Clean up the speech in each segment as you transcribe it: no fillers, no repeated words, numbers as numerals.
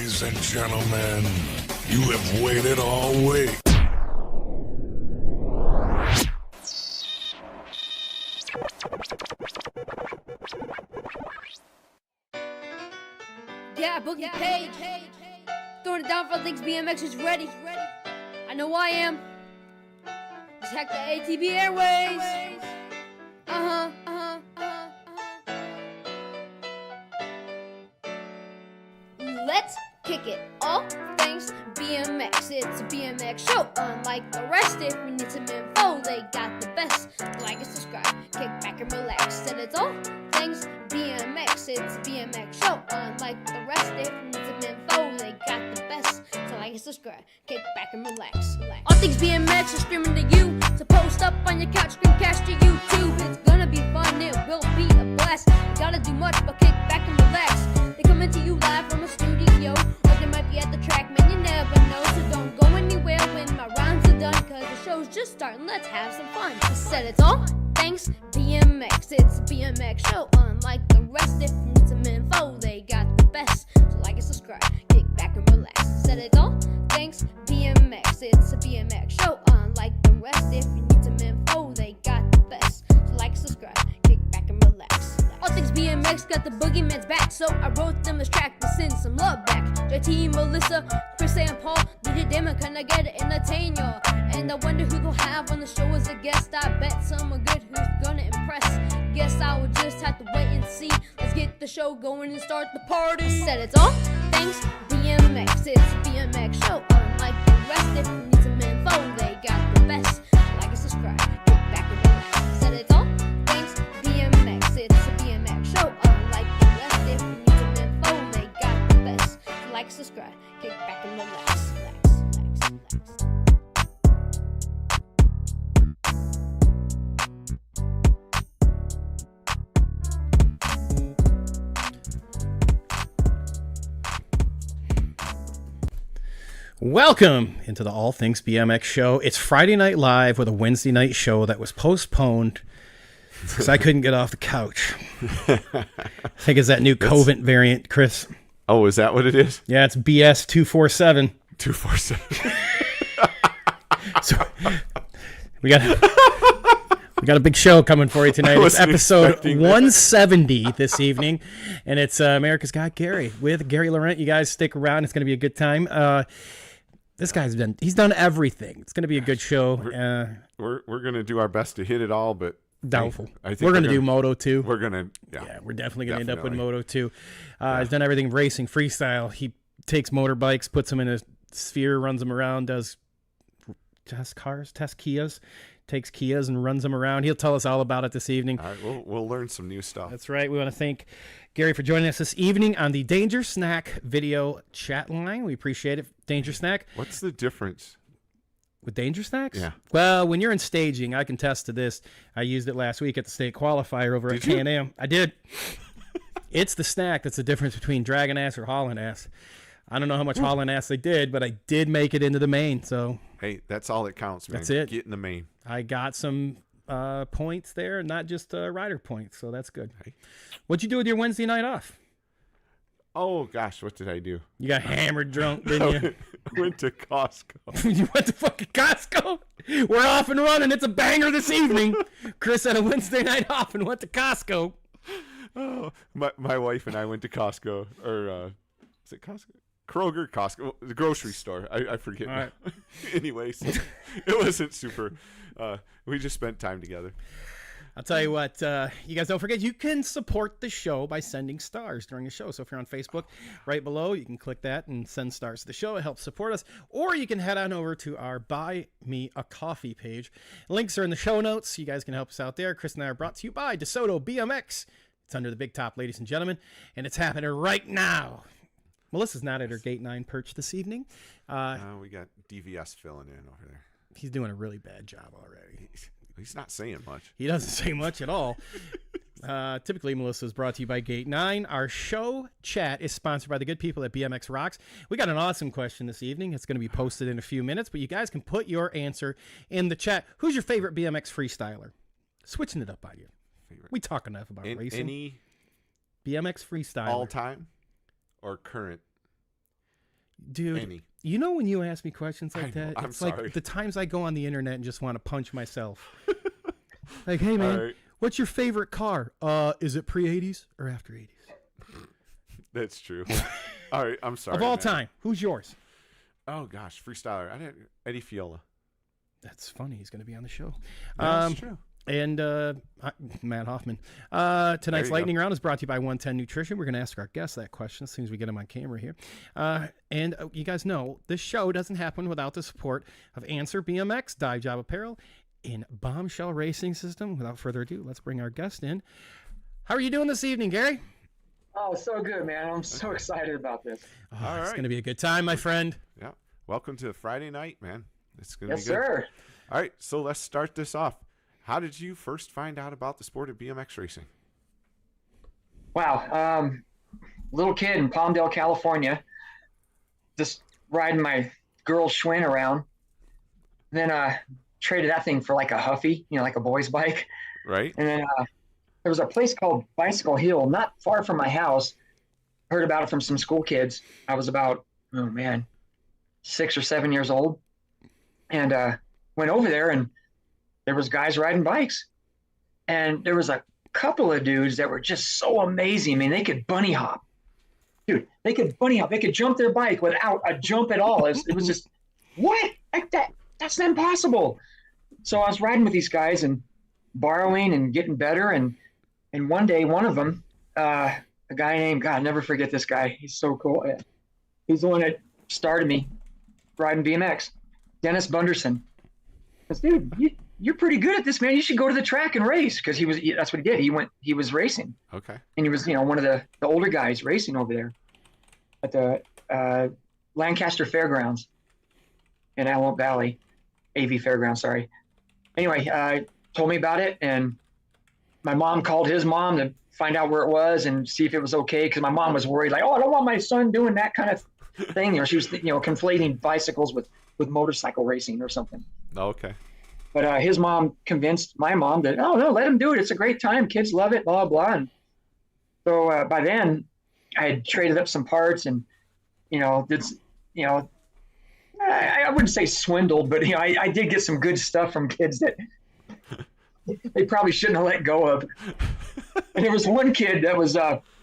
Ladies and gentlemen, you have waited all week. Yeah, Boogie Page. Throwing it down for All Things BMX is ready. I know I am. Just hack the ATB Airways. Let's kick it. All Things BMX. It's a BMX show. Unlike the rest, if we need some info, they got the best. Like and subscribe, kick back and relax. And it's All Things BMX. It's a BMX show. Unlike the rest, if we need some info, they got the best. So like and subscribe, kick back and relax. All Things BMX is streaming to you. So post up on your couch, screencast to YouTube. It's gonna be fun, it will be a blast. You gotta do much but kick back and relax. They coming to you live from a studio, or they might be at the track, man, you never know. So don't go anywhere when my rhymes are done, cause the show's just starting, let's have some fun. I said it's All Things BMX, it's a BMX show. Unlike the rest, if you need some info, they got the best. So like and subscribe, kick back and relax. I said it's All Things BMX, it's a BMX show. Unlike the rest, if you need some info, they got the best. So like and subscribe, kick back and relax. All Things BMX got the boogeyman's back, so I wrote them this track to send some love back. JT, Melissa, Chris, and Paul, DJ Damon, can I get it, entertain y'all? And I wonder who they'll have on the show as a guest. I bet someone good who's gonna impress. Guess I will just have to wait and see. Let's get the show going and start the party. Said it's All Things BMX, it's a BMX show. Unlike the rest, if you need some info, they got the best. Like and subscribe, kick back and relax. Said it's All Things BMX, it's a BMX show. Unlike the rest, if you need some info, they got the best. So like, subscribe, kick back and relax. Welcome into the All Things BMX Show. It's Friday Night Live with a Wednesday night show that was postponed because I couldn't get off the couch. I think it's that new COVID variant, Chris. Oh, is that what it is? Yeah, it's BS 247. 247. So we got a big show coming for you tonight. It's episode 170 this evening, and it's America's Got Gary with Gary Laurent. You guys stick around; it's going to be a good time. This guy's he's done everything. It's going to be a good show. We're going to do our best to hit it all, but doubtful. I think we're going to do Moto 2. We're going to, we're definitely going to end up with Moto 2. He's done everything racing, freestyle. He takes motorbikes, puts them in a sphere, runs them around, does test Kias, takes Kias and runs them around. He'll tell us all about it this evening. All right, we'll learn some new stuff. That's right. We want to thank Gary for joining us this evening on the Danger Snack video chat line. We appreciate it, Danger Snack. What's the difference? With Danger Snacks? Yeah. Well, when you're in staging, I can test to this. I used it last week at the state qualifier over at Can-Am. I did. It's the snack that's the difference between dragon ass or hauling ass. I don't know how much hauling ass they did, but I did make it into the main. So hey, that's all that counts, man. That's it. Get in the main. I got some points there, not just rider points, so that's good. Hey. What'd you do with your Wednesday night off? Oh, gosh, what did I do? You got hammered drunk, didn't you? I went to Costco. You went to fucking Costco? We're off and running. It's a banger this evening. Chris had a Wednesday night off and went to Costco. Oh, my wife and I went to Costco. Or, is it Costco? Kroger, Costco, the grocery store. I forget. All right. Anyways, it wasn't super. We just spent time together. I'll tell you what, you guys don't forget, you can support the show by sending stars during the show. So if you're on Facebook, right below, you can click that and send stars to the show. It helps support us. Or you can head on over to our Buy Me a Coffee page. Links are in the show notes. You guys can help us out there. Chris and I are brought to you by DeSoto BMX. It's under the big top, ladies and gentlemen, and it's happening right now. Melissa's not at her Gate 9 perch this evening. We got DVS filling in over there. He's doing a really bad job already. He's not saying much. He doesn't say much at all. Typically, Melissa is brought to you by Gate 9. Our show chat is sponsored by the good people at BMX Rocks. We got an awesome question this evening. It's going to be posted in a few minutes, but you guys can put your answer in the chat. Who's your favorite BMX freestyler? Switching it up on you. We talk enough about racing. Any BMX freestyler. all time or current? Dude, Any. you know when you ask me questions like I know, that, I'm it's sorry. like the times I go on the internet and just want to punch myself. Like, hey man, All right. what's your favorite car? Is it pre-80s or after 80s? That's true. All right, I'm sorry. Of all man. time, who's yours? Oh gosh, freestyler. Eddie Fiola. That's funny. He's going to be on the show. That's true. And Matt Hoffman. Tonight's you lightning round is brought to you by 110 Nutrition. We're going to ask our guests that question as soon as we get them on camera here. And you guys know this show doesn't happen without the support of Answer BMX, Dive Job Apparel, and Bombshell Racing System. Without further ado, let's bring our guest in. How are you doing this evening, Gary? Oh, so good, man. I'm so excited about this. Oh, All it's right. going to be a good time, my friend. Yeah. Welcome to Friday night, man. It's gonna Yes, be good. sir. All right, so let's start this off. How did you first find out about the sport of BMX racing? Wow. Little kid in Palmdale, California, just riding my girl's Schwinn around. Then traded that thing for like a Huffy, like a boy's bike. Right? And then there was a place called Bicycle Hill, not far from my house. Heard about it from some school kids. I was about, 6 or 7 years old. And went over there, and there was guys riding bikes. And there was a couple of dudes that were just so amazing. I mean, they could bunny hop. Dude, they could bunny hop. They could jump their bike without a jump at all. It was just, what? Like that's impossible. So I was riding with these guys and borrowing and getting better. And one day, one of them, a guy named, God, I'll never forget this guy. He's so cool. He's the one that started me riding BMX. Dennis Bunderson. I said, dude, you're pretty good at this, man. You should go to the track and race. Because that's what he did. He was racing. Okay. And he was, one of the older guys racing over there at the Lancaster Fairgrounds in Antelope Valley, AV Fairgrounds, sorry. Anyway, told me about it, and my mom called his mom to find out where it was and see if it was okay, because my mom was worried, like, oh, I don't want my son doing that kind of thing. She was, conflating bicycles with motorcycle racing or something. Okay. But his mom convinced my mom that, oh, no, let him do it. It's a great time. Kids love it, blah, blah. And so by then, I had traded up some parts and, I wouldn't say swindled, but, I did get some good stuff from kids that they probably shouldn't have let go of. And there was one kid that was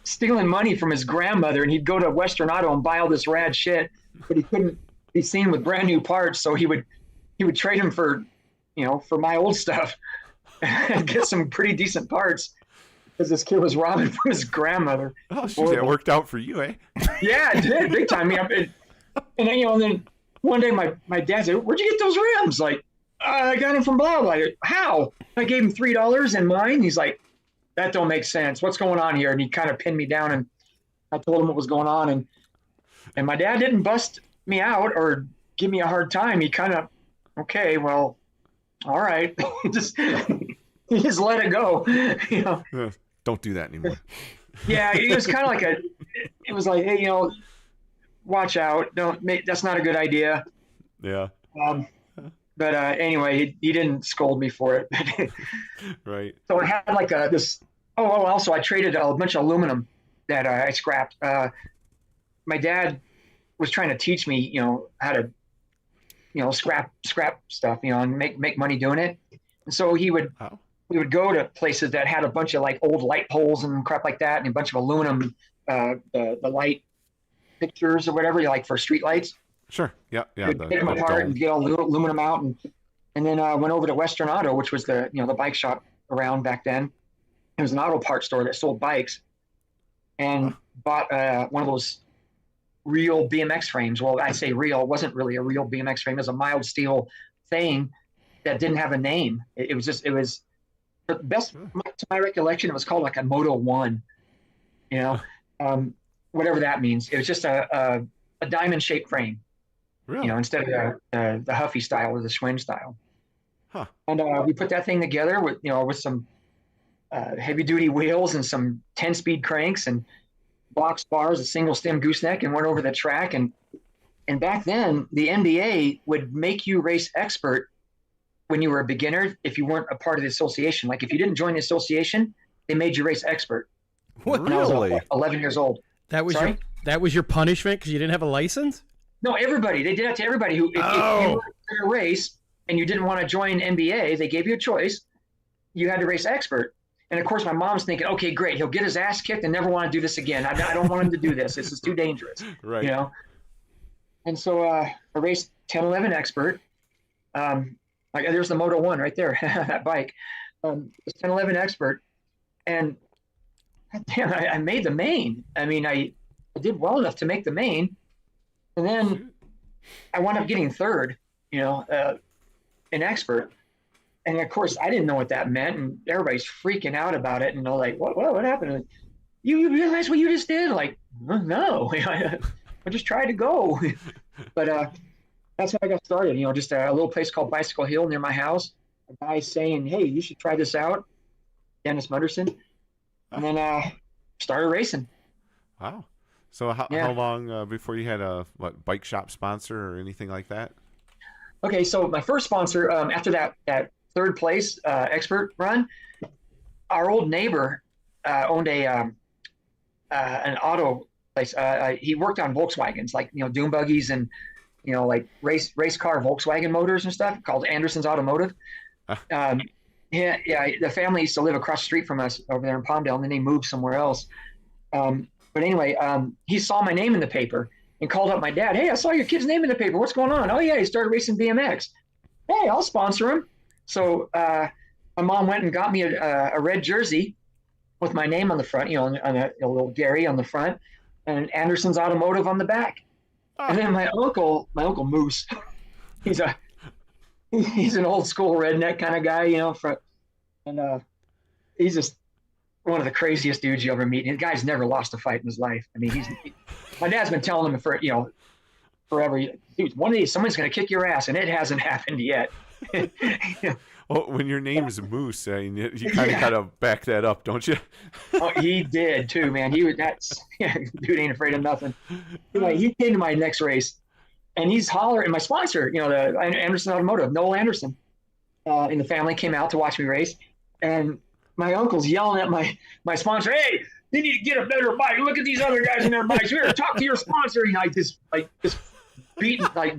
stealing money from his grandmother, and he'd go to Western Auto and buy all this rad shit, but he couldn't be seen with brand new parts. So he would trade him for my old stuff and get some pretty decent parts, because this kid was robbing from his grandmother. Oh, shoot, that worked out for you, eh? Yeah, it did, big time. And then one day my dad said, "Where'd you get those rims?" Like, I got them from blah blah. How? I gave him $3 in mine. He's like, that don't make sense. What's going on here? And he kind of pinned me down, and I told him what was going on. And my dad didn't bust me out or give me a hard time. He kind of, okay, well, all right. he just let it go. Don't do that anymore. Yeah, it was kind of like it was like, hey, watch out. That's not a good idea. Yeah. But anyway, he didn't scold me for it. Right. So I had like this. Oh, also I traded a bunch of aluminum that I scrapped. My dad was trying to teach me, how to, scrap stuff, and make money doing it. And so we would go to places that had a bunch of like old light poles and crap like that, and a bunch of aluminum, the light fixtures or whatever, like for street lights. Sure. Yeah. Yeah. Take them apart and get all the aluminum out, and then went over to Western Auto, which was the the bike shop around back then. It was an auto parts store that sold bikes, and bought one of those real BMX frames. Well, I say real, it wasn't really a real BMX frame. It was a mild steel thing that didn't have a name. It was the best, to my recollection, it was called like a Moto 1, whatever that means. It was just a diamond shaped frame. Really? Instead of the Huffy style or the Schwinn style. Huh. And we put that thing together with some heavy duty wheels and some 10-speed cranks and box bars, a single stem gooseneck, and went over the track. And back then, the NBA would make you race expert when you were a beginner if you weren't a part of the association. Like if you didn't join the association, they made you race expert. What? When I was Really? 11 years old. That was Sorry? your punishment because you didn't have a license? No, everybody. They did that to everybody who, if you were in a race and you didn't want to join NBA, they gave you a choice. You had to race expert. And of course, my mom's thinking, okay, great. He'll get his ass kicked and never want to do this again. I don't want him to do this. This is too dangerous. Right. You know? And so I raced 10-11 expert. Like there's the Moto 1 right there, that bike. It's 10-11 expert. And damn, I made the main. I mean, I did well enough to make the main. And then I wound up getting third, you know, in expert. And of course, I didn't know what that meant. And everybody's freaking out about it. And they're like, what happened? Like, you realize what you just did? Like, no, I just tried to go. But that's how I got started. You know, just a little place called Bicycle Hill near my house. A guy saying, hey, you should try this out. Dennis Munderson. And then started racing. Wow. So how long before you had a bike shop sponsor or anything like that? Okay, so my first sponsor after that third place expert run, our old neighbor owned an auto place. He worked on Volkswagens, like, you know, dune buggies and, you know, like race car Volkswagen motors and stuff, called Anderson's Automotive. The family used to live across the street from us over there in Palmdale, and then they moved somewhere else. But anyway, he saw my name in the paper and called up my dad. Hey, I saw your kid's name in the paper. What's going on? Oh, yeah, he started racing BMX. Hey, I'll sponsor him. So my mom went and got me a red jersey with my name on the front, you know, on a little Gary on the front, and Anderson's Automotive on the back. Oh. And then my uncle Moose, he's an old school redneck kind of guy, you know, and he's just one of the craziest dudes you ever meet. And the guy's never lost a fight in his life. I mean, my dad's been telling him for, you know, forever, dude, one of these, someone's going to kick your ass, and it hasn't happened yet. You know? Well, when your name is Moose, I mean, you kind of got to back that up, don't you? Oh, he did too, man. Dude ain't afraid of nothing. Anyway, he came to my next race, and he's hollering. My sponsor, you know, the Anderson Automotive, Noel Anderson, and the family came out to watch me race, and my uncle's yelling at my sponsor, hey, you need to get a better bike. Look at these other guys in their bikes. Here, talk to your sponsor. And I just beating, like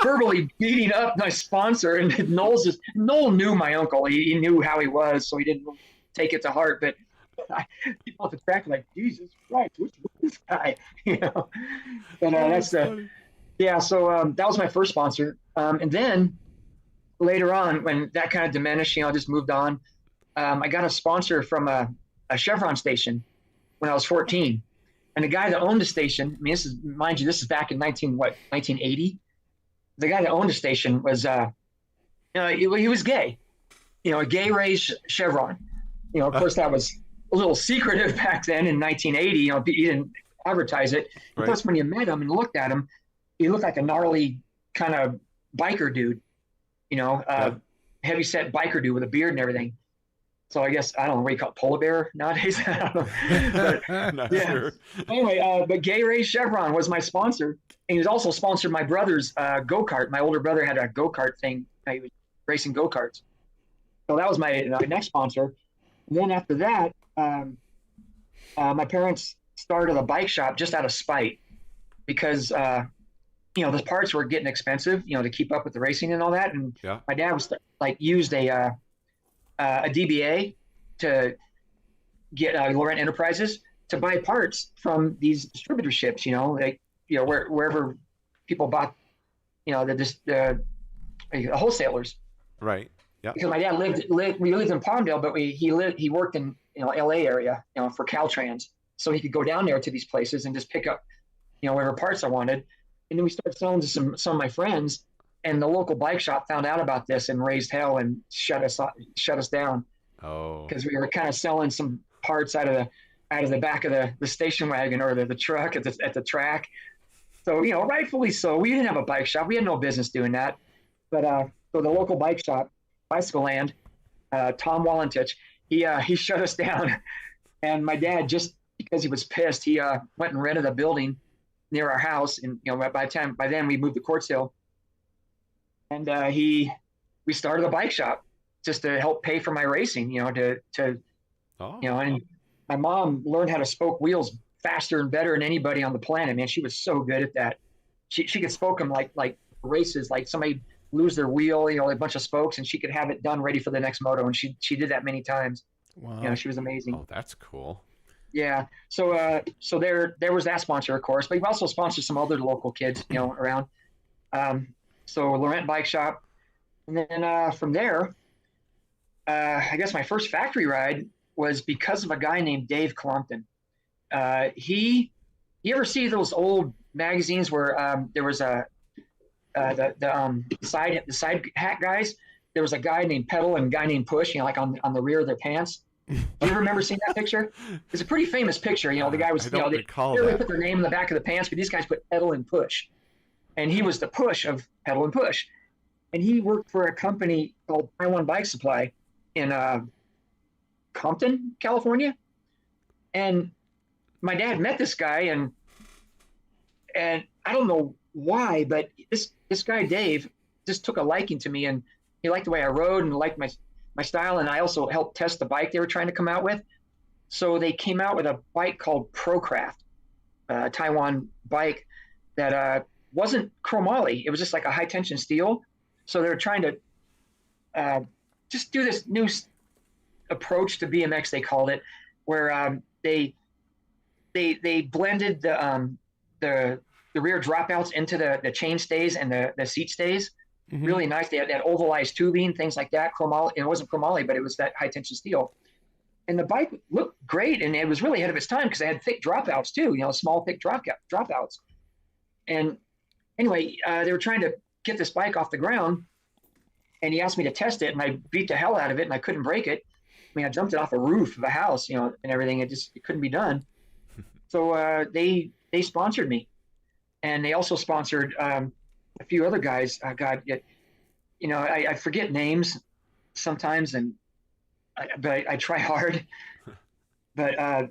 verbally beating up my sponsor. And Noel knew my uncle. He knew how he was, so he didn't take it to heart. But he off the track like, Jesus Christ, what's with this guy? You know. But that's yeah. So that was my first sponsor. And then later on, when that kind of diminished, you know, I just moved on. I got a sponsor from a Chevron station when I was 14. And the guy that owned the station, I mean, mind you, this is back in 1980. The guy that owned the station was, he was gay, you know, a gay raised Chevron. You know, of course, that was a little secretive back then in 1980. You know, he didn't advertise it. Right. Plus, when you met him and looked at him, he looked like a gnarly kind of biker dude, you know, heavy set biker dude with a beard and everything. So I guess, I don't know what you call it, polar bear nowadays. I don't know. But, not sure. Anyway, but Gay Ray Chevron was my sponsor. And he was also sponsored my brother's go-kart. My older brother had a go-kart thing. He was racing go-karts. So that was my next sponsor. And then after that, my parents started a bike shop just out of spite because, you know, the parts were getting expensive, you know, to keep up with the racing and all that. And my dad was used a DBA to get Laurent Enterprises to buy parts from these distributorships, you know, like, you know, wherever people bought, you know, the wholesalers. Right. Yeah. Because my dad we lived in Palmdale, but he worked in, you know, LA area, you know, for Caltrans. So he could go down there to these places and just pick up, you know, whatever parts I wanted. And then we started selling to some of my friends. And the local bike shop found out about this and raised hell and shut us down. Oh, because we were kind of selling some parts out of the back of the station wagon or the truck at the track. So, you know, rightfully so. We didn't have a bike shop. We had no business doing that. But so the local bike shop, Bicycle Land, Tom Wallentich, he shut us down. And my dad, just because he was pissed, he went and rented a building near our house. And, you know, by then we moved to Quartz Hill. And we started a bike shop just to help pay for my racing, you know, you know, and my mom learned how to spoke wheels faster and better than anybody on the planet, man. She was so good at that. she could spoke them like races, like somebody lose their wheel, a bunch of spokes, and she could have it done ready for the next moto. And she did that many times. Wow. She was amazing. Oh, that's cool. Yeah. So so there was that sponsor, of course, but we also sponsored some other local kids, around. So Laurent Bike Shop, and then from there, I guess my first factory ride was because of a guy named Dave Clompton. You ever see those old magazines where there was the side hat guys? There was a guy named Pedal and a guy named Push, like on the rear of their pants. Do you remember seeing that picture? It's a pretty famous picture. The guy was, they really put their name in the back of the pants, but these guys put Pedal and Push. And he was the Push of Pedal and Push. And he worked for a company called Taiwan Bike Supply in Compton, California. And my dad met this guy, and I don't know why, but this guy, Dave, just took a liking to me, and he liked the way I rode and liked my style, and I also helped test the bike they were trying to come out with. So they came out with a bike called ProCraft, a Taiwan bike that wasn't chromoly. It was just like a high tension steel. So they were trying to just do this new approach to BMX, they called it, where they blended the rear dropouts into the chain stays and the seat stays. Mm-hmm. Really nice. They had ovalized tubing, things like that. Chromoly. It wasn't chromoly, but it was that high tension steel. And the bike looked great, and it was really ahead of its time because it had thick dropouts too. Small, thick dropouts. And anyway, they were trying to get this bike off the ground, and he asked me to test it, and I beat the hell out of it, and I couldn't break it. I mean, I jumped it off a roof of a house, and everything. It couldn't be done. So they sponsored me, and they also sponsored a few other guys. I forget names sometimes, but I try hard. But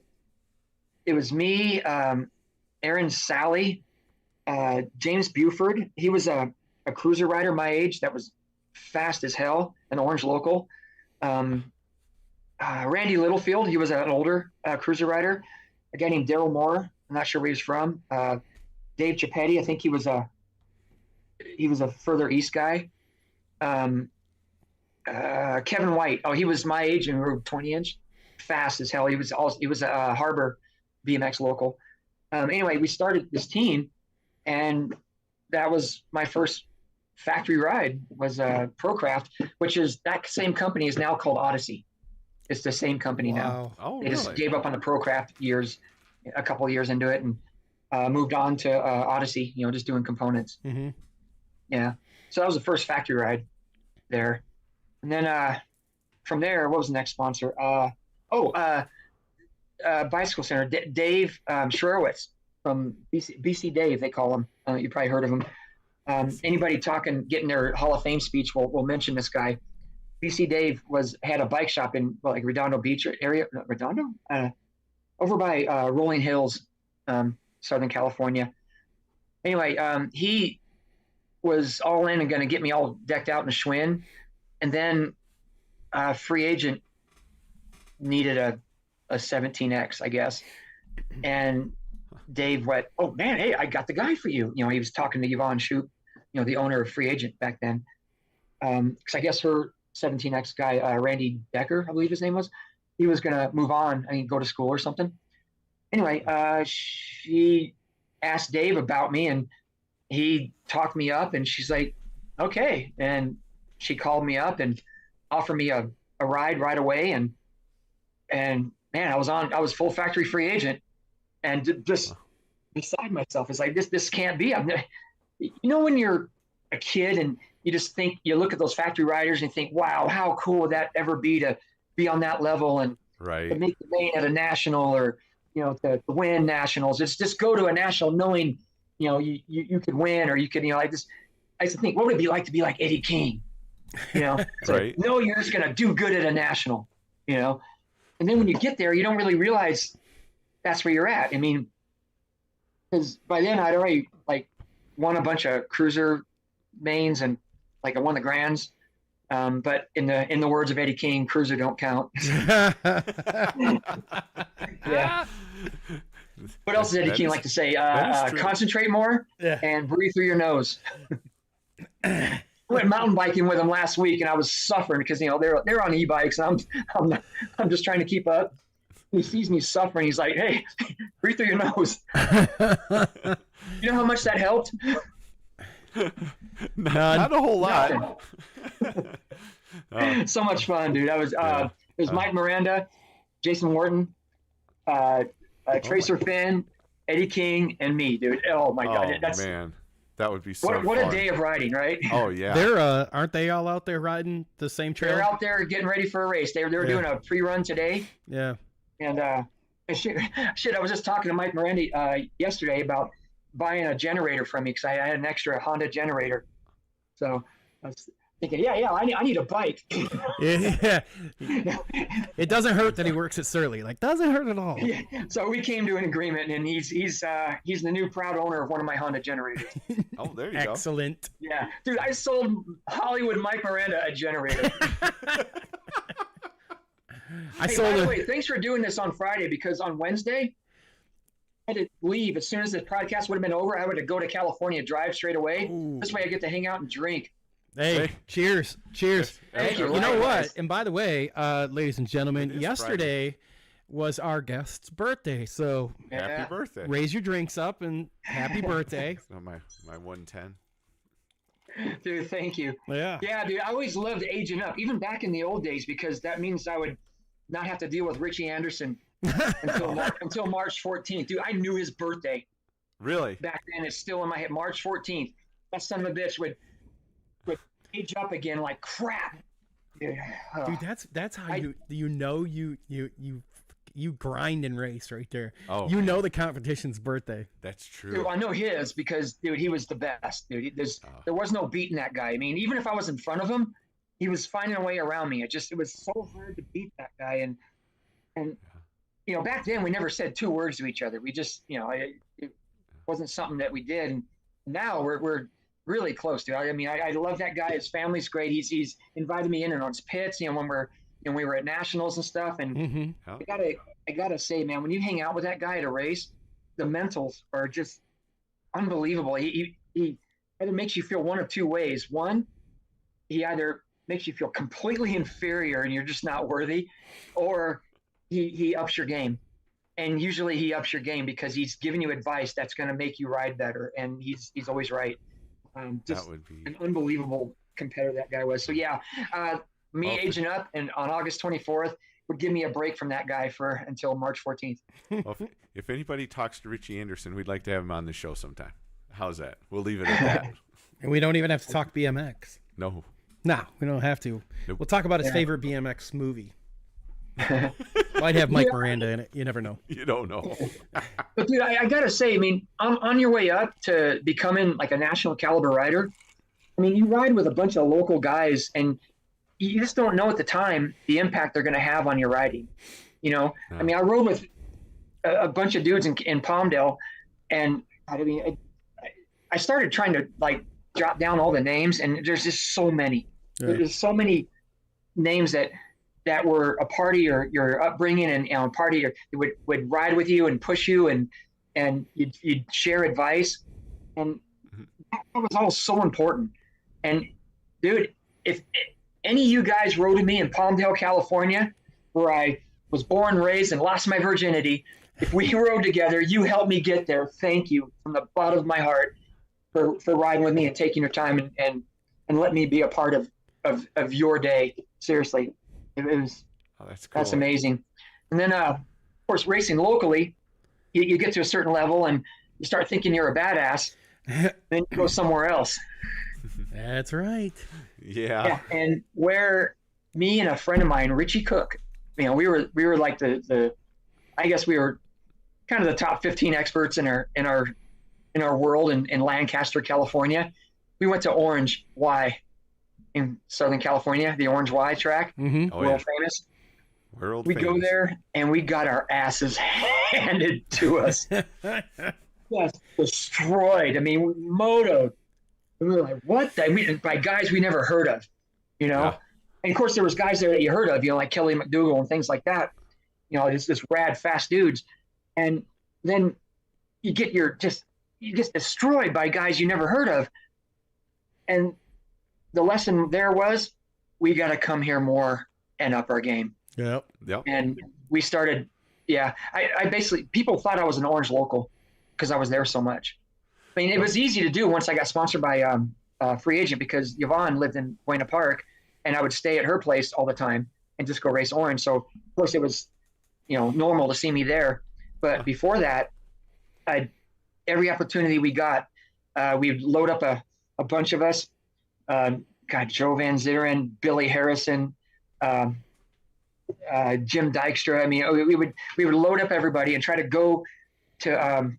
it was me, Aaron Sally, James Buford. He was a cruiser rider my age that was fast as hell, an Orange local. Randy Littlefield, he was an older cruiser rider. A guy named Daryl Moore, I'm not sure where he's from. Dave Chiappetti, I think he was a further east guy. Kevin White, he was my age and rode 20-inch, fast as hell. He was a Harbor BMX local. Anyway, we started this team, and that was my first factory ride was ProCraft, which is that same company is now called Odyssey. It's the same company now. Oh, they just gave up on the ProCraft a couple of years into it, and moved on to Odyssey, just doing components. Mm-hmm. Yeah. So that was the first factory ride there. And then from there, what was the next sponsor? Bicycle Center. Dave Schwerowitz from BC Dave, they call him. You probably heard of him. Anybody getting their Hall of Fame speech will mention this guy. BC Dave had a bike shop in Redondo Beach area. Redondo? Over by Rolling Hills, Southern California. Anyway, he was all in and going to get me all decked out in a Schwinn. And then free agent needed a 17X, I guess. And Dave went, "Oh man, hey, I got the guy for you." He was talking to Yvonne Shoup, the owner of Free Agent back then. Because I guess her 17X guy, Randy Becker, I believe his name was, he was going to move on, go to school or something. Anyway, she asked Dave about me, and he talked me up, and she's like, "Okay." And she called me up and offered me a ride right away. And man, I was full factory free agent, and just beside myself. It's like, this can't be. When you're a kid and you just think, you look at those factory riders and think, wow, how cool would that ever be to be on that level and to make the main at a national, or to win nationals. It's just go to a national knowing you could win, or you could I used to think, what would it be like to be like Eddie King? Like, no, you're just gonna do good at a national, and then when you get there, you don't really realize that's where you're at. I mean, because by then I'd already won a bunch of cruiser mains, and I won the grands. But in the words of Eddie King, cruiser don't count. Yeah. What else did Eddie That King is- like to say? that is true. Concentrate more Yeah. and breathe through your nose. I went mountain biking with him last week, and I was suffering because they're on e-bikes, and I'm just trying to keep up. He sees me suffering. He's like, "Hey, breathe through your nose." You know how much that helped? Not a whole lot. So much fun, dude. It was Mike Miranda, Jason Wharton, Tracer Finn, Eddie King, and me, dude. Oh my God, Man, that would be so what fun. a day of riding, right? Oh yeah. They're aren't they all out there riding the same trail? They're out there getting ready for a race. They were doing a pre-run today, Yeah. and shit. I was just talking to Mike Miranda yesterday about buying a generator from me because I had an extra Honda generator. So I was thinking, I need a bike. Yeah. It doesn't hurt that he works at Surly. Like, doesn't hurt at all. Yeah. So we came to an agreement, and he's the new proud owner of one of my Honda generators. Oh, there you Excellent. Yeah, dude, I sold Hollywood Mike Miranda a generator. I Hey, sold by the it. way, thanks for doing this on Friday because on Wednesday I had to leave as soon as the podcast would have been over. I would have go to California, drive straight away. Ooh. This way I get to hang out and drink. Hey, Hey. cheers. Cheers. Thank you. You know what? Likewise. And by the way, ladies and gentlemen, It is yesterday was our guest's birthday. So go. Happy Yeah. birthday. raise your drinks up and happy birthday. Oh, my 110. Dude, thank you. Yeah. Yeah, dude, I always loved aging up, even back in the old days, because that means I would not have to deal with Richie Anderson until March 14th. Dude, I knew his birthday Really? back then. It's still in my head. March 14th. That son of a bitch would age up again like crap. Yeah. Dude, that's how you grind and race right there. Oh, You know the competition's birthday. That's true. Dude, I know his because, dude, he was the best. Dude, there was no beating that guy. I mean, even if I was in front of him, he was finding a way around me. It was so hard to beat that guy. And back then we never said two words to each other. We just, it wasn't something that we did. And now we're really close, dude. I mean, I love that guy. His family's great. He's invited me in and on his pits, when we were at nationals and stuff. And Mm-hmm. I gotta say, man, when you hang out with that guy at a race, the mentals are just unbelievable. He either makes you feel one of two ways. One, he either makes you feel completely inferior and you're just not worthy, or he ups your game. And usually he ups your game because he's giving you advice that's going to make you ride better. And he's always right. Just that would be. an unbelievable competitor that guy was. So yeah, me Okay. aging up and on August 24th would give me a break from that guy until March 14th. Well, if anybody talks to Richie Anderson, we'd like to have him on the show sometime. How's that? We'll leave it at that. And we don't even have to talk BMX. No. No, we don't have to. Nope. We'll talk about his favorite BMX movie. Might have Mike Miranda in it. You never know. You don't know. But dude, I gotta say, I mean, on your way up to becoming like a national caliber rider, I mean, you ride with a bunch of local guys, and you just don't know at the time the impact they're going to have on your riding. Yeah. I mean, I rode with a bunch of dudes in Palmdale, and I mean, I started trying to like jot down all the names, and there's just so many. Yeah. There's so many names that were a part of your upbringing and a part of would ride with you and push you and you'd share advice, and that was all so important. And dude, if any of you guys rode with me in Palmdale, California, where I was born, raised, and lost my virginity, if we rode together, you helped me get there. Thank you from the bottom of my heart for riding with me and taking your time and let me be a part of your day. Seriously, it was. Oh, that's cool. That's amazing. And then, of course, racing locally, you get to a certain level and you start thinking you're a badass. Then you go somewhere else. That's right. Yeah. And where me and a friend of mine, Richie Cook, we were like I guess we were kind of the top 15 experts in our world in Lancaster, California. We went to Orange Y in Southern California, the Orange Y track, Mm-hmm. Oh, world yeah. famous. World We famous. go there and we got our asses handed to us. Just destroyed. I mean, motoed. And we were like, what? By guys we never heard of, Yeah. And of course, there was guys there that you heard of, like Kelly McDougal and things like that. It's rad, fast dudes. And then you get destroyed by guys you never heard of. And the lesson there was, we got to come here more and up our game. Yep. And we started, I basically, people thought I was an Orange local because I was there so much. I mean, it was easy to do once I got sponsored by Free Agent, because Yvonne lived in Buena Park, and I would stay at her place all the time and just go race Orange. So, of course, it was, normal to see me there. But before that, every opportunity we got, we'd load up a bunch of us. Joe Van Zitteren, Billy Harrison, Jim Dykstra. I mean, we would load up everybody and try to go to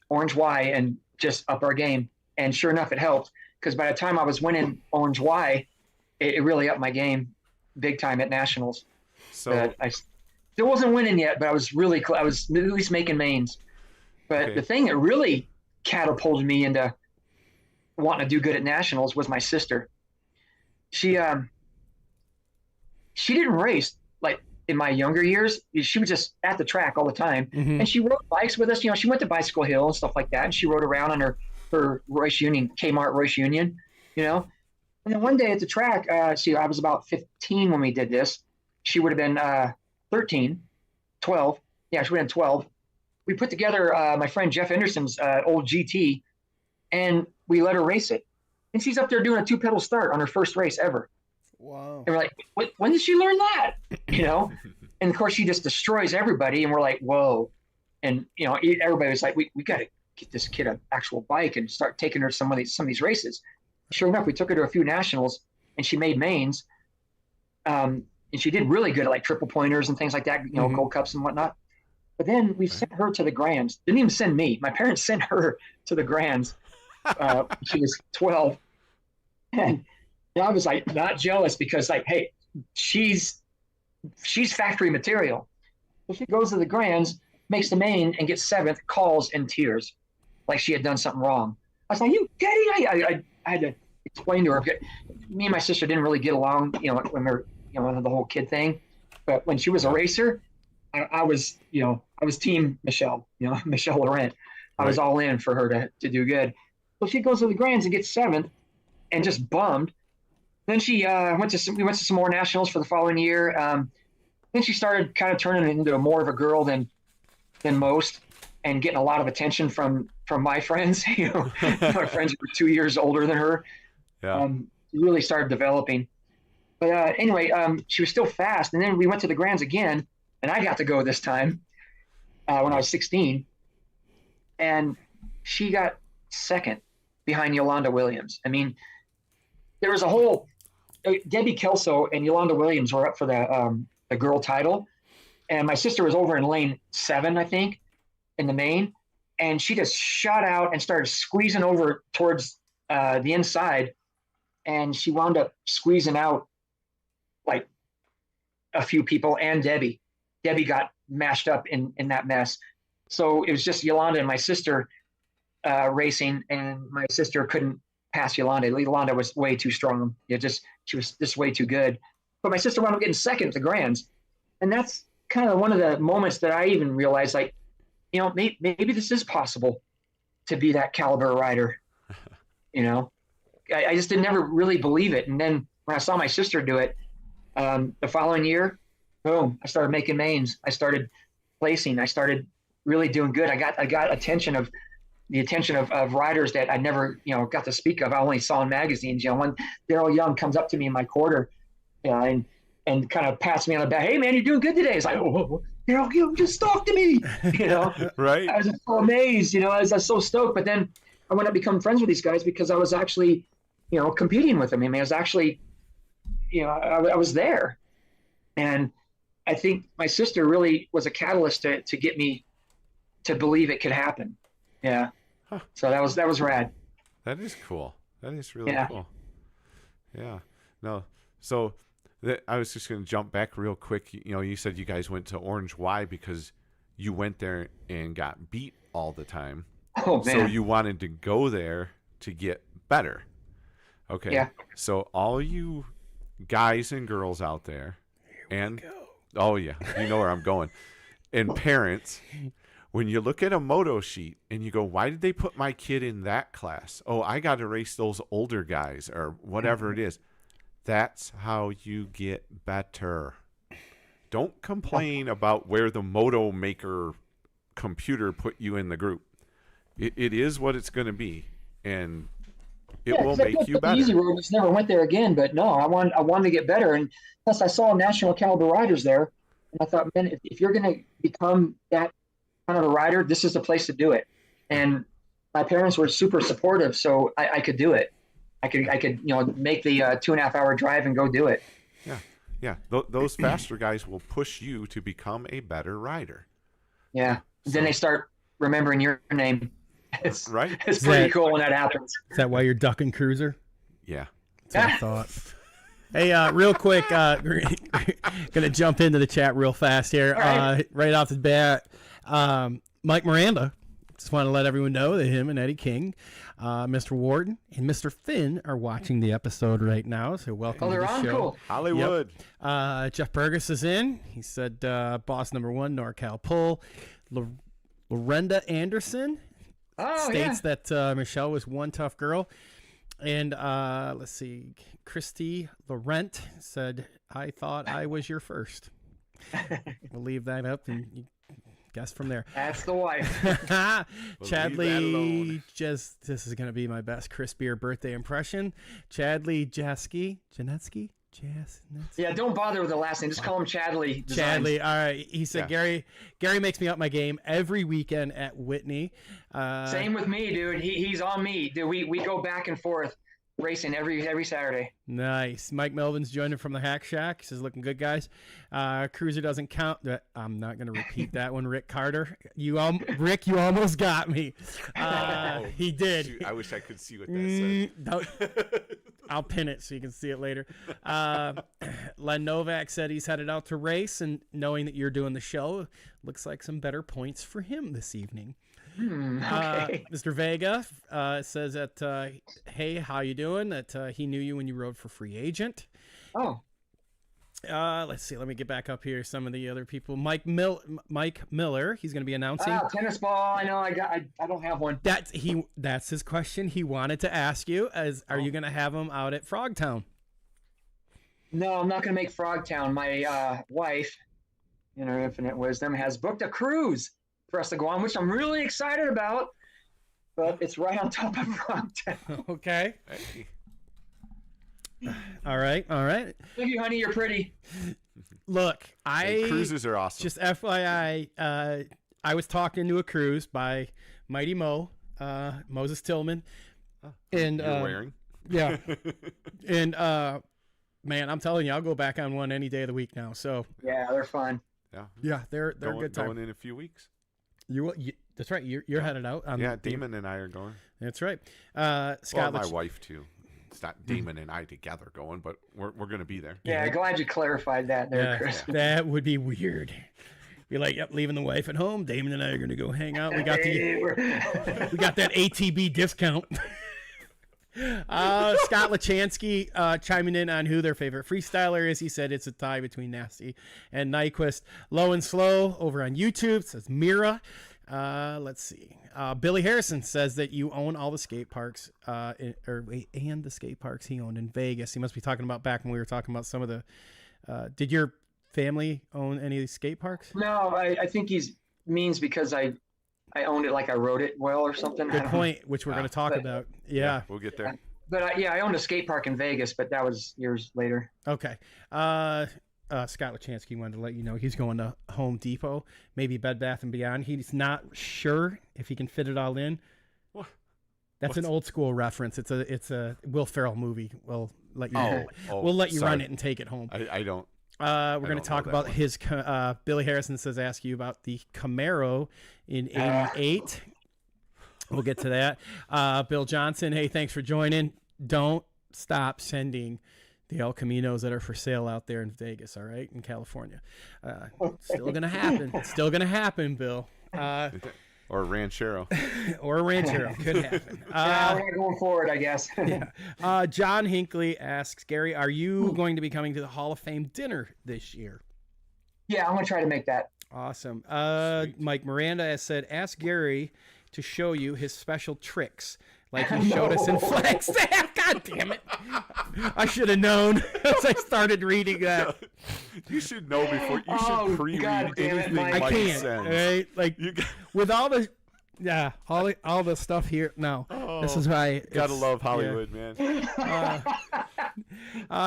Orange Y and just up our game. And sure enough, it helped, because by the time I was winning Orange Y, it really upped my game big time at nationals. So I still wasn't winning yet, but I was really I was at least making mains. But the thing that really catapulted me into wanting to do good at nationals was my sister. She didn't race like in my younger years. She was just at the track all the time, and she rode bikes with us. She went to Bicycle Hill and stuff like that, and she rode around on her Royce Union, Kmart Royce Union, And then one day at the track, I was about 15 when we did this. She would have been 13, 12. Yeah, she would have been 12. We put together my friend Jeff Anderson's old GT, and we let her race it. And she's up there doing a 2-pedal start on her first race ever. Wow. And we're like, when did she learn that? And of course she just destroys everybody. And we're like, whoa. And, everybody was like, we got to get this kid an actual bike and start taking her to some of these races. Sure enough, we took her to a few nationals, and she made mains. And she did really good at like triple pointers and things like that, gold cups and whatnot. But then we sent her to the Grands. Didn't even send me. My parents sent her to the Grands. She was 12. And I was like not jealous, because like, hey, she's factory material. So she goes to the Grands, makes the main, and gets 7th, calls in tears, like she had done something wrong. I was like, you kidding? I had to explain to her. Me and my sister didn't really get along, when we were, the whole kid thing. But when she was a racer, I was team Michelle, Michelle Laurent. I was all in for her to do good. So she goes to the Grands and gets 7th, and just bummed. Then she we went to some more nationals for the following year. Then she started kind of turning into more of a girl than most, and getting a lot of attention from my friends. My friends were 2 years older than her. Yeah. Really started developing. But anyway, she was still fast. And then we went to the Grands again, and I got to go this time when I was 16. And she got 2nd behind Yolanda Williams. I mean, there was a whole Debbie Kelso and Yolanda Williams were up for the girl title, and my sister was over in lane 7, I think, in the main, and she just shot out and started squeezing over towards the inside, and she wound up squeezing out like a few people, and Debbie got mashed up in that mess. So it was just Yolanda and my sister racing, and my sister couldn't pass Yolanda. Yolanda was way too strong. She was just way too good. But my sister wound up getting 2nd at the Grands. And that's kind of one of the moments that I even realized, like, maybe this is possible to be that caliber rider. I just didn't never really believe it. And then when I saw my sister do it, the following year, boom, I started making mains. I started placing. I started really doing good. I got the attention of riders that I never, got to speak of. I only saw in magazines. When Daryl Young comes up to me in my quarter, and kind of pats me on the back, hey man, you're doing good today. It's like, oh, Daryl, you just talk to me, Right. I was just so amazed, I was so stoked. But then I went up become friends with these guys because I was actually, competing with them. I mean, I was actually, I was there. And I think my sister really was a catalyst to get me to believe it could happen. Yeah. Huh. So that was rad. That is cool. That is really cool. Yeah. No. So I was just going to jump back real quick. You said you guys went to Orange Y because you went there and got beat all the time. Oh, man. So you wanted to go there to get better. Okay. Yeah. So all you guys and girls out there, oh yeah, you know where I'm going, and parents, when you look at a moto sheet and you go, why did they put my kid in that class? Oh, I got to race those older guys or whatever it is. That's how you get better. Don't complain about where the moto maker computer put you in the group. It is what it's going to be, and it will make you better. Easy road, just never went there again. But no, I wanted to get better, and plus I saw national caliber riders there, and I thought, man, if you're going to become that kind of a rider, this is the place to do it. And my parents were super supportive, so I could do it. I could make the 2.5 hour drive and go do it. Yeah. Those faster guys will push you to become a better rider. Yeah. So, then they start remembering your name. It's right. It's pretty cool when that happens. Is that why you're ducking Cruiser? Yeah. That's what I thought. Hey, real quick, gonna jump into the chat real fast here. Right off the bat, Mike Miranda. Just want to let everyone know that him and Eddie King, Mr. Warden, and Mr. Finn are watching the episode right now. So welcome to the show. Cool. Hollywood. Yep. Jeff Burgess is in. He said, boss number 1, NorCal Pull. Lorenda Anderson states that Michelle was one tough girl. And let's see, Christy Laurent said, I thought I was your first. We'll leave that up and you guess from there. That's the wife. Chadley, this is going to be my best Chris Beer birthday impression. Chadley Janetsky. Yeah, don't bother with the last name. Just call him Chadley. Chadley. All right. He said, Gary makes me up my game every weekend at Whitney. Same with me, dude. He's on me. Dude, we go back and forth racing every Saturday. Nice. Mike Melvin's joining from the Hack Shack. He says, looking good, guys. Cruiser doesn't count. I'm not going to repeat that one. Rick Carter. Rick, you almost got me. He did. Shoot, I wish I could see what that said. I'll pin it so you can see it later. Len Novak said he's headed out to race, and knowing that you're doing the show, looks like some better points for him this evening. Okay. Mr. Vega says that, hey, how you doing? That he knew you when you rode for Free Agent. Oh. Let's see. Let me get back up here. Some of the other people. Mike Miller. He's going to be announcing. Tennis ball. I know. I don't have one. That's his question. He wanted to ask you. Are you going to have him out at Frogtown? No, I'm not going to make Frogtown. My wife, in her infinite wisdom, has booked a cruise for us to go on, which I'm really excited about. But it's right on top of Frogtown. Okay. All right. Thank you, honey. You're pretty. Look, cruises are awesome. Just FYI, I was talking to a cruise by Mighty Mo, Moses Tillman, and you're wearing. Yeah, and man, I'm telling you, I'll go back on one any day of the week now. So yeah, they're fun. Yeah, they're a good time. Going in a few weeks. That's right. You're headed out. Damon and I are going. That's right. Scott, my wife too. It's not Damon and I together going, but we're going to be there. Yeah, glad you clarified that there, Chris. That would be weird. Be like, yep, leaving the wife at home. Damon and I are going to go hang out. We got we got that ATB discount. Scott Lachansky chiming in on who their favorite freestyler is. He said it's a tie between Nasty and Nyquist. Low and Slow over on YouTube says Mira. Let's see. Billy Harrison says that you own all the skate parks, and the skate parks he owned in Vegas. He must be talking about back when we were talking about some of the. Did your family own any of these skate parks? No, I think he means because I owned it like I rode it well or something. Good point, which we're going to talk about. Yeah, we'll get there. But I owned a skate park in Vegas, but that was years later. Okay. Scott Lachansky wanted to let you know he's going to Home Depot, maybe Bed Bath & Beyond. He's not sure if he can fit it all in. What? That's an old school reference. It's a Will Ferrell movie. We'll let you. We'll let you run it and take it home. I don't. We're going to talk about his. Billy Harrison says ask you about the Camaro in '88. We'll get to that. Bill Johnson, hey, thanks for joining. Don't stop sending the El Caminos that are for sale out there in Vegas, all right, in California. Still going to happen. It's still going to happen, Bill. Or a Ranchero. Or a Ranchero. Could happen. We're going forward, I guess. Yeah. John Hinckley asks, Gary, are you going to be coming to the Hall of Fame dinner this year? Yeah, I'm going to try to make that. Awesome. Mike Miranda has said, ask Gary to show you his special tricks like he showed us in Flagstaff. God damn it. I should have known as I started reading that. You should know before. You should pre-read anything Mike I can't. sends. Right? Like, with all the... Yeah, all the stuff here. No, this is why. Gotta love Hollywood, man.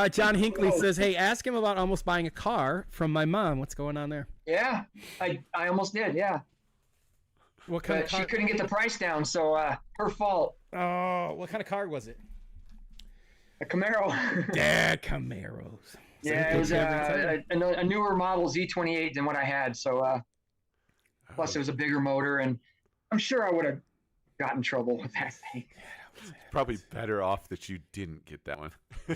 John Hinckley says, "Hey, ask him about almost buying a car from my mom. What's going on there?" Yeah, I almost did. Yeah. What kind of car? She couldn't get the price down, so her fault. Oh, what kind of car was it? A Camaro. Yeah, Camaros. Yeah, it was a newer model Z28 than what I had. So plus it was a bigger motor, and I'm sure I would have gotten in trouble with that thing. Probably better off that you didn't get that one.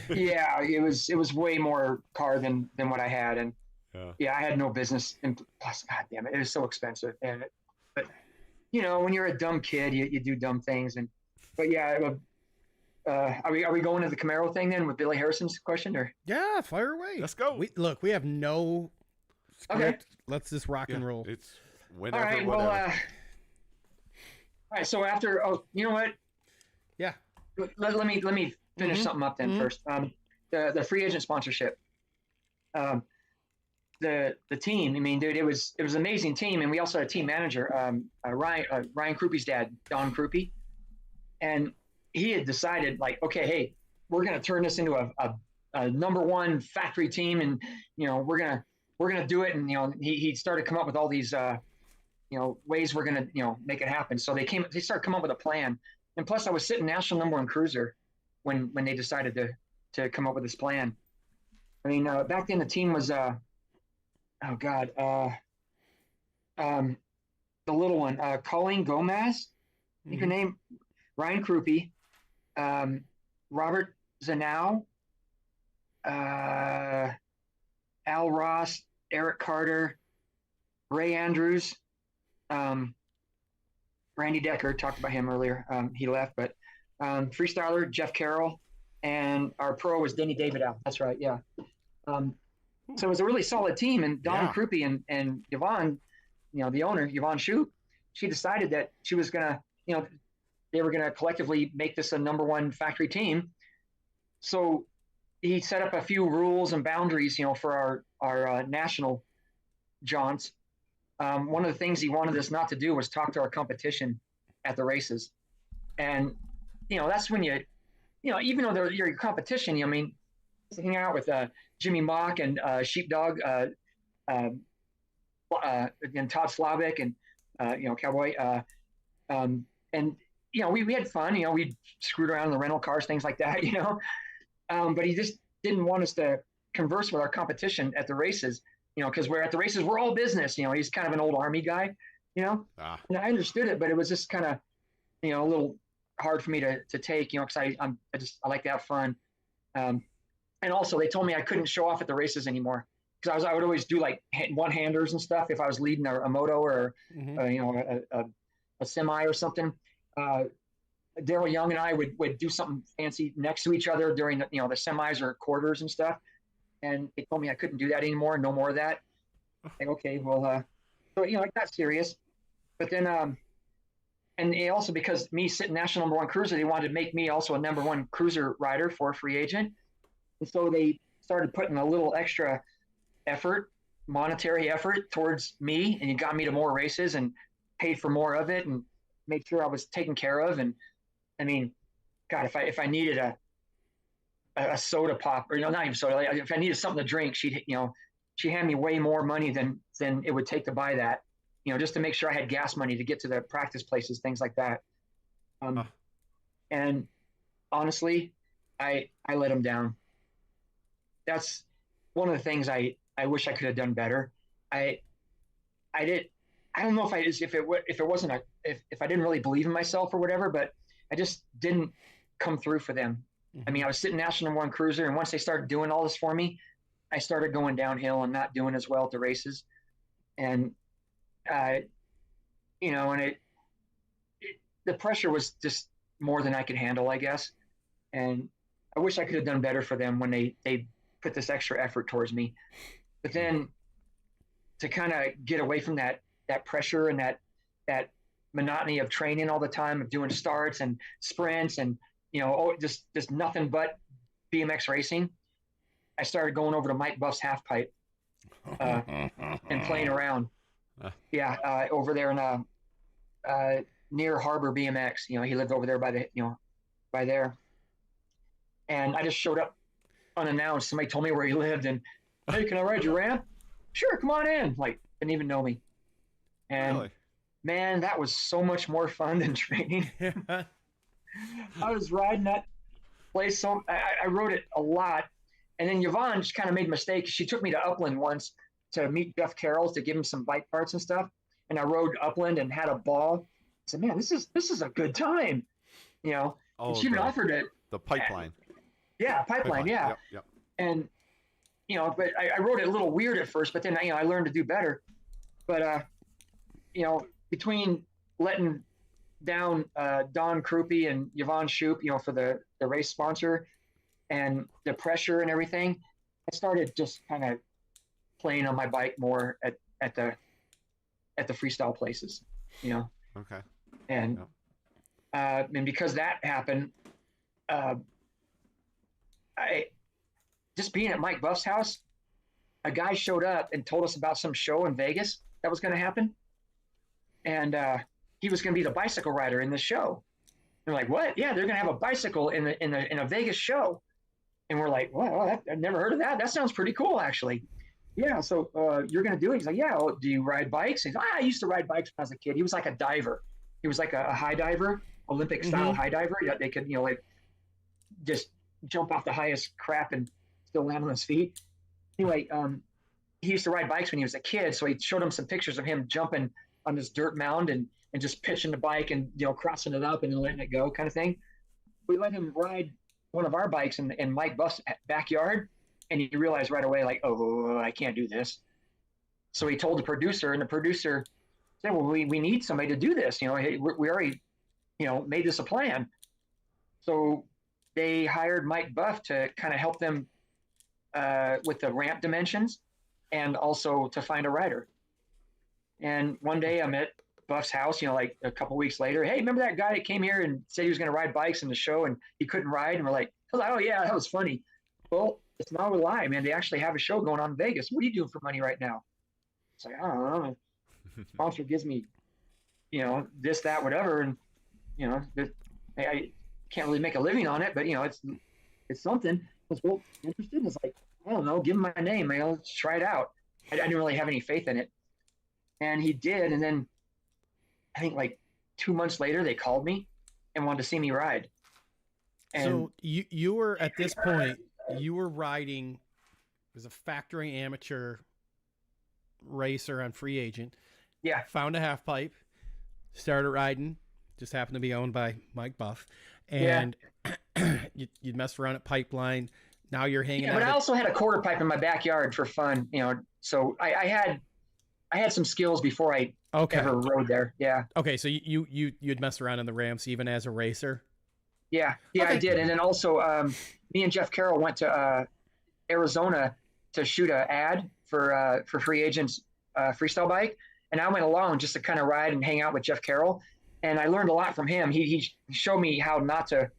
Yeah, it was way more car than what I had, and I had no business. And plus, God damn it, it was so expensive. But you know, when you're a dumb kid, you do dumb things. But yeah, are we going to the Camaro thing then with Billy Harrison's question, or? Yeah, fire away. Let's go. We have no script. Okay. Let's just rock and roll. It's whenever, all right. whatever. Well, all right. So after, you know what? Yeah. Let me finish something up then first. The free agent sponsorship. The team. I mean, dude, it was an amazing team, and we also had a team manager, Ryan Krupe's dad, Don Krupe, and he had decided, like, okay, hey, we're gonna turn this into a number one factory team, and you know we're gonna do it, and you know he started to come up with all these ways we're gonna make it happen. So they started coming up with a plan, and plus I was sitting national number one cruiser when they decided to come up with this plan. I mean, back then the team was the little one, Colleen Gomez, I think her name, Ryan Krupe, Robert Zanow, Al Ross, Eric Carter, Ray Andrews, Randy Decker, talked about him earlier. He left, but freestyler Jeff Carroll, and our pro was Denny Davidow. That's right, yeah. So it was a really solid team, and Don Krupe and Yvonne, the owner, Yvonne Shoup, she decided that she was gonna, they were gonna collectively make this a number one factory team. So he set up a few rules and boundaries, for our national jaunts. One of the things he wanted us not to do was talk to our competition at the races. And, that's when even though you're your competition, hang out with Jimmy Mock and Sheepdog, and Todd Slavic and, Cowboy. And, we had fun, we screwed around in the rental cars, things like that, but he just didn't want us to converse with our competition at the races, because we're at the races, we're all business, he's kind of an old Army guy, and I understood it, but it was just kind of, a little hard for me to take, because I like to have fun. And also they told me I couldn't show off at the races anymore, because I would always do like one-handers and stuff if I was leading a moto or a semi or something. Daryl Young and I would do something fancy next to each other during the semis or quarters and stuff, and they told me I couldn't do that anymore. No more of that. Like, okay, well, so it got serious, but then and also because me sitting national number one cruiser, they wanted to make me also a number one cruiser rider for a free agent. And so they started putting a little extra effort, monetary effort towards me, and it got me to more races and paid for more of it and made sure I was taken care of. And I mean, God, if I needed a soda pop, or not even soda, if I needed something to drink, she'd hand me way more money than it would take to buy that, just to make sure I had gas money to get to the practice places, things like that. And honestly, I let them down. That's one of the things I wish I could have done better. I don't know if I didn't really believe in myself or whatever, but I just didn't come through for them. I mean, I was sitting national number one cruiser, and once they started doing all this for me, I started going downhill and not doing as well at the races. And, and the pressure was just more than I could handle, I guess. And I wish I could have done better for them when they put this extra effort towards me. But then to kind of get away from that pressure and that monotony of training all the time, of doing starts and sprints and, just nothing but BMX racing, I started going over to Mike Buff's half pipe and playing around. Over there in near Harbor BMX. He lived over there by there. And I just showed up unannounced. Somebody told me where he lived, and hey, can I ride your ramp? Sure, come on in. Like, didn't even know me. And Really? man, that was so much more fun than training. I was riding that place. So I rode it a lot. And then Yvonne just kind of made a mistake. She took me to Upland once to meet Jeff Carroll's to give him some bike parts and stuff. And I rode Upland and had a ball. I said, man, this is a good time. And she even offered it. The pipeline. Yeah, pipeline. Yeah. Yep. And, but I rode it a little weird at first, but then, I learned to do better. But, between letting down Don Krupe and Yvonne Shoup, for the race sponsor and the pressure and everything, I started just kind of playing on my bike more at the freestyle places, Okay. And and because that happened, I just being at Mike Buff's house, a guy showed up and told us about some show in Vegas that was going to happen, and he was going to be the bicycle rider in the show. And we're like, what? Yeah, they're going to have a bicycle in a Vegas show. And we're like, well, I've never heard of that. That sounds pretty cool, actually. Yeah, so you're going to do it? He's like, yeah, well, do you ride bikes? He's like, I used to ride bikes when I was a kid. He was like a diver. He was like a high diver, Olympic-style high diver. They could, just jump off the highest crap and still land on his feet. Anyway, he used to ride bikes when he was a kid, so he showed him some pictures of him jumping on this dirt mound and just pitching the bike and, crossing it up and then letting it go kind of thing. We let him ride one of our bikes in Mike Buff's backyard, and he realized right away, like, oh, I can't do this. So he told the producer, and the producer said, well, we need somebody to do this. Hey, we already, made this a plan. So they hired Mike Buff to kind of help them with the ramp dimensions and also to find a rider. And one day I'm at Buff's house, like a couple weeks later. Hey, remember that guy that came here and said he was going to ride bikes in the show and he couldn't ride? And we're like, oh yeah, that was funny. Well, it's not a lie, man. They actually have a show going on in Vegas. What are you doing for money right now? It's like, I don't know. Sponsor gives me, this, that, whatever. And, I can't really make a living on it, but, it's something. I was, well, interested? And it's like, I don't know, give him my name. Let's try it out. I didn't really have any faith in it. And he did. And then I think like 2 months later, they called me and wanted to see me ride. And so you were at this point, you were riding as a factory amateur racer on Free Agent. Yeah. Found a half pipe, started riding, just happened to be owned by Mike Buff. And you'd messed around at Pipeline. Now you're hanging out. But I also had a quarter pipe in my backyard for fun, so I had some skills before I ever rode there. Yeah. Okay. So you'd mess around in the ramps even as a racer. Yeah. Yeah, okay. I did. And then also, me and Jeff Carroll went to Arizona to shoot an ad for Free Agent's freestyle bike. And I went along just to kind of ride and hang out with Jeff Carroll. And I learned a lot from him. He showed me how not to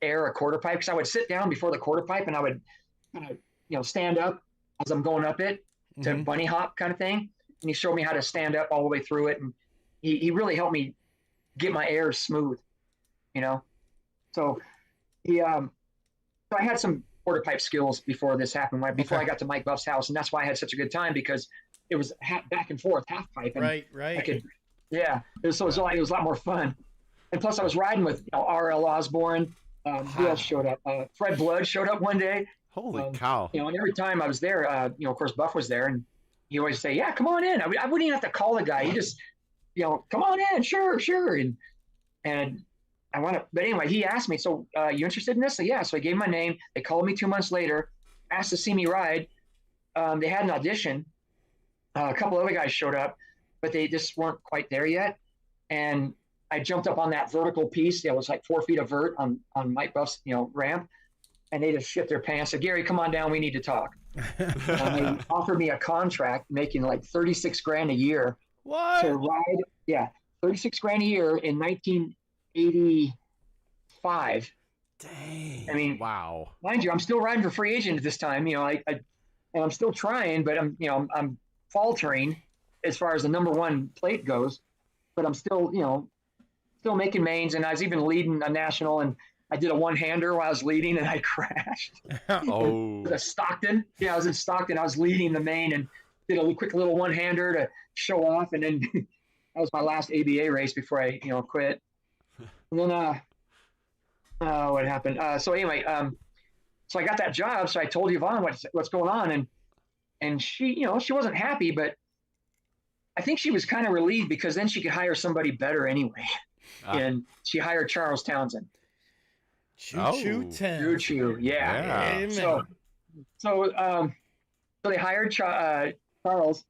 air a quarter pipe, because I would sit down before the quarter pipe and I would kind of, stand up as I'm going up it to bunny hop kind of thing. And he showed me how to stand up all the way through it. And he really helped me get my air smooth, So so I had some quarter pipe skills before this happened, before I got to Mike Buff's house. And that's why I had such a good time, because it was back and forth, half pipe. And right. I could, it was a lot more fun. And plus I was riding with R.L. Osborne. Who else showed up? Fred Blood showed up one day. Holy cow. And every time I was there, of course, Buff was there, and he always say, yeah, come on in. I wouldn't even have to call the guy. He just, come on in. Sure. And I want to, but anyway, he asked me, so you interested in this? So, yeah. So I gave him my name. They called me 2 months later, asked to see me ride. They had an audition. A couple other guys showed up, but they just weren't quite there yet. And I jumped up on that vertical piece. It was like 4 feet of vert on Mike Buff's, ramp. And they just shit their pants. Said, Gary, come on down. We need to talk. They offered me a contract making like 36 grand a year What? to ride. Yeah, 36 grand a year in 1985. Dang. I mean, Wow. mind you, I'm still riding for free agent at this time. And I'm still trying, but I'm faltering as far as the number one plate goes. But I'm still, still making mains, and I was even leading a national, and I did a one-hander while I was leading, and I crashed. Oh. Stockton. Yeah, I was in Stockton. I was leading the main and did a quick little one-hander to show off, and then that was my last ABA race before I, quit. And then, what happened? So anyway, so I got that job. So I told Yvonne what's going on, and she, she wasn't happy, but I think she was kind of relieved because then she could hire somebody better anyway. And she hired Charles Townsend. Choo-choo town. Choo-choo, yeah. Amen. So they hired Charles,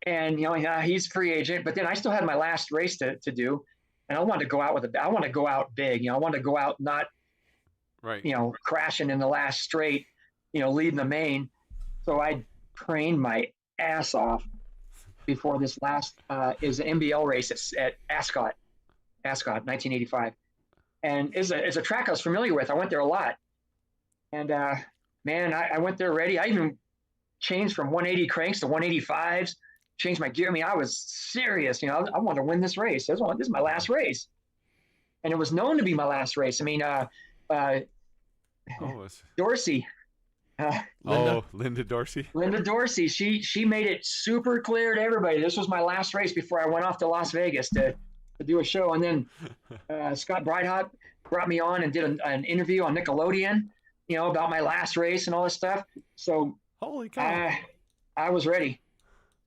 and he's free agent. But then I still had my last race to do, and I wanted to go out I want to go out big. I want to go out not, Right. crashing in the last straight, leading the main. So I trained my ass off before this last is an NBL race at Ascot, 1985. And it's a track I was familiar with. I went there a lot. And man, I went there ready. I even changed from 180 cranks to 185s, changed my gear. I mean, I was serious. I wanted to win this race. This is my last race. And it was known to be my last race. I mean, Dorsey. Linda Dorsey. Linda Dorsey. She made it super clear to everybody. This was my last race before I went off to Las Vegas to do a show. And then Scott Breithaupt brought me on and did an interview on Nickelodeon, about my last race and all this stuff. So Holy cow. I was ready.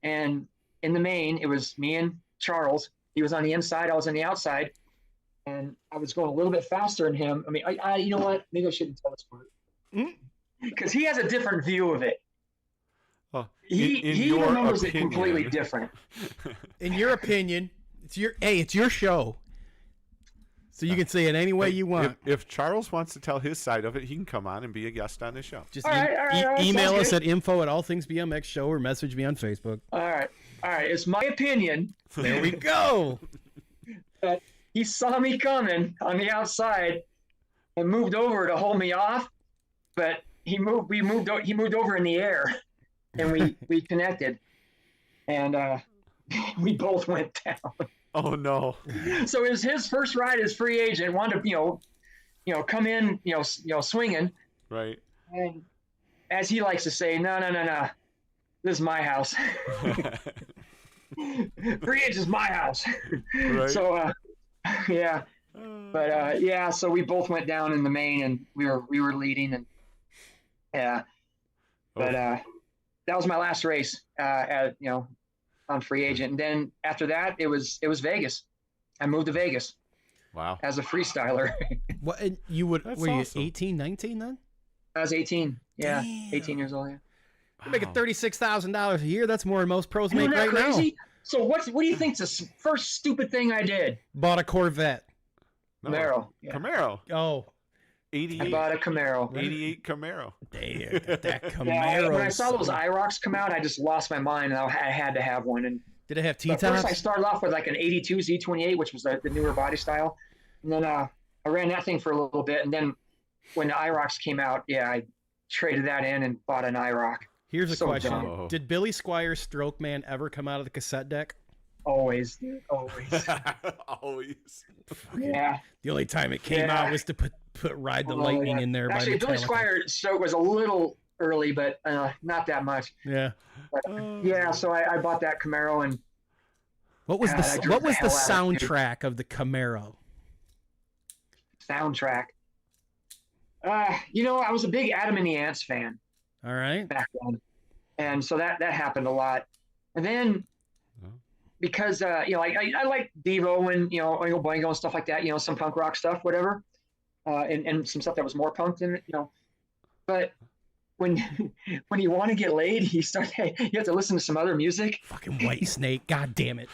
And in the main, it was me and Charles. He was on the inside. I was on the outside. And I was going a little bit faster than him. I mean, I you know what? Maybe I shouldn't tell this part. Because he has a different view of it. Well, He remembers it completely different. In your opinion, it's your show. So you can say it any way you want. If Charles wants to tell his side of it, he can come on and be a guest on the show. Just All right, email sounds us at info@allthingsbmx show or message me on Facebook. All right. It's my opinion There we go. that he saw me coming on the outside and moved over to hold me off, but he moved over in the air, and we connected, and we both went down. Oh no! So it was his first ride as free agent. Wanted to come in swinging. Right. And as he likes to say, no, this is my house. Free agent is my house. Right. So yeah, but yeah, so we both went down in the main, and we were leading, and yeah, but that was my last race on free agent. And then after that, it was Vegas. I moved to Vegas. Wow. As a freestyler. What? And you were awesome. you 18, 19 then? I was 18. Yeah. Damn. 18 years old. Yeah. You're making $36,000 a year. That's more than most pros make Isn't that right crazy? now. So what do you think's the first stupid thing I did? Bought a Corvette. No. Camaro. Yeah. Camaro. Oh, 88. I bought a Camaro. 88 Camaro. damn, that Camaro. Yeah, when I saw those IROCs come out, I just lost my mind, and I had to have one. And Did it have but first, I T-tops? started off with like an 82 Z28, which was the newer body style, and then I ran that thing for a little bit, and then when the IROCs came out, yeah, I traded that in and bought an IROC. Here's a so question. dumb. Oh. Did Billy Squires Stroke Man ever come out of the cassette deck? Always, dude, always. Always. Yeah. The only time it came Yeah. out was to put Ride the Oh, Lightning yeah. in there. Actually, by Billy Metallica. Squire so was a little early, but not that much. Yeah. But, yeah, so I bought that Camaro, and What was God, I the drove what was the the hell out of it, dude. soundtrack of the Camaro? soundtrack. I was a big Adam and the Ants fan All right. back then, and so that happened a lot. And then because I like Devo and Oingo Boingo and stuff like that, some punk rock stuff, whatever, and some stuff that was more punk than but when you want to get laid, you have to listen to some other music. Fucking White Snake. God damn it.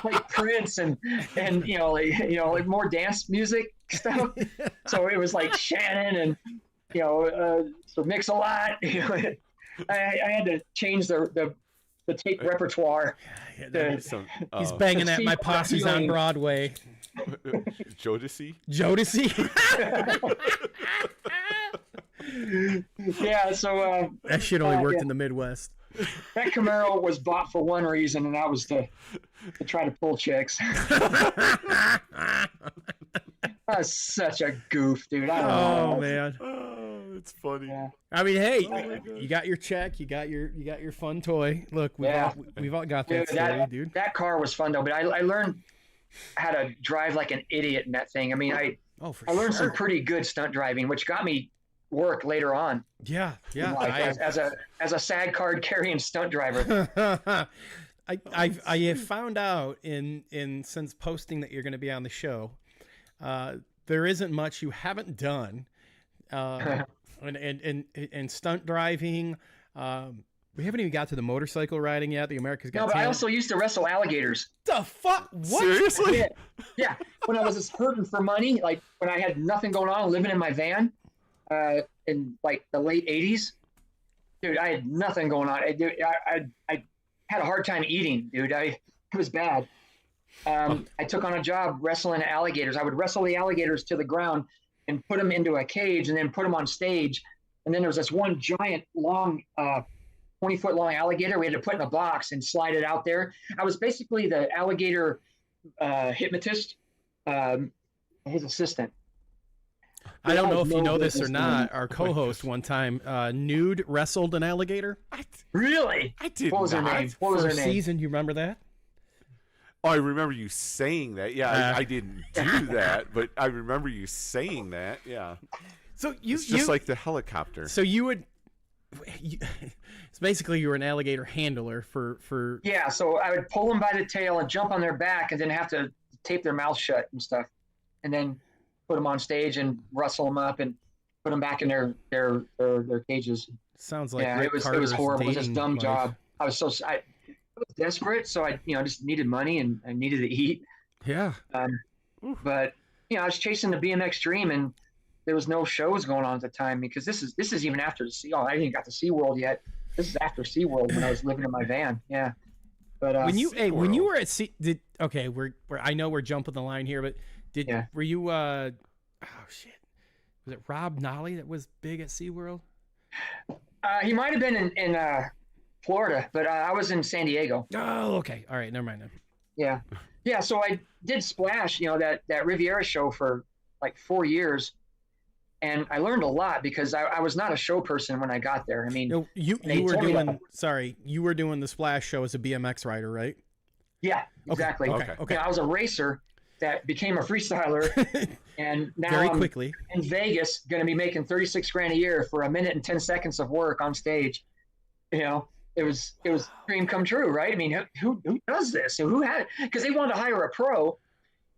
like Prince and like more dance music stuff. So it was like Shannon so mix a lot. I had to change the tape repertoire. He's banging at my posse's on Broadway. Jodeci? Jodeci? Yeah, so that shit only worked in the Midwest. That Camaro was bought for one reason, and that was to try to pull chicks. That's such a goof, dude. I don't know. Man. Oh, it's funny. Yeah. I mean, hey, you got your check, you got your fun toy. Look, we've all got that story, dude. That car was fun though, but I learned how to drive like an idiot in that thing. I mean, I learned some pretty good stunt driving, which got me work later on. Yeah. As a SAG card carrying stunt driver. I have found out in since posting that you're going to be on the show, there isn't much you haven't done, and stunt driving. We haven't even got to the motorcycle riding yet. The America's Got No, but Talent. I also used to wrestle alligators. The fuck? What? Seriously? Yeah. When I was just hurting for money, like when I had nothing going on, living in my van, in like the late '80s, dude, I had nothing going on. I had a hard time eating, dude. It was bad. I took on a job wrestling alligators. I would wrestle the alligators to the ground and put them into a cage and then put them on stage. And then there was this one giant long, 20-foot long alligator we had to put in a box and slide it out there. I was basically the alligator hypnotist, his assistant. I don't know if you know this or not. Our co-host one time nude wrestled an alligator. Really? I did What was her name? What was her First name? season, you remember that? Oh, I remember you saying that. Yeah, I didn't do that, but I remember you saying that. Yeah. So It's just like the helicopter. So it's basically you were an alligator handler for. Yeah, so I would pull them by the tail and jump on their back and then have to tape their mouth shut and stuff. And then put them on stage and rustle them up and put them back in their cages. Sounds like Yeah, Rick it was Carter's horrible. It was this dating dumb life. job. I was desperate, so I just needed money and I needed to eat. Yeah. But I was chasing the BMX dream, and there was no shows going on at the time because this is even after the I didn't even got to SeaWorld yet. This is after SeaWorld when I was living in my van. Yeah. But when you were at I know we're jumping the line here, but were you was it Rob Nolly that was big at SeaWorld? He might have been in Florida, but I was in San Diego. Oh, okay. All right, never mind then. Yeah. So I did Splash, that Riviera show for like 4 years, and I learned a lot because I was not a show person when I got there. I mean, No, you were doing the Splash show as a BMX rider, right? Yeah, exactly. Okay. I was a racer that became a freestyler, and now Very I'm quickly in Vegas going to be making $36,000 a year for a minute and 10 seconds of work on stage. It was dream come true, right? I mean, who does this? Who had? Because they wanted to hire a pro,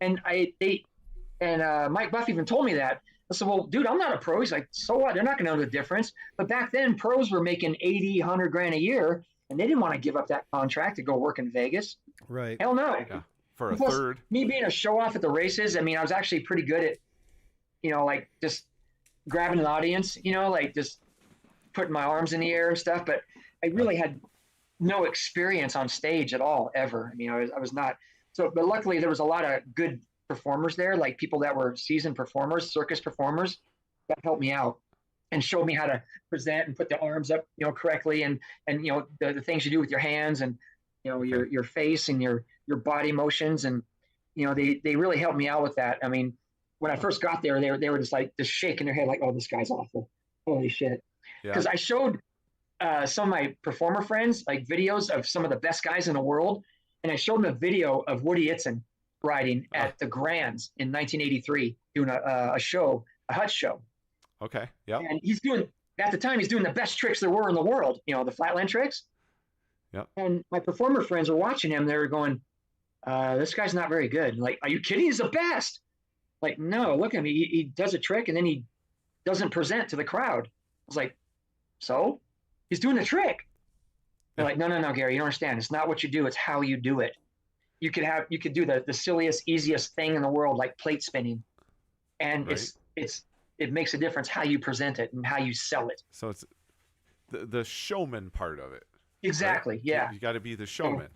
and Mike Buff even told me that. I said, well, dude, I'm not a pro. He's like, so what? They're not going to know the difference. But back then, pros were making $80,000, $100,000 a year, and they didn't want to give up that contract to go work in Vegas. right. Hell no. Yeah, for a Plus, third. me being a show off at the races, I mean, I was actually pretty good at, like just grabbing an audience, like just putting my arms in the air and stuff. But I really had no experience on stage at all, ever. I mean, I was not. So, but luckily there was a lot of good performers there, like people that were seasoned performers, circus performers, that helped me out and showed me how to present and put the arms up, correctly, and the things you do with your hands and your face and your body motions, and they really helped me out with that. I mean, when I first got there, they were just shaking their head like, oh, this guy's awful, holy shit. Because I showed some of my performer friends like videos of some of the best guys in the world, and I showed them a video of Woody Itzen riding at the Grands in 1983 doing a show, a hut show. Okay. Yeah. And at the time he's doing the best tricks there were in the world, the flatland tricks. Yep. And my performer friends were watching him. They were going, this guy's not very good. Like, are you kidding? He's the best. Like, no, look at him. He does a trick and then he doesn't present to the crowd. I was like, so he's doing the trick. They're like, no, Gary, you don't understand. It's not what you do. It's how you do it. You could do the silliest, easiest thing in the world, like plate spinning. And right. it's it makes a difference how you present it and how you sell it. So it's the showman part of it. Exactly. Right? Yeah. You got to be the showman.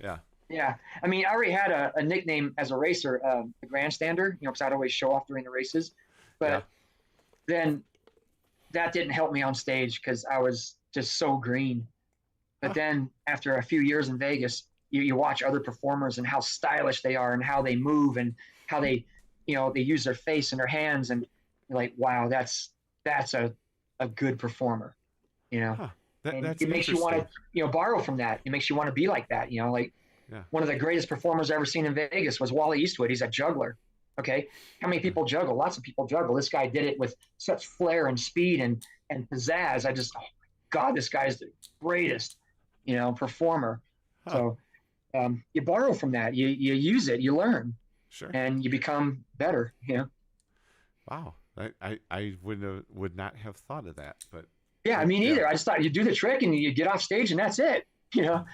Yeah. Yeah. I mean, I already had a nickname as a racer, the grandstander, because I'd always show off during the races. But then that didn't help me on stage because I was just so green. But then after a few years in Vegas, you watch other performers and how stylish they are and how they move and how they use their face and their hands, and you're like, wow, that's a good performer, And That's it makes you want to, borrow from that. It makes you want to be like that, One of the greatest performers I've ever seen in Vegas was Wally Eastwood. He's a juggler. Okay. How many people juggle? Lots of people juggle. This guy did it with such flair and speed and pizzazz. Oh my God, this guy's the greatest, performer. So you borrow from that. You use it, you learn. Sure. And you become better, Wow. I would not have thought of that, but yeah, me neither. I just thought you do the trick and you get off stage and that's it. No.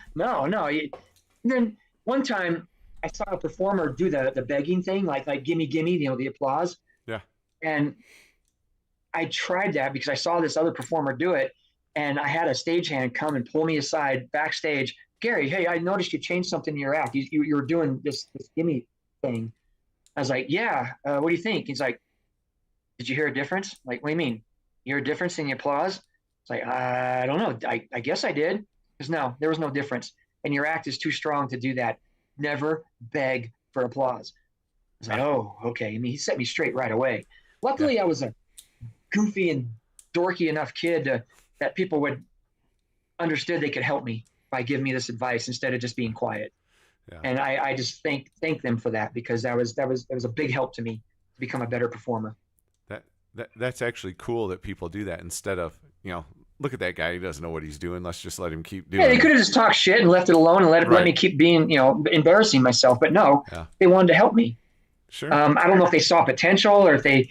Then one time I saw a performer do the begging thing, like gimme, the applause. Yeah. And I tried that because I saw this other performer do it, and I had a stagehand come and pull me aside backstage. Gary, hey, I noticed you changed something in your act. You were doing this gimme thing. I was like, yeah. What do you think? He's like, did you hear a difference? Like, what do you mean? You hear a difference in the applause? It's like, I don't know. I guess I did. Because no, there was no difference. And your act is too strong to do that. Never beg for applause. I was like, oh, okay. I mean, he set me straight right away. Luckily, I was a goofy and dorky enough kid that people would understood they could help me by giving me this advice instead of just being quiet. Yeah. And I just thank them for that, because that was a big help to me to become a better performer. That's actually cool that people do that instead of, look at that guy, he doesn't know what he's doing, let's just let him keep doing it. Yeah, they could have just talked shit and left it alone and let me keep being, embarrassing myself. But no, they wanted to help me. Sure. I don't know if they saw potential or if they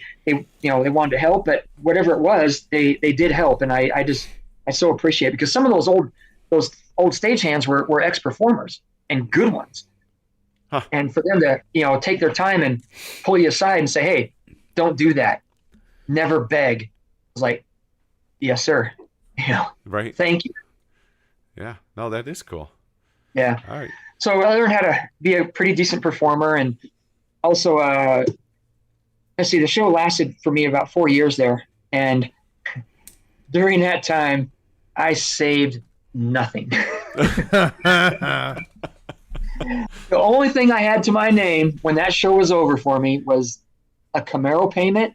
wanted to help, but whatever it was, they did help. And I so appreciate it, because some of those old stagehands were ex-performers and good ones. Huh. And for them to, take their time and pull you aside and say, hey, don't do that. Never beg. I was like, yes, sir. Right. Thank you. Yeah. No, that is cool. Yeah. All right. So I learned how to be a pretty decent performer. And also, let's see, the show lasted for me about 4 years there. And during that time, I saved nothing. The only thing I had to my name when that show was over for me was a Camaro payment.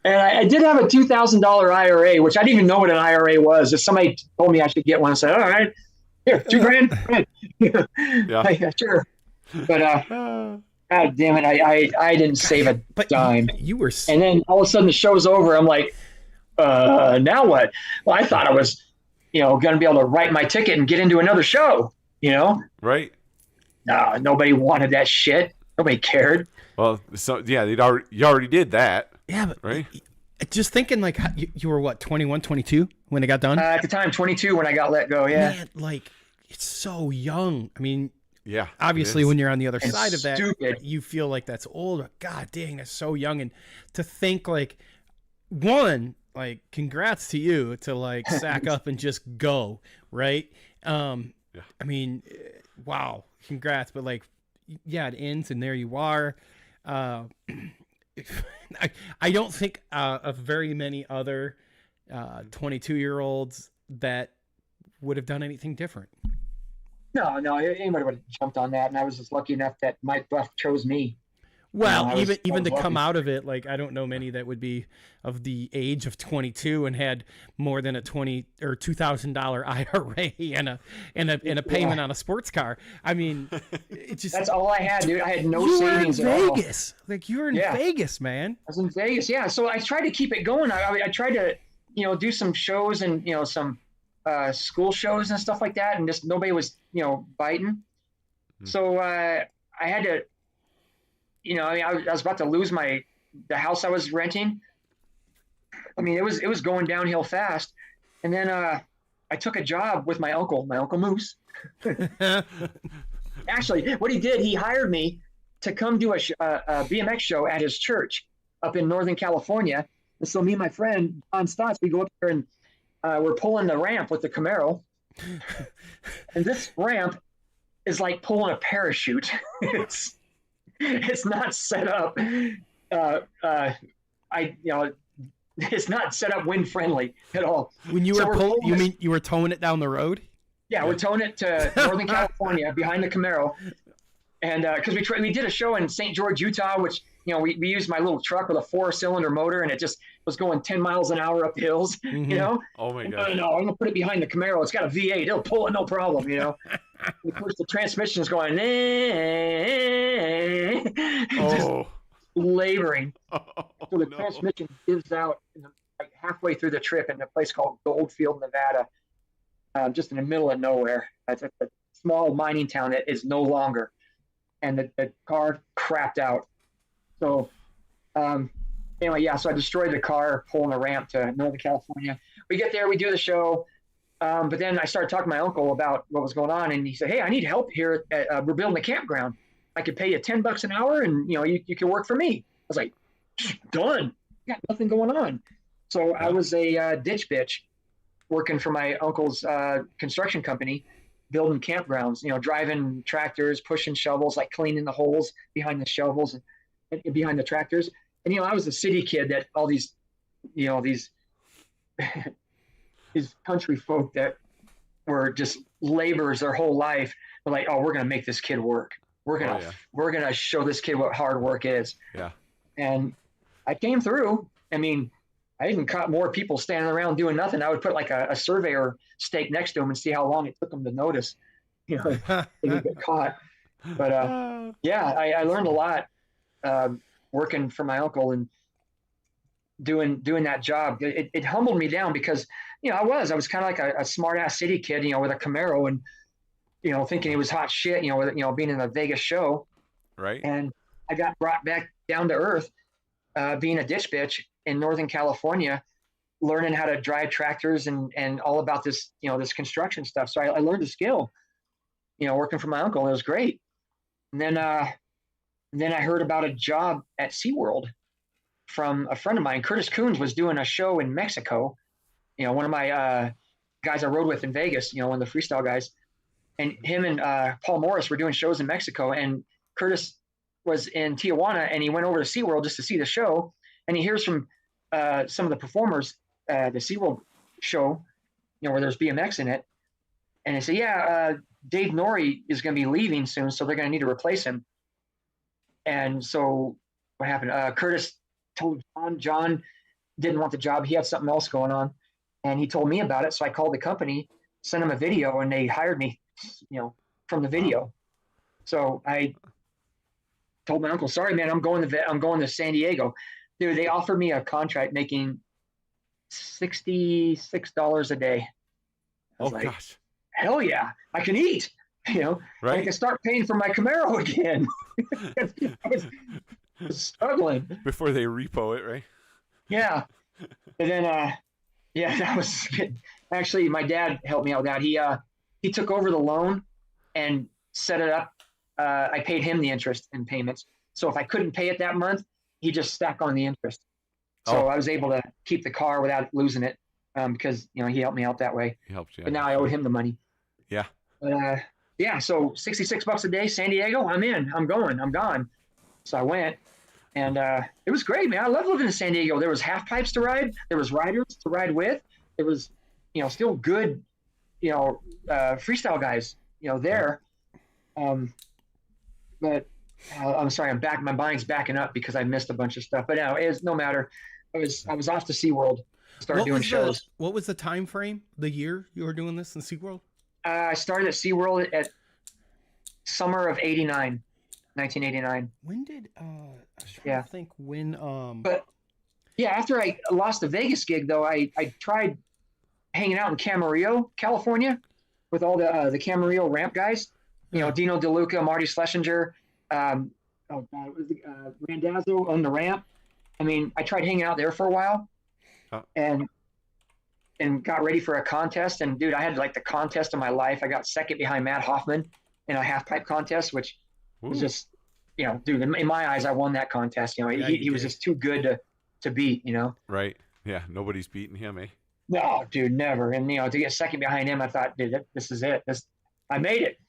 And I did have a $2,000 IRA, which I didn't even know what an IRA was. If somebody told me I should get one, I said, all right, here, $2,000. Yeah, sure. But God damn it, I didn't save a dime. You were, and then all of a sudden the show's over. I'm like, now what? Well, I thought I was, going to be able to write my ticket and get into another show. Right. No, nobody wanted that shit. Nobody cared. Well, so yeah, you already did that. Yeah, but right. Just thinking, like, you were what, 21, 22 when it got done? At the time, 22 when I got let go. Yeah. Man, like, it's so young. I mean, yeah. Obviously, when you're on the other side of that, stupid. You feel like that's old. God dang, that's so young. And to think, like, one, like, congrats to you to like sack up and just go, right? Yeah. I mean, wow, congrats. But like, yeah, it ends and there you are. I don't think of very many other 22-year-olds that would have done anything different. No, anybody would have jumped on that, and I was just lucky enough that Mike Buff chose me. Well, even to come out of it, like, I don't know many that would be of the age of 22 and had more than a $20,000 or $2,000 IRA and a payment on a sports car. I mean, it just that's all I had, dude. I had no savings at all. Vegas, like you were in Vegas, man. I was in Vegas, yeah. So I tried to keep it going. I tried to, do some shows and some school shows and stuff like that, and just nobody was, biting. Mm-hmm. So I had to. I was about to lose the house I was renting. I mean, it was going downhill fast. And then I took a job with my Uncle Moose. Actually, what he did, he hired me to come do a BMX show at his church up in Northern California. And so me and my friend Don Stotts, we go up there and we're pulling the ramp with the Camaro. And this ramp is like pulling a parachute. it's not set up. It's not set up wind friendly at all. When you were pulling, you mean you were towing it down the road? Yeah, we're towing it to Northern California behind the Camaro. And because we did a show in St. George, Utah, which, we used my little truck with a 4-cylinder motor, and it just was going 10 miles an hour up the hills, Oh my God. No, I'm going to put it behind the Camaro. It's got a V8. It'll pull it, no problem, Of course, the transmission is going, just laboring. So the transmission gives out like halfway through the trip in a place called Goldfield, Nevada, just in the middle of nowhere. It's a small mining town that is no longer. And the car crapped out. So anyway, so I destroyed the car pulling the ramp to Northern California. We get there, we do the show. But then I started talking to my uncle about what was going on. And he said, hey, I need help here. We're building a campground. I could pay you $10 an hour and, you can work for me. I was like, done. Got nothing going on. So I was a ditch bitch working for my uncle's construction company, building campgrounds, driving tractors, pushing shovels, like cleaning the holes behind the shovels and behind the tractors. And, I was a city kid that all these, these country folk that were just laborers their whole life were like, oh, we're going to make this kid work. We're going to show this kid what hard work is. Yeah. And I came through. I mean, I even caught more people standing around doing nothing. I would put like a surveyor stake next to them and see how long it took them to notice, they would get caught. But I learned a lot working for my uncle and doing that job. It humbled me down because, I was kind of like a smart ass city kid, with a Camaro and, thinking it was hot shit, with, being in a Vegas show. Right. And I got brought back down to earth, being a ditch bitch in Northern California, learning how to drive tractors and all about this, this construction stuff. So I learned the skill, working for my uncle. And it was great. And then I heard about a job at SeaWorld from a friend of mine. Curtis Coons was doing a show in Mexico. One of my guys I rode with in Vegas, one of the freestyle guys, and him and Paul Morris were doing shows in Mexico. And Curtis was in Tijuana, and he went over to SeaWorld just to see the show. And he hears from some of the performers, the SeaWorld show, where there's BMX in it. And they say, Dave Norrie is going to be leaving soon, so they're going to need to replace him. And so what happened? Curtis told John didn't want the job. He had something else going on. And he told me about it. So I called the company, sent him a video, and they hired me, from the video. So I told my uncle, sorry, man, I'm going to San Diego. Dude, they offered me a contract making $66 a day. I was gosh. Hell yeah, I can eat, right? I can start paying for my Camaro again. I was struggling. Before they repo it, right? Yeah. And then, that was good. Actually, my dad helped me out with that. He took over the loan and set it up. I paid him the interest and payments. So if I couldn't pay it that month, he just stacked on the interest. So I was able to keep the car without losing it because, he helped me out that way. He helped you. But now I owed him the money. Yeah. But, so $66 a day, San Diego, I'm in. I'm going. I'm gone. So I went. And it was great, man. I love living in San Diego. There was half pipes to ride. There was riders to ride with. There was, still good, freestyle guys, there. But I'm sorry, I'm back. My mind's backing up because I missed a bunch of stuff. But no, it's no matter. I was off to SeaWorld, started doing shows. What was the time frame, the year you were doing this in SeaWorld? I started at SeaWorld at summer of 1989. When did I was trying to think when But after I lost the Vegas gig though, I tried hanging out in Camarillo, California with all the Camarillo ramp guys. Dino DeLuca, Marty Schlesinger, Randazzo on the ramp. I mean, I tried hanging out there for a while and got ready for a contest. And dude, I had like the contest of my life. I got second behind Matt Hoffman in a half pipe contest, which was just, you know, dude, in my eyes, I won that contest. You know, he was just too good to beat, you know? Right. Yeah. Nobody's beating him, eh? No, dude, never. And, you know, to get second behind him, I thought, dude, this is it. I made it.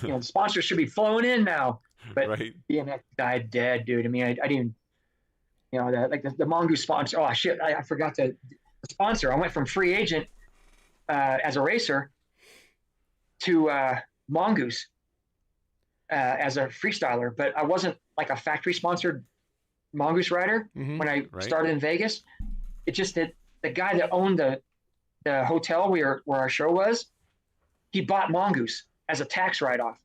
You know, the sponsors should be flowing in now. But right. BMX died dead, dude. I mean, I didn't, you know, like the Mongoose sponsor. Oh, shit. I forgot the sponsor. I went from free agent as a racer to Mongoose as a freestyler. But I wasn't like a factory sponsored Mongoose rider when I started in Vegas. It just that the guy that owned the hotel where our show was, he bought Mongoose as a tax write-off.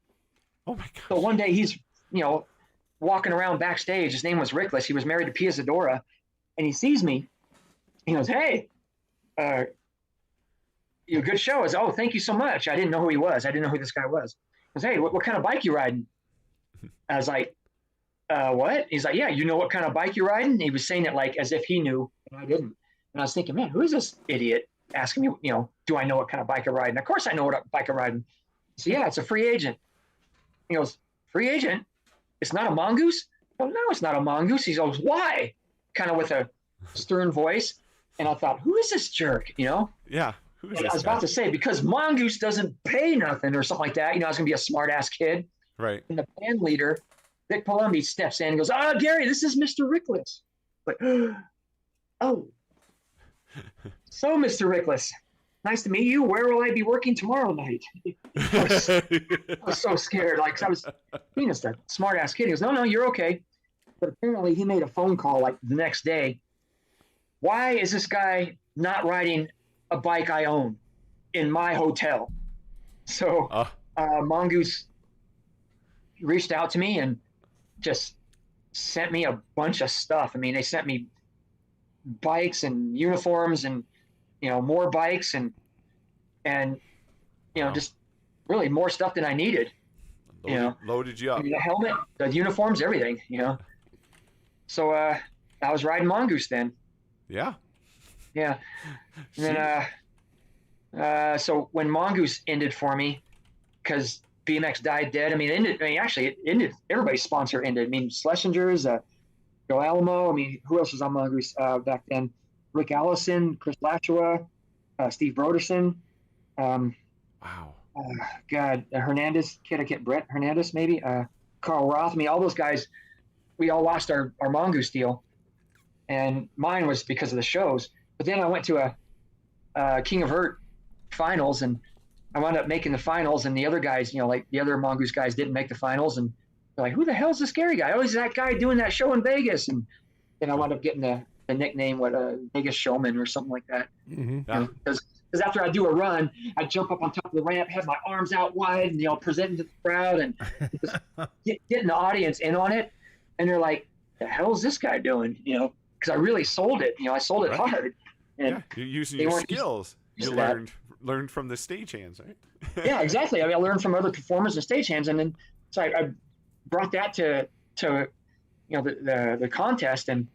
Oh my god! So one day he's, you know, walking around backstage. His name was Rickless. He was married to Pia Zadora, and he sees me. He goes, "Hey, you good show." I was, "Oh, thank you so much." I didn't know who he was. I didn't know who this guy was. He goes, "Hey, what kind of bike you riding?" I was like, "What?" He's like, "Yeah, you know what kind of bike you're riding?" And he was saying it like as if he knew, and I didn't. And I was thinking, man, who is this idiot asking me, you know, do I know what kind of bike I ride? And of course I know what bike I ride. So yeah, it's a free agent. He goes, free agent? It's not a Mongoose? Well, no, it's not a Mongoose. He goes, why? Kind of with a stern voice. And I thought, who is this jerk? You know? Yeah. Who is this I was guy? about to say, because Mongoose doesn't pay nothing or something like that. You know, I was going to be a smart ass kid. Right. And the band leader, Vic Palumbi, steps in and goes, Gary, this is Mr. Rickless. Like, oh. So, Mr. Rickless, nice to meet you. Where will I be working tomorrow night? I was so scared. Like, I was being just a smart ass kid. He goes, no, you're okay. But apparently he made a phone call like the next day. Why is this guy not riding a bike I own in my hotel? So Mongoose reached out to me and just sent me a bunch of stuff. I mean, they sent me bikes and uniforms and, you know, more bikes and you know, just really more stuff than I needed. Loaded you up. I mean, the helmet, the uniforms, everything, you know. So I was riding Mongoose then. Yeah. Yeah. And then so when Mongoose ended for me, because BMX died dead, actually it ended, everybody's sponsor ended. I mean, Schlesinger's, Joe Alamo, I mean, who else was on Mongoose back then? Rick Allison, Chris Lachua, Steve Broderson. Wow. God, Hernandez, kid, I can't, Brett Hernandez, maybe. Carl Roth. I mean, all those guys, we all lost our Mongoose deal. And mine was because of the shows. But then I went to a King of Hurt finals, and I wound up making the finals, and the other guys, you know, like the other Mongoose guys didn't make the finals, and they're like, who the hell's this Gary guy? Oh, he's that guy doing that show in Vegas. And then I wound up getting the nickname, Vegas Showman or something like that. Mm-hmm. Yeah. Because after I do a run, I jump up on top of the ramp, have my arms out wide, and, you know, presenting to the crowd and just getting the audience in on it. And they're like, the hell is this guy doing? You know, because I really sold it. You know, I sold it hard. And yeah, you're using your skills. You learned from the stagehands, right? Yeah, exactly. I mean, I learned from other performers and stagehands, and then so I brought that to you know, the contest, and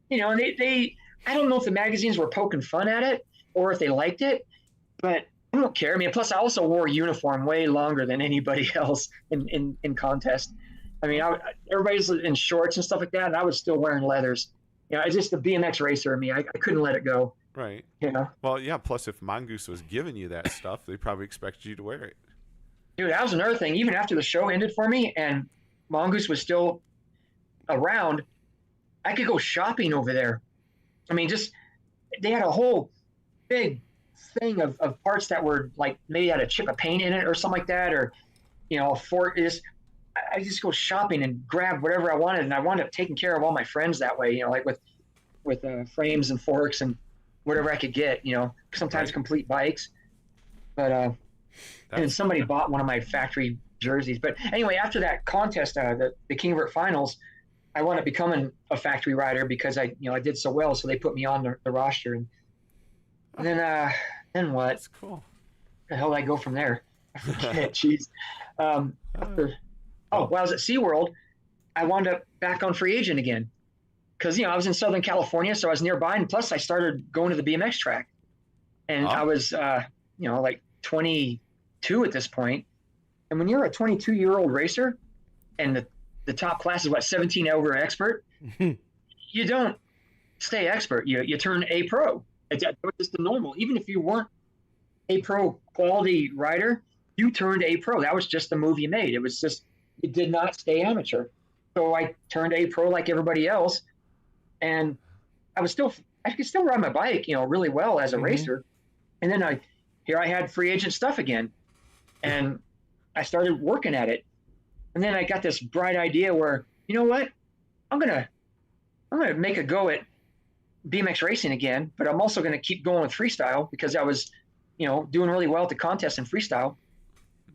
you know, and they I don't know if the magazines were poking fun at it or if they liked it, but I don't care. I mean, plus I also wore a uniform way longer than anybody else in contest. I mean, everybody's in shorts and stuff like that, and I was still wearing leathers. You know, it's just the BMX racer in me. I couldn't let it go. Right. You know? Well, yeah, plus if Mongoose was giving you that stuff, they probably expected you to wear it. Dude, that was another thing. Even after the show ended for me and Mongoose was still around, I could go shopping over there. I mean, just they had a whole big thing of parts that were like maybe had a chip of paint in it or something like that, or, you know, I just go shopping and grab whatever I wanted, and I wound up taking care of all my friends that way, you know, like with frames and forks and whatever I could get, you know, sometimes complete bikes. But and somebody bought one of my factory jerseys. But anyway, after that contest, the King of It finals, I wound up becoming a factory rider because I did so well, so they put me on the roster. And then what? That's cool. Where the hell did I go from there? I forget. Jeez. While I was at SeaWorld, I wound up back on free agent again. Because, you know, I was in Southern California, so I was nearby. And plus, I started going to the BMX track. And I was, you know, like 22 at this point. And when you're a 22-year-old racer and the top class is what, 17 over expert. You don't stay expert. You turn A pro. It's just the normal. Even if you weren't A pro quality rider, you turned A pro. That was just the move you made. It was just, you did not stay amateur. So I turned A pro like everybody else, and I could still ride my bike, really well as a racer. And then I had free agent stuff again, and I started working at it. And then I got this bright idea where, you know what, I'm gonna make a go at BMX racing again, but I'm also gonna keep going with freestyle because I was, doing really well at the contest in freestyle.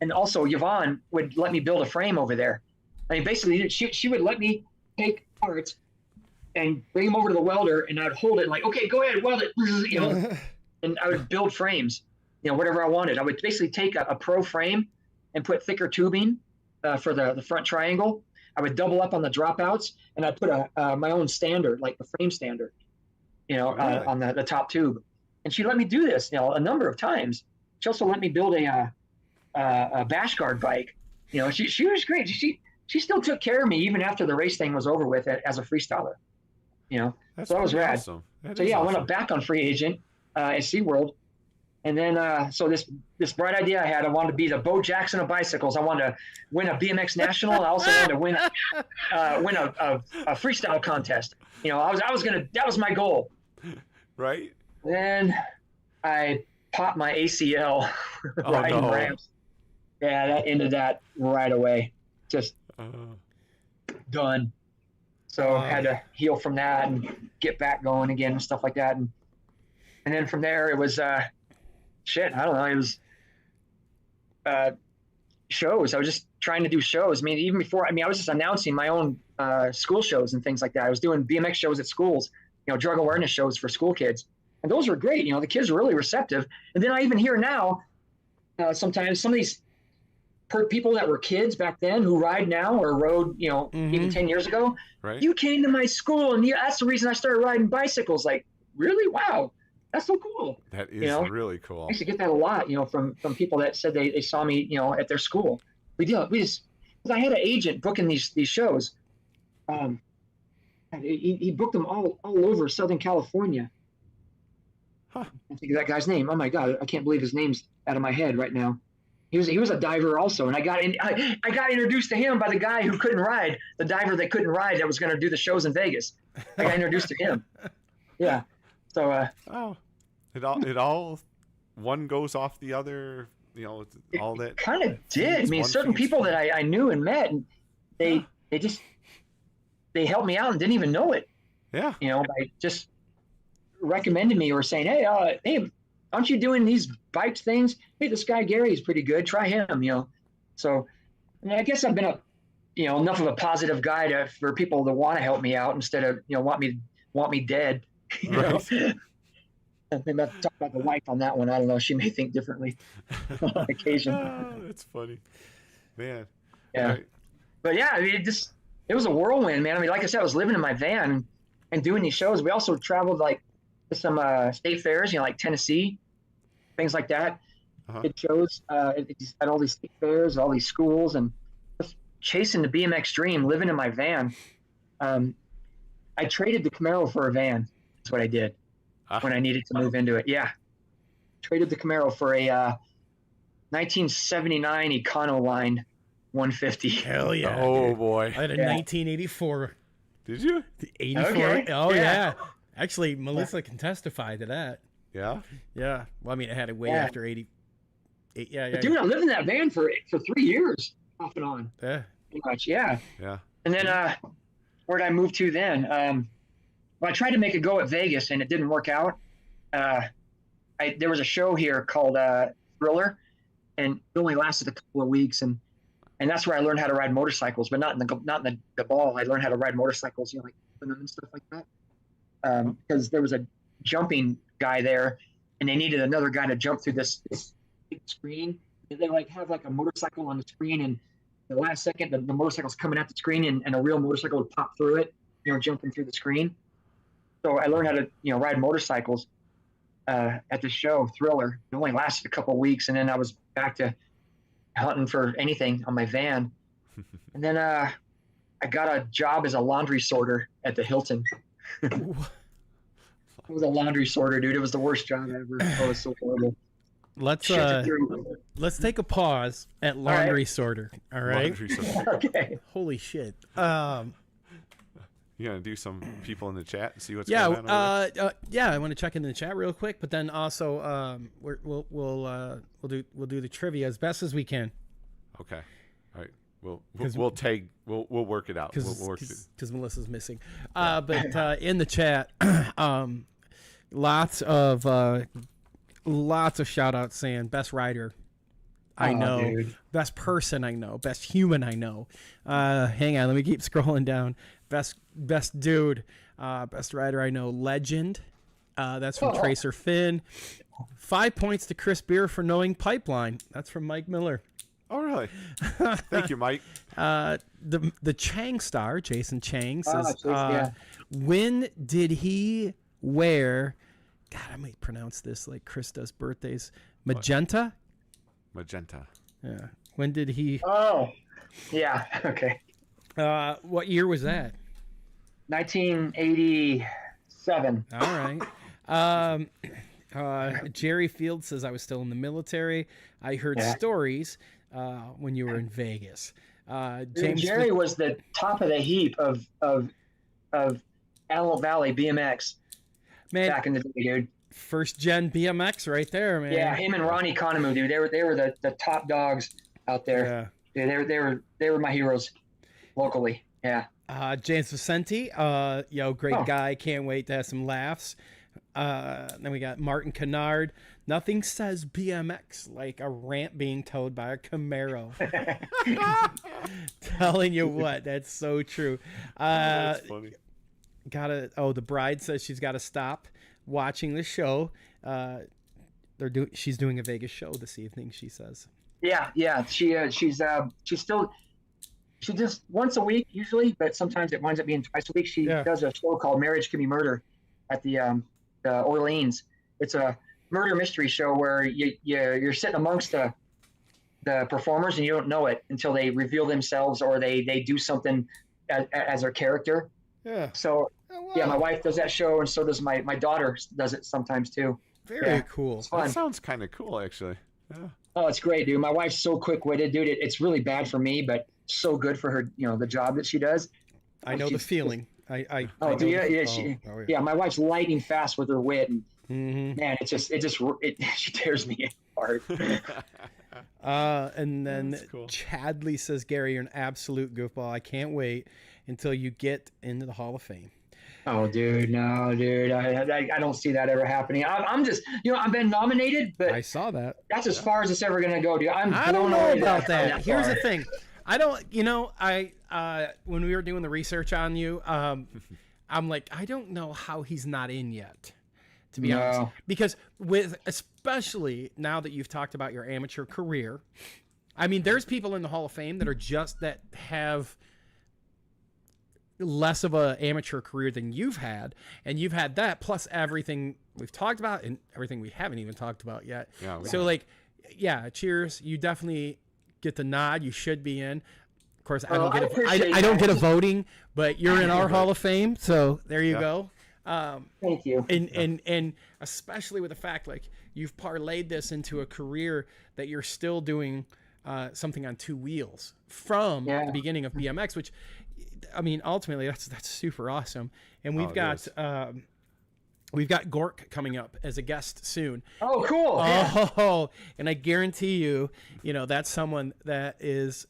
And also Yvonne would let me build a frame over there. I mean, basically she would let me take parts and bring them over to the welder, and I'd hold it like, okay, go ahead, weld it, and I would build frames, whatever I wanted. I would basically take a pro frame and put thicker tubing for the front triangle. I would double up on the dropouts, and I'd put my own standard, like the frame standard, on the top tube. And she let me do this, a number of times. She also let me build a bash guard bike. She was great. She still took care of me even after the race thing was over with as a freestyler. So that was rad. Awesome. I went up back on free agent at SeaWorld. And then, so this bright idea I had, I wanted to be the Bo Jackson of bicycles. I wanted to win a BMX national. I also wanted to win a freestyle contest. That was my goal. Right. Then I popped my ACL riding ramps. Yeah, that ended that right away. Just done. So had to heal from that and get back going again and stuff like that. And then from there, it was I don't know. It was shows. I was just trying to do shows. I mean, even before, I was just announcing my own school shows and things like that. I was doing BMX shows at schools, drug awareness shows for school kids. And those were great. The kids were really receptive. And then I even hear now, sometimes some of these people that were kids back then who ride now or rode, even 10 years ago, right. You came to my school and that's the reason I started riding bicycles. Like, really? Wow. That's so cool. That is really cool. I used to get that a lot, from people that said they saw me, at their school. Because I had an agent booking these shows. He booked them all over Southern California. Huh. I think of that guy's name. Oh my God, I can't believe his name's out of my head right now. He was a diver also, and I got introduced to him by the guy who couldn't ride, the diver that couldn't ride that was going to do the shows in Vegas. I got introduced to him. Yeah. So it all one goes off the other, all that kind of did. I mean, certain people that I knew and met, and they they helped me out and didn't even know it. Yeah. By just recommending me or saying, hey, aren't you doing these bike things? Hey, this guy Gary is pretty good. Try him. So, I guess I've been enough of a positive guy for people to want to help me out instead of want me dead. Right. Maybe I'll talk about the wife on that one. I don't know. She may think differently on occasion. That's funny, man. Yeah. Right. But yeah, it was a whirlwind, man. Like I said, I was living in my van and doing these shows. We also traveled to some state fairs, like Tennessee, things like that. It shows at all these state fairs, all these schools, and just chasing the BMX dream, living in my van. I traded the Camaro for a van. That's what I did when I needed to move into it. Yeah. Traded the Camaro for a 1979 Econoline 150. Hell yeah. Oh, dude. boy. I had a 1984. Did you? 84. Okay. Oh, Yeah. yeah. Actually, Melissa can testify to that. Yeah. Yeah. Well, I had it way after 88. Yeah. But dude, I lived in that van for 3 years off and on. Yeah. Pretty much. Yeah. Yeah. And then where did I move to then? Well, I tried to make a go at Vegas and it didn't work out. There was a show here called Thriller, and it only lasted a couple of weeks, and that's where I learned how to ride motorcycles, but not in the ball. I learned how to ride motorcycles, like them and stuff like that. Because there was a jumping guy there, and they needed another guy to jump through this big screen. And they have a motorcycle on the screen, and the last second the motorcycle's coming at the screen, and a real motorcycle would pop through it, jumping through the screen. So I learned how to ride motorcycles at the show Thriller. It only lasted a couple of weeks, and then I was back to hunting for anything on my van. And then I I got a job as a laundry sorter at the Hilton. I was a laundry sorter, dude. It was the worst job ever. Oh, it was so horrible. Let's take a pause at laundry sorter. All right. Laundry sorter. Okay. Holy shit. You gonna do some people in the chat and see what's Yeah. going on? Yeah. I want to check in the chat real quick, but then also we'll do the trivia as best as we can. Okay. All right. We'll work it out. We'll work it. Because Melissa's missing. But in the chat, lots of shout outs saying best rider I know, dude. Best person I know, best human I know. Hang on, let me keep scrolling down. Best dude, best rider I know, legend. That's from Tracer Finn. 5 points to Chris Beer for knowing Pipeline. That's from Mike Miller. Oh, really? Thank you, Mike. The Chang star, Jason Chang, says, when did he wear, God, I might pronounce this like Chris does birthdays, magenta? Magenta. Yeah. When did he? Oh, yeah. Okay. What year was that? 1987. All right. Jerry Field says, I was still in the military. I heard stories when you were in Vegas. James Jerry was the top of the heap of Antelope Valley BMX back in the day, dude. First gen BMX right there, man. Yeah, him and Ronnie Conomu, dude. They were the top dogs out there. Yeah, they were my heroes locally. Yeah. James Vicente, great guy. Can't wait to have some laughs. Then we got Martin Kennard. Nothing says BMX like a ramp being towed by a Camaro. Telling you what, that's so true. That's funny. The bride says she's got to stop watching the show. She's doing a Vegas show this evening, she says. Yeah. She's just once a week usually, but sometimes it winds up being twice a week. She does a show called Marriage Can Be Murder at the Orleans. It's a murder mystery show where you're sitting amongst the performers and you don't know it until they reveal themselves or they do something as their character. Yeah. So my wife does that show, and so does my daughter does it sometimes too. Very cool. It's fun. That sounds kind of cool, actually. Yeah. Oh, it's great, dude. My wife's so quick-witted, dude. It's really bad for me, but so good for her. The job that she does. I know the feeling. My wife's lightning fast with her wit, and man, she tears me apart. And then cool. Chadley says, Gary, you're an absolute goofball. I can't wait until you get into the Hall of Fame. Oh, dude, no, dude. I don't see that ever happening. I'm just, I've been nominated, but I saw that. That's as far as it's ever going to go, dude. I don't know about that. Here's the thing. I don't, when we were doing the research on you, I'm like, I don't know how he's not in yet, to be honest. Because especially now that you've talked about your amateur career, I mean, there's people in the Hall of Fame that have less of an amateur career than you've had, and you've had that plus everything we've talked about and everything we haven't even talked about yet. Cheers. You definitely get the nod. You should be in. Of course, I don't get a voting, but you're in our Hall of Fame, so there you go. Thank you. And especially with the fact like you've parlayed this into a career that you're still doing something on two wheels from the beginning of BMX, which I mean ultimately that's super awesome. And we've got Gork coming up as a guest soon. Oh, cool. Oh, and I guarantee you, that's someone that is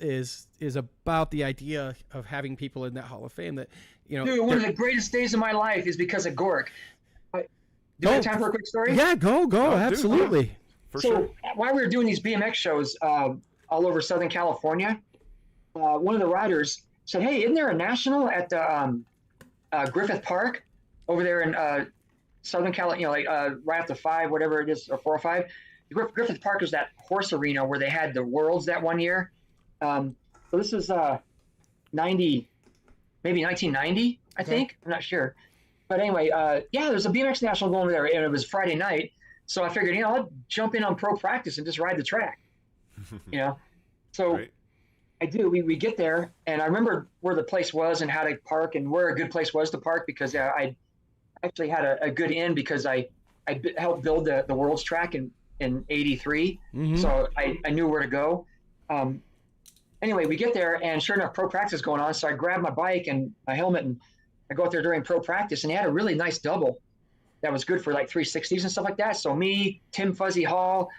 about the idea of having people in that Hall of Fame that, Dude, one of the greatest days of my life is because of Gork. Do you have time for a quick story? Yeah, go. Absolutely. While we were doing these BMX shows all over Southern California, one of the riders said, hey, isn't there a national at the Griffith Park over there in Southern California, right after 5, whatever it is, or 4 or 5. Griffith Park was that horse arena where they had the Worlds that one year. So this was 1990, I think. I'm not sure. But anyway, there's a BMX national going over there, and it was Friday night. So I figured, I'll jump in on pro practice and just ride the track, So, right. I do. We get there, and I remember where the place was and how to park and where a good place was to park because I actually had a good in because I helped build the world's track in '83, so I knew where to go. Anyway, we get there, and sure enough, pro practice is going on. So I grab my bike and my helmet, and I go out there during pro practice, and he had a really nice double that was good for like 360s and stuff like that. So me, Tim Fuzzy Hall,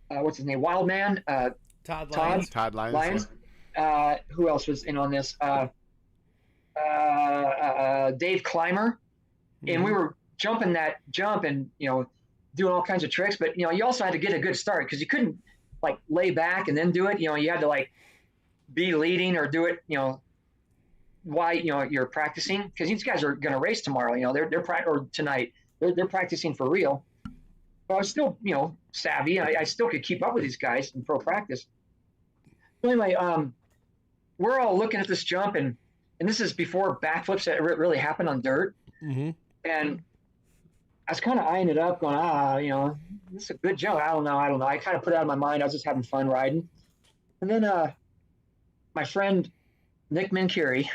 what's his name, Wildman, Todd Lyons. Todd Lyons. Who else was in on this? Dave Clymer, and we were jumping that jump and doing all kinds of tricks. But you also had to get a good start because you couldn't like lay back and then do it. You had to like be leading or do it. While you're practicing because these guys are going to race tomorrow. Or tonight. They're practicing for real. But I was still savvy. I still could keep up with these guys in pro practice. So anyway, we're all looking at this jump and this is before backflips that really happened on dirt. And I was kind of eyeing it up, going, this is a good jump. I don't know. I kind of put it out of my mind. I was just having fun riding. And then my friend Nick Minkiri,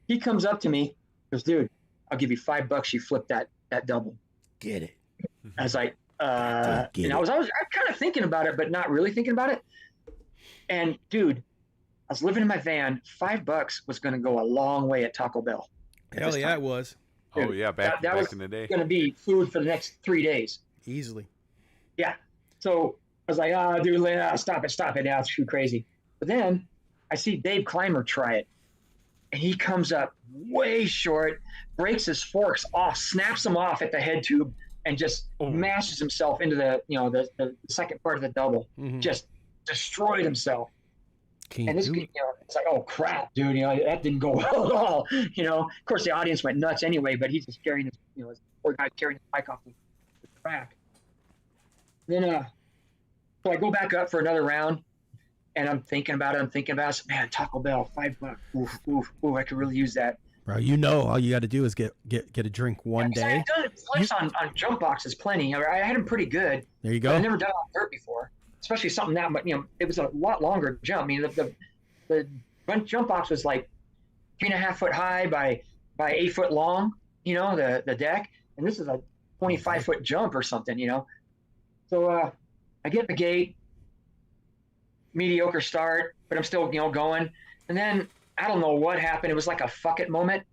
he comes up to me, goes, dude, I'll give you $5. You flip that double. Get it. I was like, I was kind of thinking about it, but not really thinking about it. And dude, I was living in my van. $5 was going to go a long way at Taco Bell. Hell yeah, it was. Dude, oh yeah, back in the day. Going to be food for the next 3 days. Easily. Yeah. So I was like, dude, stop it. Now it's too crazy. But then I see Dave Clymer try it. And he comes up way short, breaks his forks off, snaps them off at the head tube, and just mashes himself into the second part of the double. Just destroyed himself. And this, it's like, oh crap, dude, that didn't go well at all. Of course the audience went nuts anyway, but he's just carrying his poor guy carrying his bike off the track. Then so I go back up for another round, and I'm thinking about it. So, man, Taco Bell, $5. Oof, I could really use that. Bro, all you got to do is get a drink one day. I've done flips on jump boxes plenty. I had them pretty good. There you go. I've never done it on dirt before, especially something that, but it was a lot longer jump. I mean, the jump box was like 3.5 foot high by 8 foot long. The deck, and this is a 25 foot jump or something. So I get the gate, mediocre start, but I'm still going, and then I don't know what happened. It was like a fuck it moment.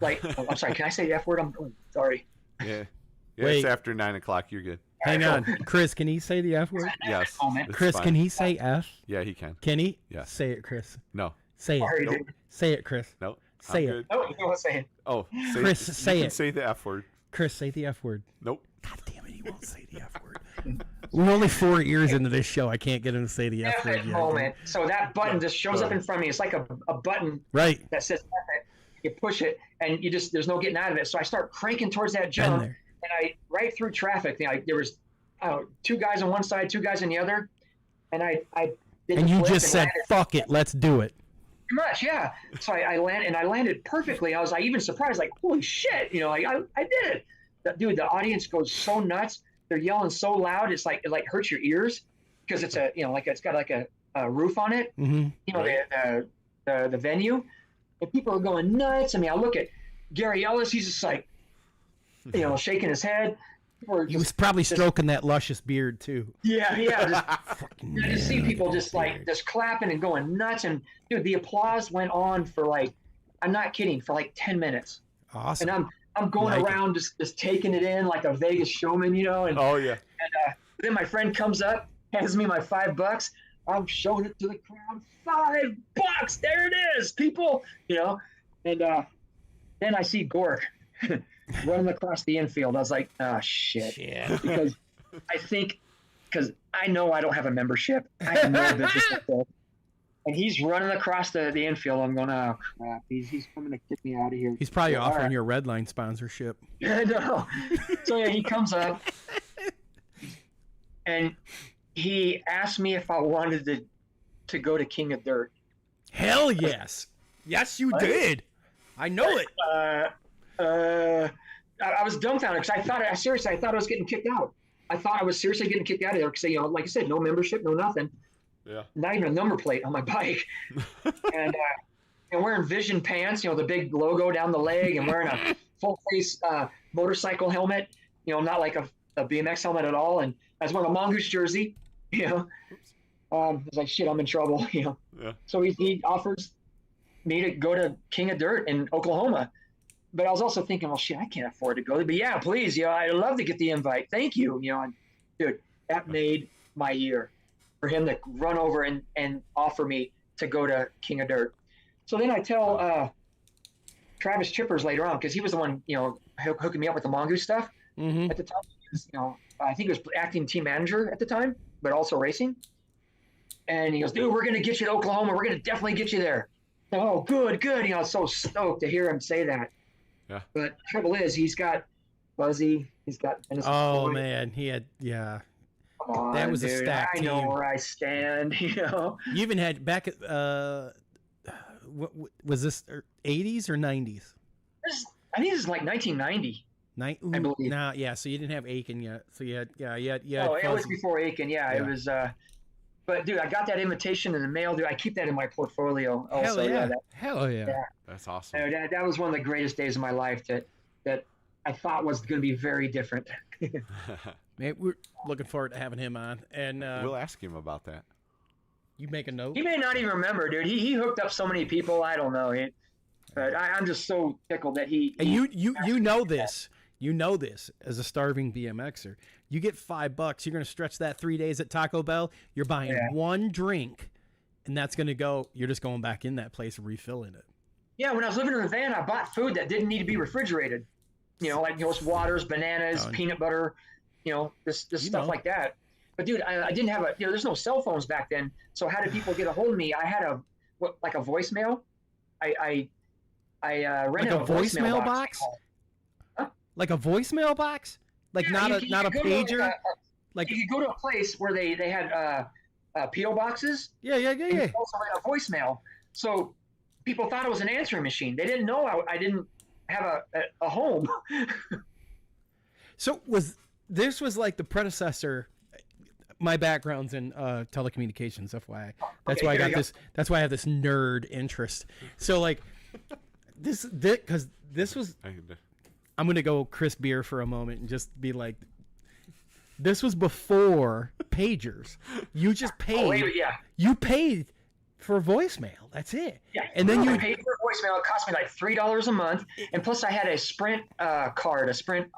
Like, I'm sorry, can I say the F word? I'm sorry. Yeah. Wait. It's after 9 o'clock. You're good. Hang on. Chris, can he say the F word? Yes. Chris, fine. can he say F? Yeah, he can. Can he? Yes. Say it, Chris. No. Say it. Sorry, Nope. dude. Say it, Chris. No. Say I'm it. good. Oh, you know what I'm saying? Oh, Chris, say you can it. say the F word. Chris, say the F word. Nope. God damn it, he won't say the F word. We're only 4 years into this show. I can't get him to say the F word F yet. moment. So that button just shows up in front of me. It's like a button Right. that says F it. You push it, and there's no getting out of it. So I start cranking towards that jump, and I right through traffic. There was 2 guys on one side, 2 guys on the other, and I did and the you flip just and said, landed. fuck it, let's do it. Pretty much, yeah. So I landed perfectly. I was even surprised, like, holy shit, I did it. Dude, the audience goes so nuts. They're yelling so loud, it hurts your ears because it's it's got like a roof on it. The venue, and people are going nuts. I mean, I look at Gary Ellis. He's just like, shaking his head. He was probably stroking that luscious beard too. Yeah. I just see people just clapping and going nuts. And dude, the applause went on for I'm not kidding, for 10 minutes. Awesome. And I'm going around just taking it in like a Vegas showman, And Oh yeah. And then my friend comes up, hands me my $5. I'm showing it to the crowd. $5, there it is, people. And then I see Gork running across the infield. I was like, oh shit. Because I know I don't have a membership. I have no business with this. And he's running across the infield. I'm going, oh crap, he's coming to kick me out of here. He's probably offering you a Red Line sponsorship. Yeah, no. So yeah, he comes up and he asked me if I wanted to go to King of Dirt. Hell yes. Yes, you did. I know it. I was dumbfounded because I thought I was getting kicked out. I thought I was seriously getting kicked out of there because, like I said, no membership, no nothing. not even a number plate on my bike, and wearing Vision pants, the big logo down the leg, and wearing a full face motorcycle helmet, not like a BMX helmet at all. And I was wearing a Mongoose jersey, I was like, shit, I'm in trouble, Yeah. So he offers me to go to King of Dirt in Oklahoma. But I was also thinking, well, shit, I can't afford to go. But yeah, please, I'd love to get the invite. Thank you. And dude, that made my year for him to run over and offer me to go to King of Dirt. So then I tell Travis Chippers later on, because he was the one, hooking me up with the Mongoose stuff at the time. He was, I think he was acting team manager at the time, but also racing. And he goes, dude, we're going to get you to Oklahoma. We're going to definitely get you there. Oh, good. I was so stoked to hear him say that. Yeah. But the trouble is, he's got Buzzy. He's got. Oh man, he had Come on, that was dude. a stacked I team. know where I stand. You even had back at what was this 80s or 90s? I think this is like 1990. I believe. Nah, yeah. So you didn't have Aiken yet. So you had Oh, it was before Aiken. Yeah, it was. But dude, I got that invitation in the mail. Dude, I keep that in my portfolio. Also, Hell yeah. That's awesome. That was one of the greatest days of my life that I thought was going to be very different. Man, we're looking forward to having him on, and we'll ask him about that. You make a note. He may not even remember, dude. He hooked up so many people. I don't know. But I'm just so tickled that he. And you know this. You know this as a starving BMXer. You get $5. You're going to stretch that 3 days at Taco Bell. You're buying one drink, and that's going to go. You're just going back in that place and refilling it. Yeah, when I was living in the van, I bought food that didn't need to be refrigerated. Like waters, bananas, peanut butter, this stuff like that. But dude, I didn't have there's no cell phones back then. So how did people get a hold of me? I had a voicemail. I rented a voicemail box. Huh? Like a voicemail box? Like not a pager? Like you could go to a place where they had P.O. boxes. Yeah. And you could also rent a voicemail. So people thought it was an answering machine. They didn't know I didn't have a home. So this was like the predecessor. My background's in telecommunications, FYI. That's why I got this. That's why I have this nerd interest. So like because this was. I'm gonna go Chris Beer for a moment and just be like, this was before pagers. You just paid. You paid for voicemail. That's it. Yeah. And then you paid for a voicemail. It cost me like $3 a month, and plus I had a Sprint card, a Sprint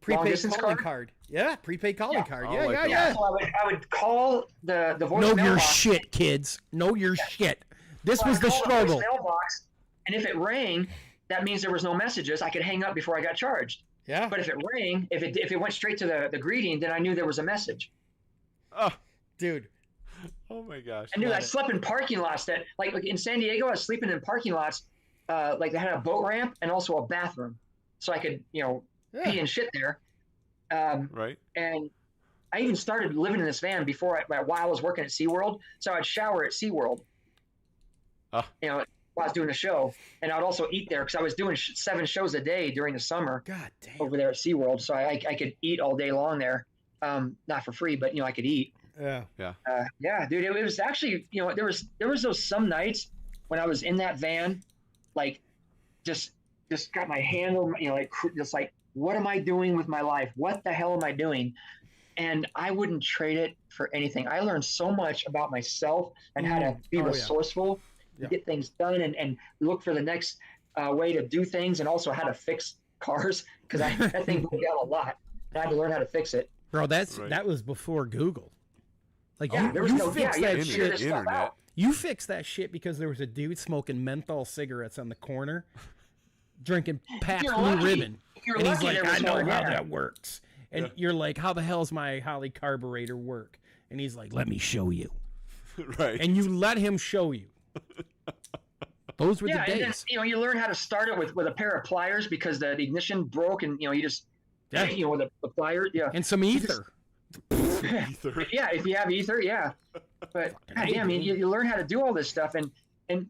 prepaid calling card. Yeah, prepaid calling card. Yeah. So I would call the voicemail. Know your box. shit, kids. Know your shit. This was the struggle. The voicemail box, and if it rang, that means there was no messages. I could hang up before I got charged. Yeah. But if it rang, if it went straight to the greeting, then I knew there was a message. Oh, dude. Oh my gosh. And dude, I slept in parking lots that like in San Diego, I was sleeping in parking lots like they had a boat ramp and also a bathroom. So I could, pee and shit there. Right. And I even started living in this van while I was working at SeaWorld. So I'd shower at SeaWorld. While I was doing the show, and I'd also eat there because I was doing 7 shows a day during the summer. God damn. Over there at SeaWorld, so I could eat all day long there, not for free, but I could eat. Yeah. Dude, it was actually there was those some nights when I was in that van, like just got my hand on just like what am I doing with my life? What the hell am I doing? And I wouldn't trade it for anything. I learned so much about myself and how to be resourceful. Get things done and look for the next way to do things, and also how to fix cars because that thing broke down a lot. I had to learn how to fix it. Bro, that was before Google. Like there was no fixed that shit. Internet. You fixed that shit because there was a dude smoking menthol cigarettes on the corner, drinking Pabst Blue Ribbon, and he's like, "I know how that works." And you're like, "How the hell's my Holly carburetor work?" And he's like, "Let me show you." Right. And you let him show you. Those were the days. And then, you learn how to start it with a pair of pliers because the ignition broke, and you just with a plier, and some ether. Yeah, if you have ether, yeah. But you learn how to do all this stuff, and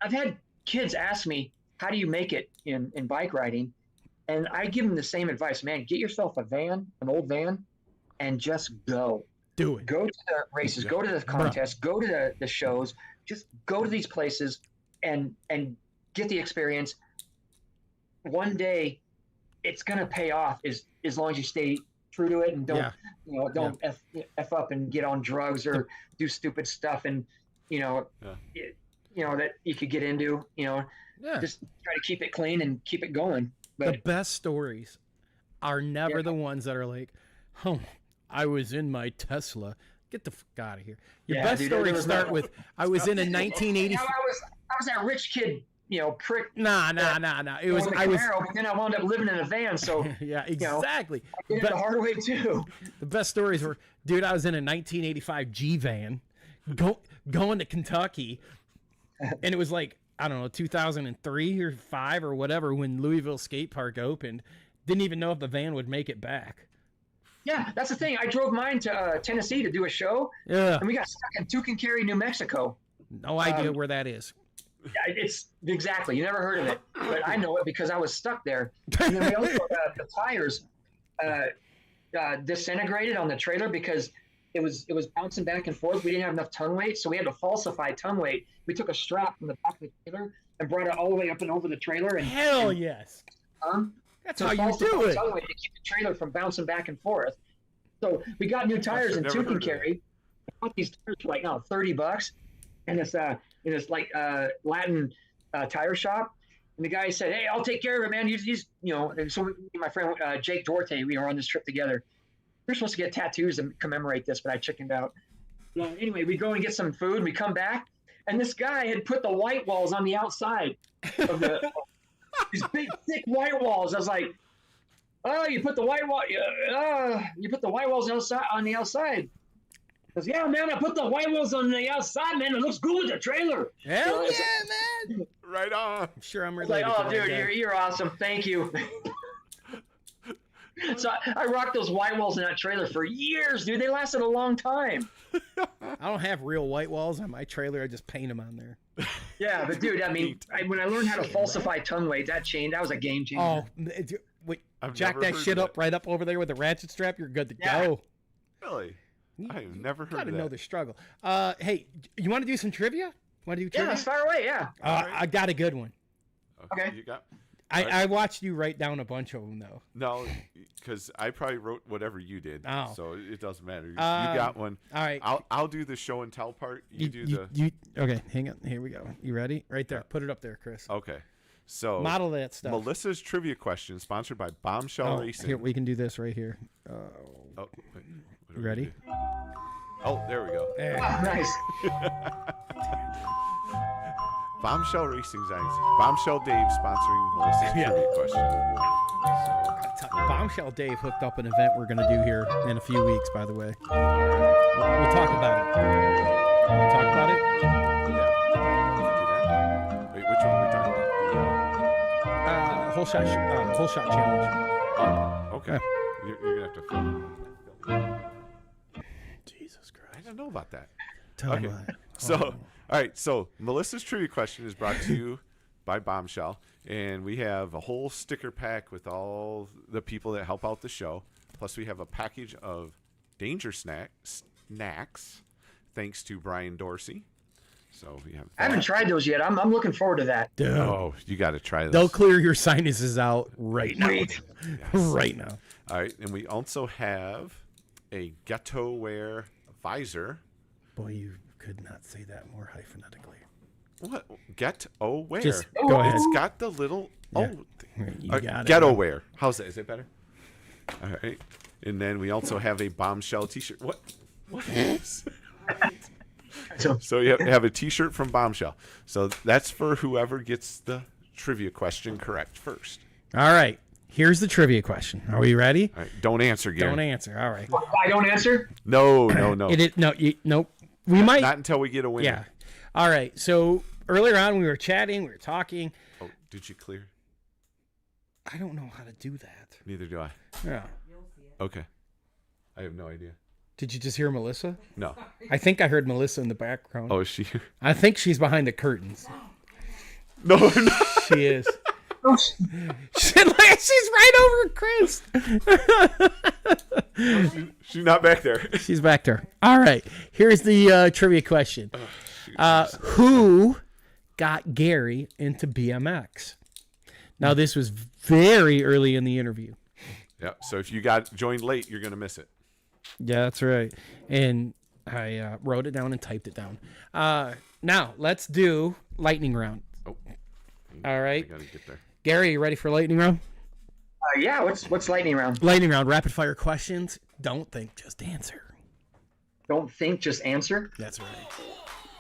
I've had kids ask me, "How do you make it in bike riding?" And I give them the same advice, man. Get yourself a van, an old van, and just go. Do it. Go to the races, go to the contests, go to the shows. Just go to these places and get the experience. One day, it's gonna pay off as long as you stay true to it and don't f up and get on drugs or do stupid stuff and that you could get into. Just try to keep it clean and keep it going. But the best stories are never the ones that are like, oh, I was in my Tesla. Get the fuck out of here. Your best stories start with, I was in a 1980. I was that rich kid, prick. Nah. It was, but then I wound up living in a van. So yeah, exactly. I did it the hard way too. The best stories were, dude, I was in a 1985 G van going to Kentucky. And it was like, I don't know, 2003 or 5 or whatever, when Louisville Skate Park opened. Didn't even know if the van would make it back. Yeah, that's the thing. I drove mine to Tennessee to do a show. Yeah. And we got stuck in Tucumcari, New Mexico. No idea where that is. It's exactly. You never heard of it, but I know it because I was stuck there. And then we also the tires disintegrated on the trailer because it was bouncing back and forth. We didn't have enough ton weight, so we had to falsify ton weight. We took a strap from the back of the trailer and brought it all the way up and over the trailer. And yes. That's how you do it. Ton weight to keep the trailer from bouncing back and forth. So we got new tires in Tucumcari. I bought these tires for like $30, and it's in this like Latin tire shop. And the guy said, "Hey, I'll take care of it, man. And so my friend Jake Duarte, we were on this trip together. We were supposed to get tattoos and commemorate this, but I chickened out. Anyway, we go and get some food. And we come back, and this guy had put the white walls on the outside of these big, thick white walls. I was like, "Oh, you put the white wall? You put the white walls on the outside." I goes, "Yeah, man, I put the white walls on the outside, man. It looks good with the trailer." Hell yeah, man! Right on. I'm sure I'm related. Like, oh, dude, you're awesome. Thank you. So I rocked those white walls in that trailer for years, dude. They lasted a long time. I don't have real white walls on my trailer. I just paint them on there. Yeah, but dude, I mean, when I learned how to falsify ton weight, that was a game changer. Oh, wait, jack that shit up right up over there with the ratchet strap. You're good to go. Really? I've never heard of that. Gotta know the struggle. Hey, you want to do some trivia? Want to do trivia? Yeah, let's fire away. Yeah. I got a good one. Okay. You got. I watched you write down a bunch of them though. No, because I probably wrote whatever you did. Oh. So it doesn't matter. You got one. All right. I'll do the show and tell part. Okay, hang on. Here we go. You ready? Right there. Put it up there, Chris. Okay. So model that stuff. Melissa's trivia question, sponsored by Bombshell Racing. Here, we can do this right here. Wait, you ready? Oh, there we go. Nice. Bombshell Racing Signs. Bombshell Dave sponsoring Melissa's trivia question. So, Bombshell Dave hooked up an event we're going to do here in a few weeks, by the way. We'll talk about it. We'll talk about it? Yeah. Wait, which one are we talking about? Whole shot challenge. Oh, okay. You're going to have to film. Jesus Christ. I don't know about that. Tell me. So, all right. So, Melissa's trivia question is brought to you by Bombshell, and we have a whole sticker pack with all the people that help out the show. Plus, we have a package of Danger snacks, thanks to Brian Dorsey. So we have. I haven't tried those yet. I'm looking forward to that. Dude. Oh, you got to try those. They'll clear your sinuses out right now. Yes. Right now. All right, and we also have a ghetto wear visor. Boy, you could not say that more hyphenetically. What? Ghetto wear? Just go ahead. It's got the little Ghetto wear. How's that? Is it better? All right. And then we also have a Bombshell t-shirt. What is? So you have a t-shirt from Bombshell. So that's for whoever gets the trivia question correct first. All right. Here's the trivia question. Are we ready? All right. Don't answer, Gary. Don't answer. All right. I don't answer? No. It is nope. We might not until we get a winner. Yeah. All right. So earlier on, we were chatting. We were talking. Oh, did you clear? I don't know how to do that. Neither do I. Yeah. Okay. I have no idea. Did you just hear Melissa? No. I think I heard Melissa in the background. Oh, is she? I think she's behind the curtains. No. She is. She's right over Chris. She's She's not back there. She's back there. All right. Here's the trivia question. Who got Gary into BMX? Now, this was very early in the interview. Yeah. So if you joined late, you're gonna miss it. Yeah, that's right. And I wrote it down and typed it down. Now, let's do lightning round. Oh. All right. I gotta get there. Gary, you ready for lightning round? Yeah, what's lightning round? Lightning round, rapid fire questions. Don't think, just answer. Don't think, just answer. That's right.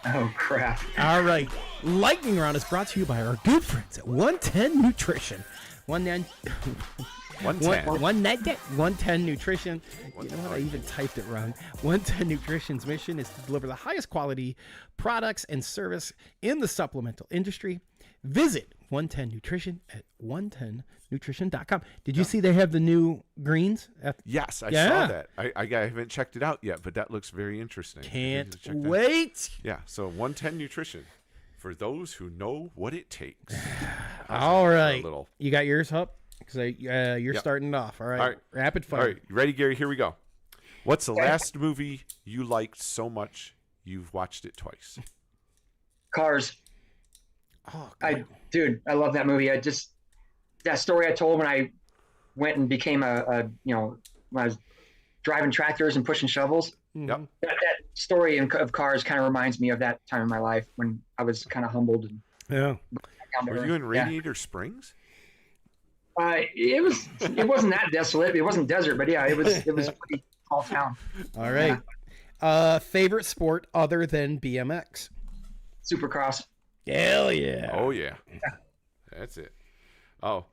Oh crap! All right. Lightning round is brought to you by our good friends at 110 Nutrition. 110 Nutrition. You know what? I even typed it wrong. 110 Nutrition's mission is to deliver the highest quality products and service in the supplemental industry. Visit 110 Nutrition at 110nutrition.com. Did you see they have the new greens? Yes, I saw that. I haven't checked it out yet, but that looks very interesting. Can't wait. Yeah, so 110 Nutrition for those who know what it takes. All right. You got yours up? Because you're starting off. All right. Rapid fire. All right. You ready, Gary? Here we go. What's the last movie you liked so much you've watched it twice? Cars. Oh, I love that movie. That story I told when I went and became when I was driving tractors and pushing shovels. Yep. That story of Cars kind of reminds me of that time in my life when I was kind of humbled. Yeah. Were you in Radiator Springs? It wasn't that desolate. It wasn't desert, but yeah, it was a pretty small town. All right. Yeah. Favorite sport other than BMX? Supercross. Hell yeah. Oh yeah. That's it. Oh,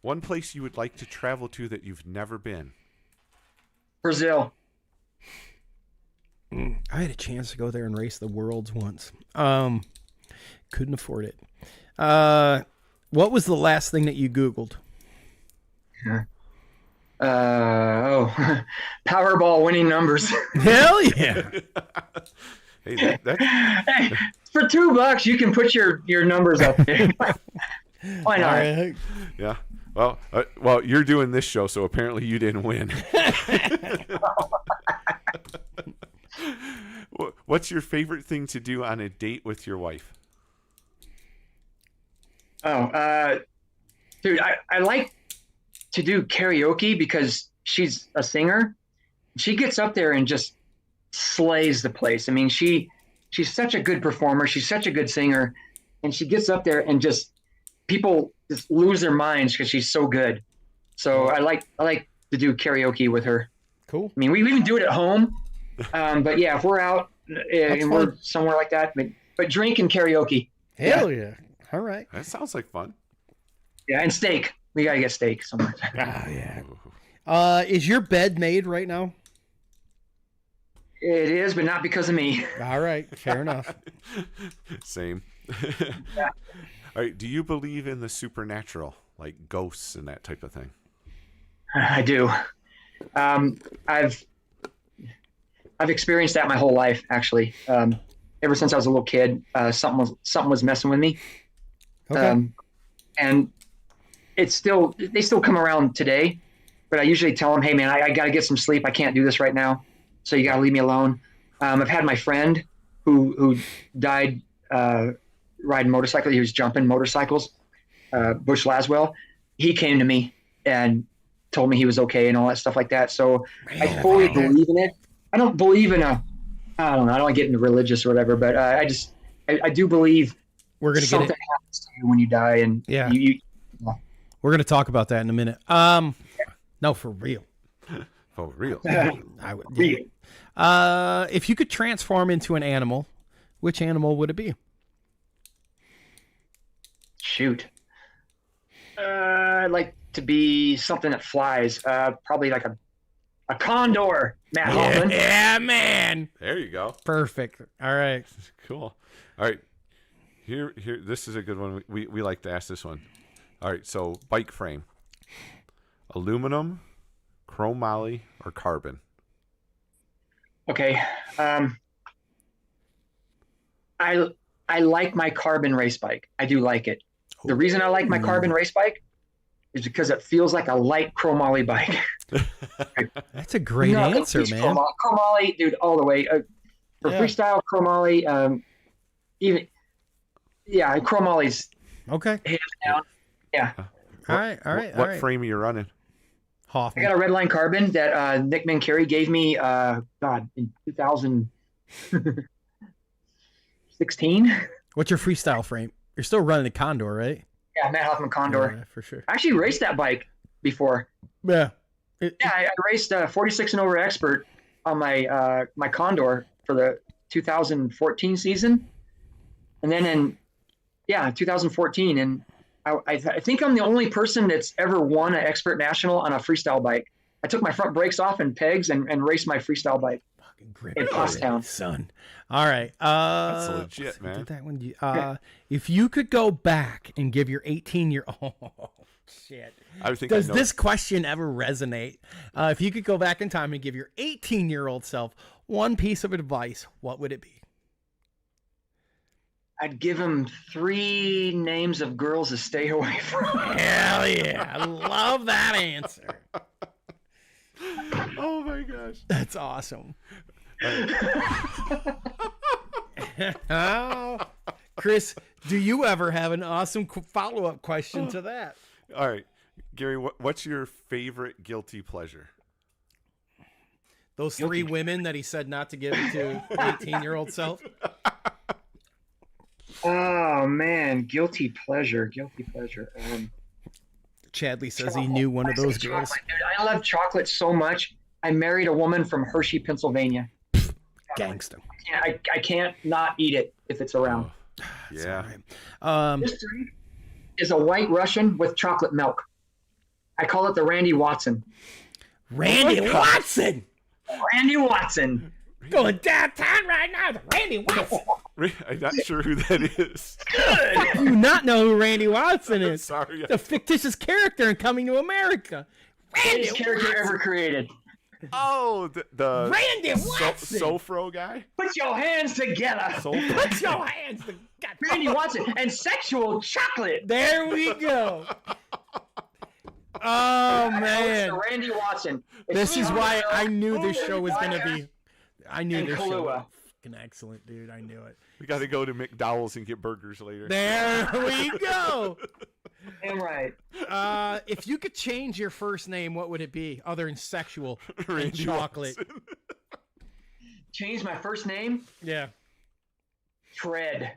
one place you would like to travel to that you've never been? Brazil. I had a chance to go there and race the Worlds once. Couldn't afford it. What was the last thing that you Googled? Powerball winning numbers. Hell yeah. Hey, hey, for $2 you can put your numbers up there. Why not? Right. Yeah. Well, you're doing this show, so apparently you didn't win. What's your favorite thing to do on a date with your wife? Dude, I like to do karaoke because she's a singer. She gets up there and just slays the place. I mean, she's such a good performer. She's such a good singer, and she gets up there and people just lose their minds because she's so good. So I like to do karaoke with her. Cool. I mean, we even do it at home. But yeah, if we're out and we're somewhere like that, but drink and karaoke. Hell yeah. All right. That sounds like fun. Yeah, and steak. We gotta get steak somewhere. Oh yeah. Is your bed made right now? It is, but not because of me. All right, fair enough. Same. Yeah. All right. Do you believe in the supernatural, like ghosts and that type of thing? I do. I've experienced that my whole life, actually. Ever since I was a little kid, something was messing with me. Okay. And they still come around today, but I usually tell them, hey man, I got to get some sleep. I can't do this right now. So you got to leave me alone. I've had my friend who died riding motorcycle. He was jumping motorcycles, Bush Laswell. He came to me and told me he was okay and all that stuff like that. So I fully believe in it. I don't believe in I don't want to get into religious or whatever, but I do believe we're going to get it. Something happens to you when you die. And yeah, we're going to talk about that in a minute. No, for real. For real. I would. Real. If you could transform into an animal, which animal would it be? Shoot. I'd like to be something that flies. Probably like a condor, Matt Hoffman. Yeah, man. There you go. Perfect. All right. Cool. All right. Here. This is a good one. We like to ask this one. All right. So bike frame, aluminum, chromoly, or carbon? Okay. I like my carbon race bike. I do like it. The reason I like my carbon race bike is because it feels like a light chromoly bike. That's a great answer, man. Chromoly, dude, all the way. For freestyle, chromoly, chromoly's okay. hands down. Yeah. All right. What frame are you running? Hoffman. I got a Redline Carbon that Nick Mancari gave me, in 2016. What's your freestyle frame? You're still running the Condor, right? Yeah, Matt Hoffman Condor. Yeah, for sure. I actually raced that bike before. Yeah. I raced 46 and over expert on my my Condor for the 2014 season, and then in 2014, and I think I'm the only person that's ever won an expert national on a freestyle bike. I took my front brakes off and pegs and raced my freestyle bike. Fucking great, in Pottstown, son. All right, that's legit, man. Did that one? If you could go back and give your 18-year-old, oh shit. Does this question ever resonate? If you could go back in time and give your 18-year-old self one piece of advice, what would it be? I'd give him 3 names of girls to stay away from. Hell yeah. I love that answer. Oh my gosh. That's awesome. Oh, Chris, do you ever have an awesome follow-up question to that? All right. Gary, what's your favorite guilty pleasure? Those 3 women that he said not to give it to 18-year-old self? Oh, man. Guilty pleasure. Chadley says he knew one of those girls. Dude, I love chocolate so much. I married a woman from Hershey, Pennsylvania. Gangsta. I can't not eat it if it's around. Yeah. This drink is a White Russian with chocolate milk. I call it the Randy Watson. Randy Watson! Randy Watson. Going downtown right now, the Randy Watson. I'm not sure who that is. Good. You do not know who Randy Watson is. Sorry. The fictitious character in Coming to America. Randy character Watson. Ever created. Oh, the Randy Watson. Sofro guy? Put your hands together. Put your hands together. Randy Watson and sexual chocolate. There we go. Oh, man. Randy Watson. This is why I knew this show was going to be. I knew this show was fucking excellent, dude. I knew it. We got to go to McDowell's and get burgers later. There we go. Damn right. If you could change your first name, what would it be other than sexual Randy and chocolate? Watson. Change my first name? Yeah. Tread.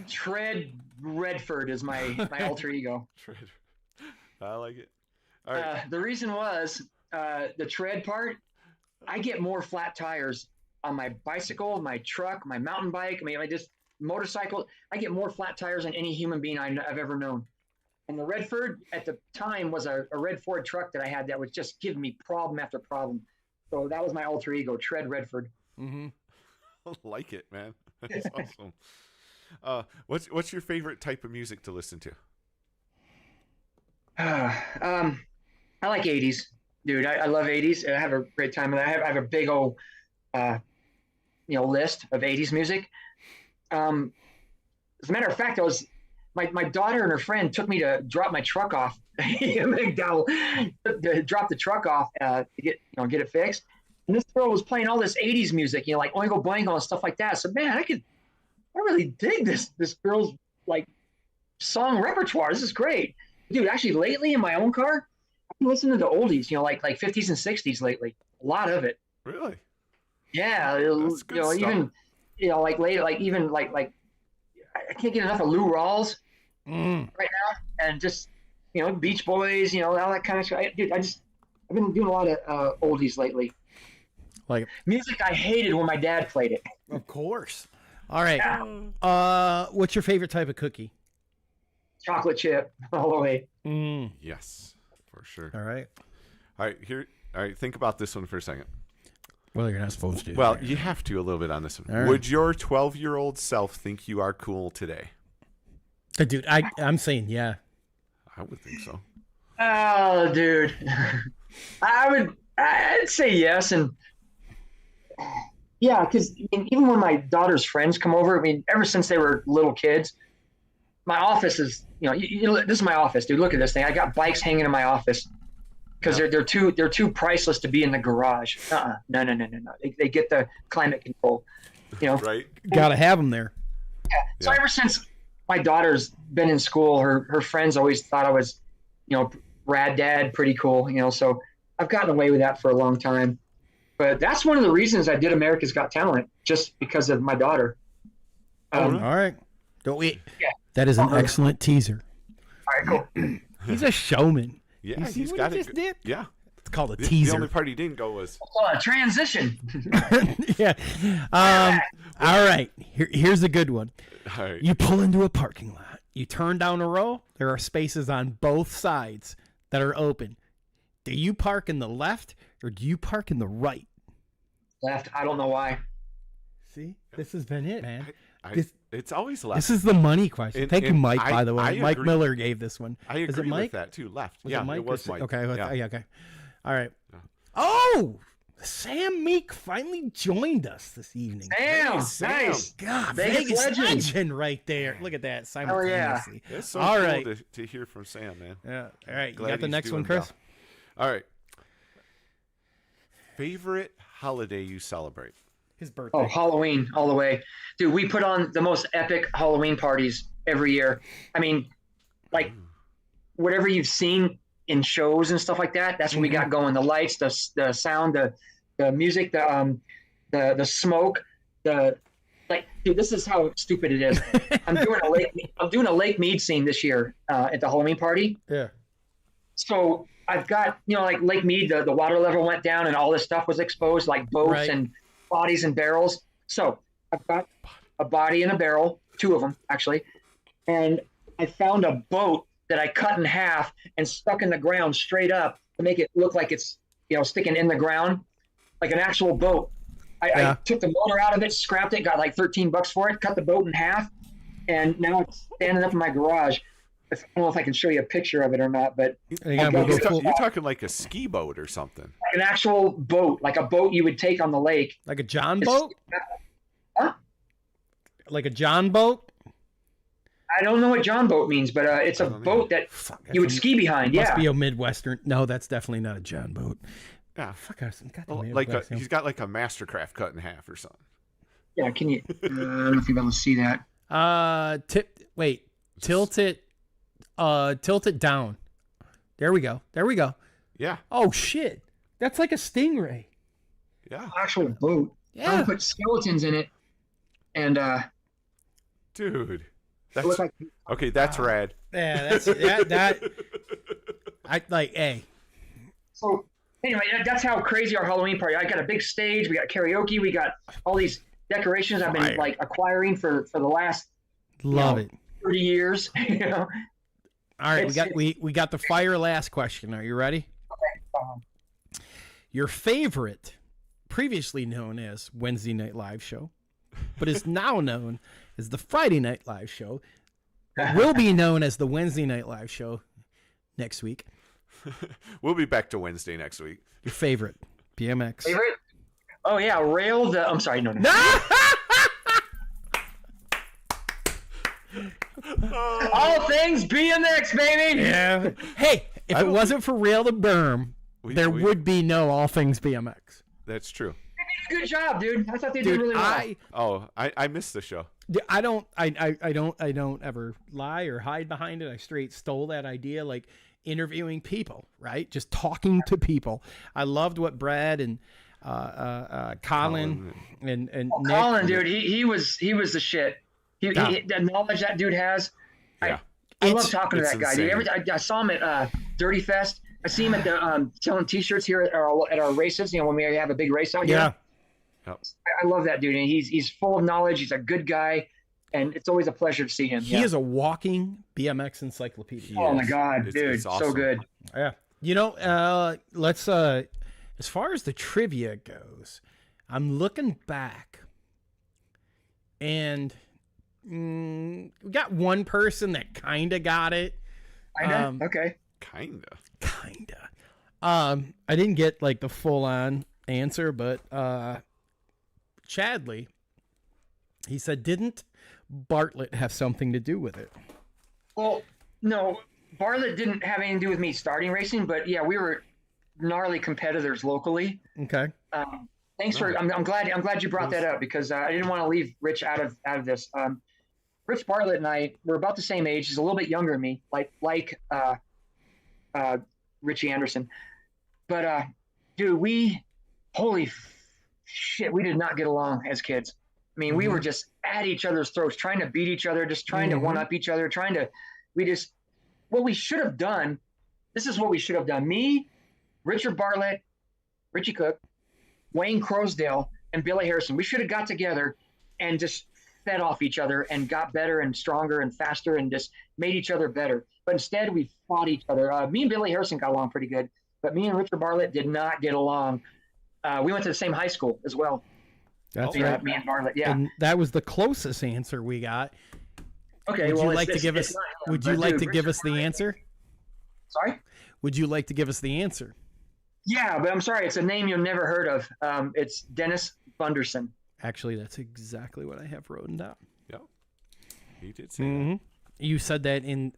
Tread Redford is my alter ego. Tread. I like it. All right. The reason was the tread part. I get more flat tires on my bicycle, my truck, my mountain bike. I just motorcycle. I get more flat tires than any human being I've ever known. And the Redford at the time was a red Ford truck that I had that was just giving me problem after problem. So that was my alter ego, Tread Redford. Mm-hmm. I like it, man. That's awesome. What's your favorite type of music to listen to? I like 80s, dude. I love 80s. I have a great time with that. I have a big old, list of 80s music. As a matter of fact, my daughter and her friend took me to drop my truck off in McDowell, to drop the truck off to get it fixed. And this girl was playing all this 80s music, like Oingo Boingo and stuff like that. So man, I really dig this girl's like song repertoire. This is great. Dude, actually lately in my own car, I've been listening to oldies, like 50s and 60s lately. A lot of it. Really? Yeah. That's good stuff. Even, like later, like even like I can't get enough of Lou Rawls right now. And just, Beach Boys, all that kind of stuff. Dude, I've been doing a lot of oldies lately. Like music I hated when my dad played it. Of course. All right. What's your favorite type of cookie? Chocolate chip all the way. Yes, for sure. All right. All right. Think about this one for a second. Well, you're not supposed to. Well, you have to a little bit on this one. Right. Would your 12-year-old self think you are cool today? Dude, I'm saying yeah. I would think so. Oh, dude. I'd say yes. And yeah, because even when my daughter's friends come over, ever since they were little kids, my office is, this is my office, dude. Look at this thing. I got bikes hanging in my office because they're too priceless to be in the garage. No. They get the climate control, Right. Gotta have them there. Yeah. So ever since my daughter's been in school, her friends always thought I was, rad dad, pretty cool, so I've gotten away with that for a long time. But that's one of the reasons I did America's Got Talent, just because of my daughter. All right. Don't we? Yeah. That is an excellent teaser. All right, cool. He's a showman. Yeah, You see he's what got he it. just did? Yeah. It's called a The teaser. only part he didn't go was Transition. Yeah. All right. Here's a good one. all right. You pull into a parking lot. You turn down a row. There are spaces on both sides that are open. Do you park in the left or do you park in the right? Left. I don't know why. See, this has been it, man. It's always left. This is the money question. And- Thank you, and Mike, by the way. I Mike agree. Miller gave this one. I agree Is it Mike? with that too. Left. Was yeah, it Mike? was Mike. Okay. Yeah. Okay. All right. Oh, Sam Meek finally joined us this evening. Damn, Sam. nice. God, Vegas legend. right there. Look at that yeah. simultaneously. It's so All cool right. to hear from Sam, man. Yeah. All right. Glad You got the he's next one, doing Chris? well. All right. Favorite holiday you celebrate? His birthday. Oh, Halloween all the way. Dude, we put on the most epic Halloween parties every year. I mean, like whatever you've seen in shows and stuff like that, that's what we got going. The lights, the sound, the music, the smoke, dude, this is how stupid it is. I'm doing a Lake Mead scene this year at the Halloween party. Yeah. So I've got, like Lake Mead, the water level went down and all this stuff was exposed, like boats Right. and bodies and barrels. So I've got a body and a barrel, two of them actually. And I found a boat that I cut in half and stuck in the ground straight up to make it look like it's, sticking in the ground, like an actual boat. I took the motor out of it, scrapped it, got like $13 for it, cut the boat in half, and now it's standing up in my garage. I don't know if I can show you a picture of it or not, but You're talking like a ski boat or something. like an actual boat, like a boat you would take on the lake. Like a John boat? Huh? Like a John boat? I don't know what John boat means, but it's a boat that you would ski behind. Must Yeah. be a Midwestern. No, that's definitely not a John boat. Yeah. Fuck, I got the Like Midwestern. he's got like a Mastercraft cut in half or something. Yeah. Can you? I don't know if you'll be able to see that. Tilt it down. There we go. Yeah. Oh shit. That's like a stingray. Yeah. Actual boat. Yeah. I put skeletons in it, and Dude. it looked like Okay, that's rad. Yeah, that's that. I like. Hey, so. Anyway, that's how crazy our Halloween party. I got a big stage. We got karaoke. We got all these decorations I've been Fire. like acquiring for the last love it. 30 years. All right, we got the fire last question. Are you ready? Your favorite, previously known as Wednesday Night Live Show, but is now known as the Friday Night Live Show, that will be known as the Wednesday Night Live Show next week. We'll be back to Wednesday next week. Your favorite, BMX. Favorite? Oh yeah, Rail the. I'm sorry, no. All things BMX, baby. Yeah. Hey, if it wasn't for Rail the Berm, there would be no All Things BMX. That's true. They did a good job, dude. I thought they did really well. I missed the show. I don't ever lie or hide behind it. I straight stole that idea, like interviewing people, right? Just talking to people. I loved what Brad and Colin and Nick. Colin, dude, he was the shit. The knowledge that dude has. Yeah. I love talking to it's that guy, dude. insane. I saw him at Dirty Fest. I see him at the selling T-shirts here at our races. When we have a big race out here. Yeah. Yep. I love that dude, and he's full of knowledge. He's a good guy, and it's always a pleasure to see him. He is a walking BMX encyclopedia. Oh my god, dude, it's awesome. so good. Yeah. Let's as far as the trivia goes, I'm looking back, and we got one person that kind of got it. Okay. Kinda. I didn't get like the full on answer, but Chadley, he said, didn't Bartlett have something to do with it? Well, no, Bartlett didn't have anything to do with me starting racing, but yeah, we were gnarly competitors locally. Okay. Thanks for. I'm glad you brought that up because I didn't want to leave Rich out of this. Rich Bartlett and I were about the same age. He's a little bit younger than me, like Richie Anderson. But dude, holy shit, we did not get along as kids. I mean, we were just at each other's throats, trying to beat each other, just trying to one up each other, what we should have done. This is what we should have done. Me, Richard Bartlett, Richie Cook, Wayne Crosdale, and Billy Harrison. We should have got together and just fed off each other and got better and stronger and faster and just made each other better. But instead, we fought each other. Me and Billy Harrison got along pretty good, but me and Richard Bartlett did not get along. We went to the same high school as well. That's right. Me and Bartlett, yeah. And that was the closest answer we got. Okay, Would well, you like to give us? Would you like to give us the answer? Sorry? Would you like to give us the answer? Yeah, but I'm sorry. It's a name you've never heard of. It's Dennis Bunderson. Actually, that's exactly what I have written down. Yep. He did say that. You said that in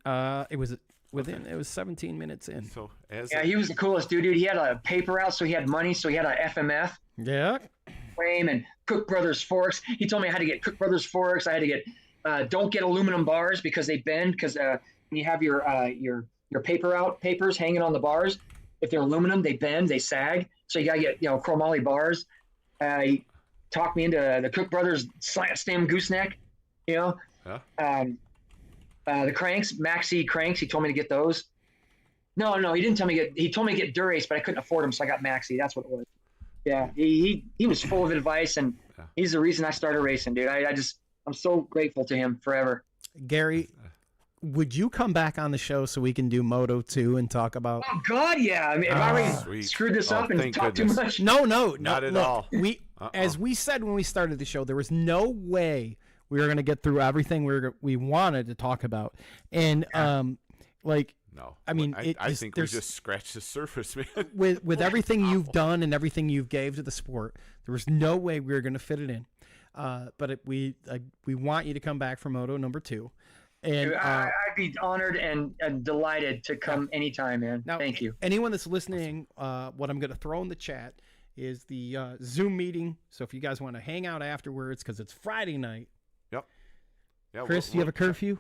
it was 17 minutes in. So he was the coolest dude. He had a paper out, so he had money, so he had a FMF. Yeah. Frame and Cook Brothers forks. He told me I had to get Cook Brothers forks. I had to get don't get aluminum bars because they bend. Because when you have your papers hanging on the bars, if they're aluminum, they bend, they sag. So you gotta get chromoly bars. He talked me into the Cook Brothers slant stem gooseneck. The cranks, Maxi cranks. He told me to get those. No, he didn't tell me he told me to get Durace, but I couldn't afford them, so I got Maxi. That's what it was. Yeah, he was full of advice, and he's the reason I started racing, dude. I'm so grateful to him forever. Gary, would you come back on the show so we can do Moto 2 and talk about? Oh God, yeah. I mean, I already screwed this up and talked too much. No, not at all. As we said when we started the show, there was no way we were going to get through everything we wanted to talk about, and no, I mean, I think we just scratched the surface, man. With everything you've done and everything you've gave to the sport, there was no way we were going to fit it in. But we want you to come back for Moto number 2. And I'd be honored and delighted to come anytime, man. Now, thank you. Anyone that's listening, what I'm going to throw in the chat is the Zoom meeting. So if you guys want to hang out afterwards, because it's Friday night. Yep. Yeah. Chris, do you have a curfew?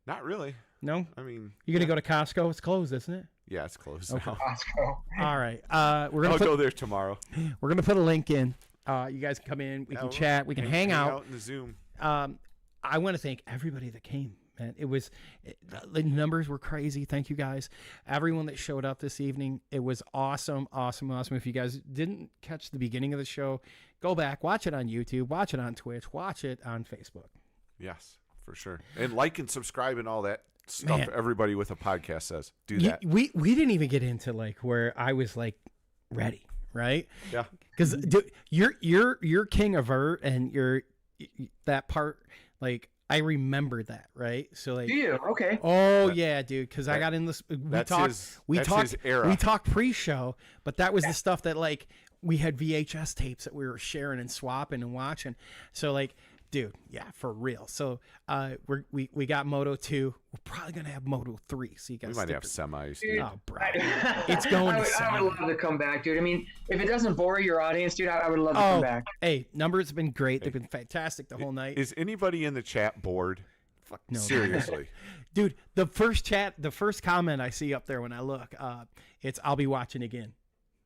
Not really. No. I mean, you're gonna go to Costco. It's closed, isn't it? Yeah, it's closed. Okay. Now. Costco. All right. I'll go there tomorrow. We're gonna put a link in. You guys can come in. We can chat. We can hang out in the Zoom. I want to thank everybody that came. Man, the numbers were crazy. Thank you guys. Everyone that showed up this evening. It was awesome. If you guys didn't catch the beginning of the show, go back, watch it on YouTube, watch it on Twitch, watch it on Facebook. Yes, for sure. And like and subscribe and all that stuff. Man, everybody with a podcast says do that. We didn't even get into where I was ready, right? Yeah. Because you're King of Vert and you're that part I remember that, right? So do you? Okay. Oh yeah, dude. Because I got in this. We talked his era. We talked pre-show, but that was the stuff that we had VHS tapes that we were sharing and swapping and watching. So dude, yeah, for real. So we got Moto 2. We're probably gonna have Moto 3. So you guys. We might have semis. Dude, oh, bro, it's going to semi. I would love to come back, dude. I mean, if it doesn't bore your audience, dude, I would love to come back. Hey, numbers have been great. They've been fantastic the whole night. Is anybody in the chat bored? Fuck no. Seriously. Dude, the first comment I see up there when I look, it's I'll be watching again.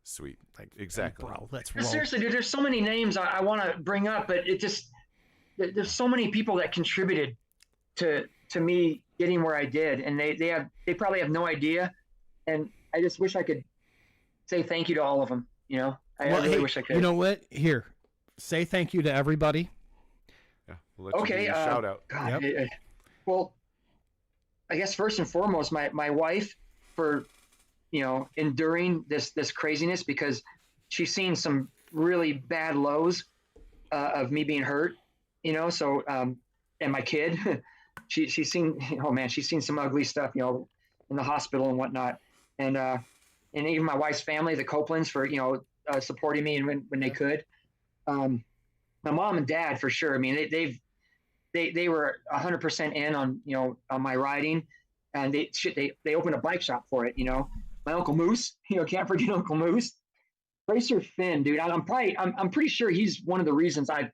Sweet. Exactly. Bro, let's roll. Seriously, dude, there's so many names I want to bring up, but there's so many people that contributed to me getting where I did, and they probably have no idea, and I just wish I could say thank you to all of them. I really wish I could. You know what? Here, say thank you to everybody. Yeah. We'll let you give a shout out. God, well, I guess first and foremost, my wife for enduring this craziness, because she's seen some really bad lows of me being hurt. So and my kid, she's seen, she's seen some ugly stuff, in the hospital and whatnot. And even my wife's family, the Copelands, for, supporting me and when they could. My mom and dad, for sure. I mean, they were 100% in on, on my riding. and they opened a bike shop for it. You know, my Uncle Moose, you know, can't forget Uncle Moose. Racer Finn, dude, I'm pretty sure he's one of the reasons I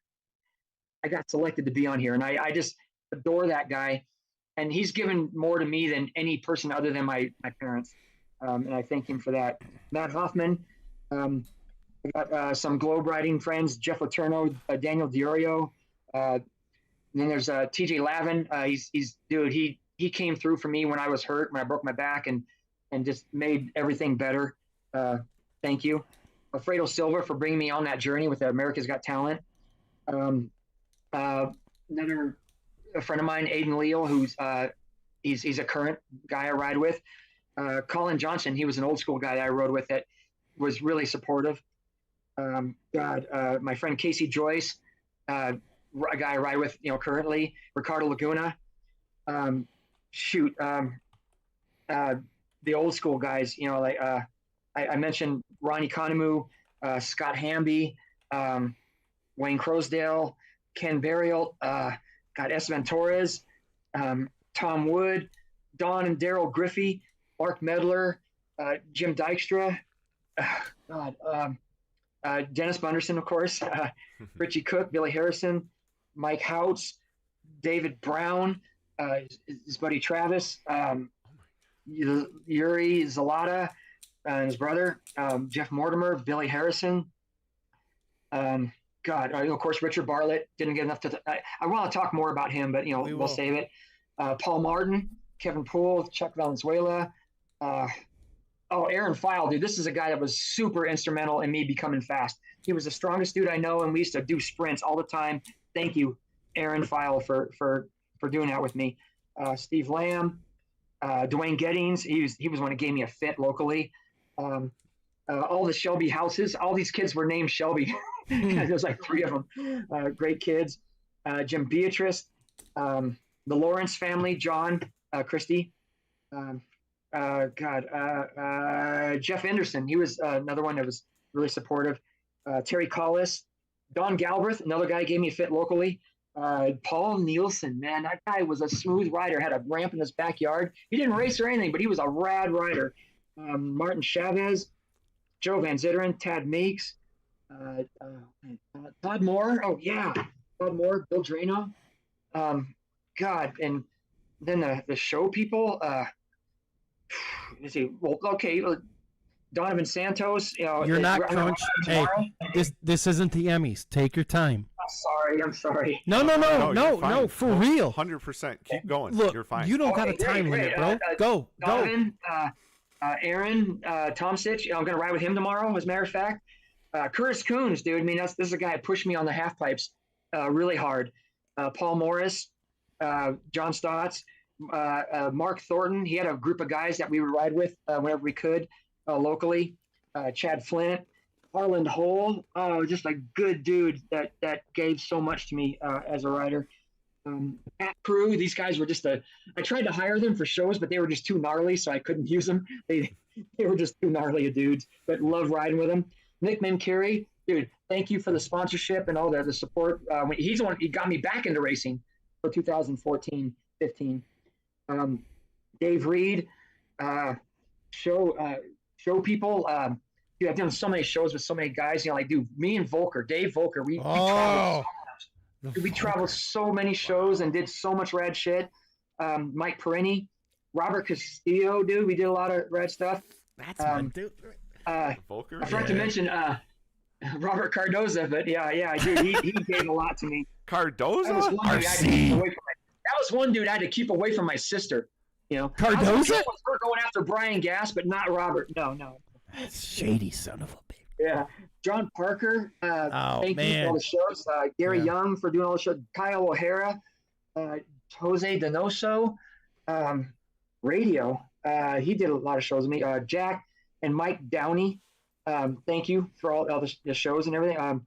got selected to be on here, and I just adore that guy, and he's given more to me than any person other than my parents, and I thank him for that. Matt Hoffman, I got some globe riding friends, Jeff Laterno, Daniel Diorio, then there's TJ Lavin. He's dude, he came through for me when I was hurt, when I broke my back, and just made everything better. Thank you. Alfredo Silva for bringing me on that journey with America's Got Talent. Another friend of mine, Aiden Leal, who's he's a current guy I ride with. Colin Johnson, he was an old school guy that I rode with that was really supportive. My friend Casey Joyce, a guy I ride with, you know, currently. Ricardo Laguna. The old school guys, you know, like I mentioned Ronnie Conamu, Scott Hamby, Wayne Crosdale, Ken Burial, Esteban Torres, Tom Wood, Don and Daryl Griffey, Mark Medler, Jim Dykstra, Dennis Bunderson, of course, Richie Cook, Billy Harrison, Mike Houts, David Brown, his buddy Travis, Yuri Zalata, and his brother, Jeff Mortimer, Billy Harrison. Of course, Richard Bartlett. Didn't get enough to. I want to talk more about him, but you know, we'll save it. Paul Martin, Kevin Poole, Chuck Valenzuela. Aaron File, dude. This is a guy that was super instrumental in me becoming fast. He was the strongest dude I know, and we used to do sprints all the time. Thank you, Aaron File, for doing that with me. Steve Lamb, Dwayne Gettings. He was one who gave me a fit locally. All the Shelby houses. All these kids were named Shelby. There's like 3 of them. Great kids. Jim Beatrice, the Lawrence family, John, Christy. Jeff Anderson. He was another one that was really supportive. Terry Collis, Don Galbraith, another guy gave me a fit locally. Paul Nielsen, man, that guy was a smooth rider, had a ramp in his backyard. He didn't race or anything, but he was a rad rider. Martin Chavez, Joe Van Zitteren, Tad Meeks, Todd Moore. Oh yeah, Todd Moore, Bill Drano. And then the show people. Let's see. Well, okay, Donovan Santos. You know, you're not crunch. Hey, this isn't the Emmys. Take your time. I'm sorry. No, for real. 100%. Keep going. Look, you're fine. You don't got a time limit, bro. Go. Donovan, Aaron Tomsich. I'm going to ride with him tomorrow, as a matter of fact. Curtis Coons, dude. I mean, this is a guy that pushed me on the half pipes really hard. Paul Morris, John Stotts, Mark Thornton. He had a group of guys that we would ride with whenever we could locally. Chad Flint, Harland Hole. Just a good dude that gave so much to me as a rider. Pat Crew, these guys were just I tried to hire them for shows, but they were just too gnarly, so I couldn't use them. They were just too gnarly of dudes, but love riding with them. Nick Mancari, dude, thank you for the sponsorship and all the support. He's the one, he got me back into racing for 2014-15. Dave Reed, show people. Dude, I've done so many shows with so many guys. You know, like, dude, me and Volker, Dave Volker, we traveled so much. We traveled so many shows and did so much rad shit. Mike Perini, Robert Castillo, dude, we did a lot of rad stuff. That's fun, dude. Volker? I forgot to mention Robert Cardoza, but yeah, dude, he gave a lot to me. Cardoza? That was one dude I had to keep away from my sister. You know, Cardoza? We're going after Brian Gass, but not Robert. No. That's shady, son of a bitch. Yeah. John Parker, thank you for all the shows. Gary Young for doing all the shows. Kyle O'Hara, Jose Donoso, radio. He did a lot of shows with me. Jack and Mike Downey, thank you for all the shows and everything.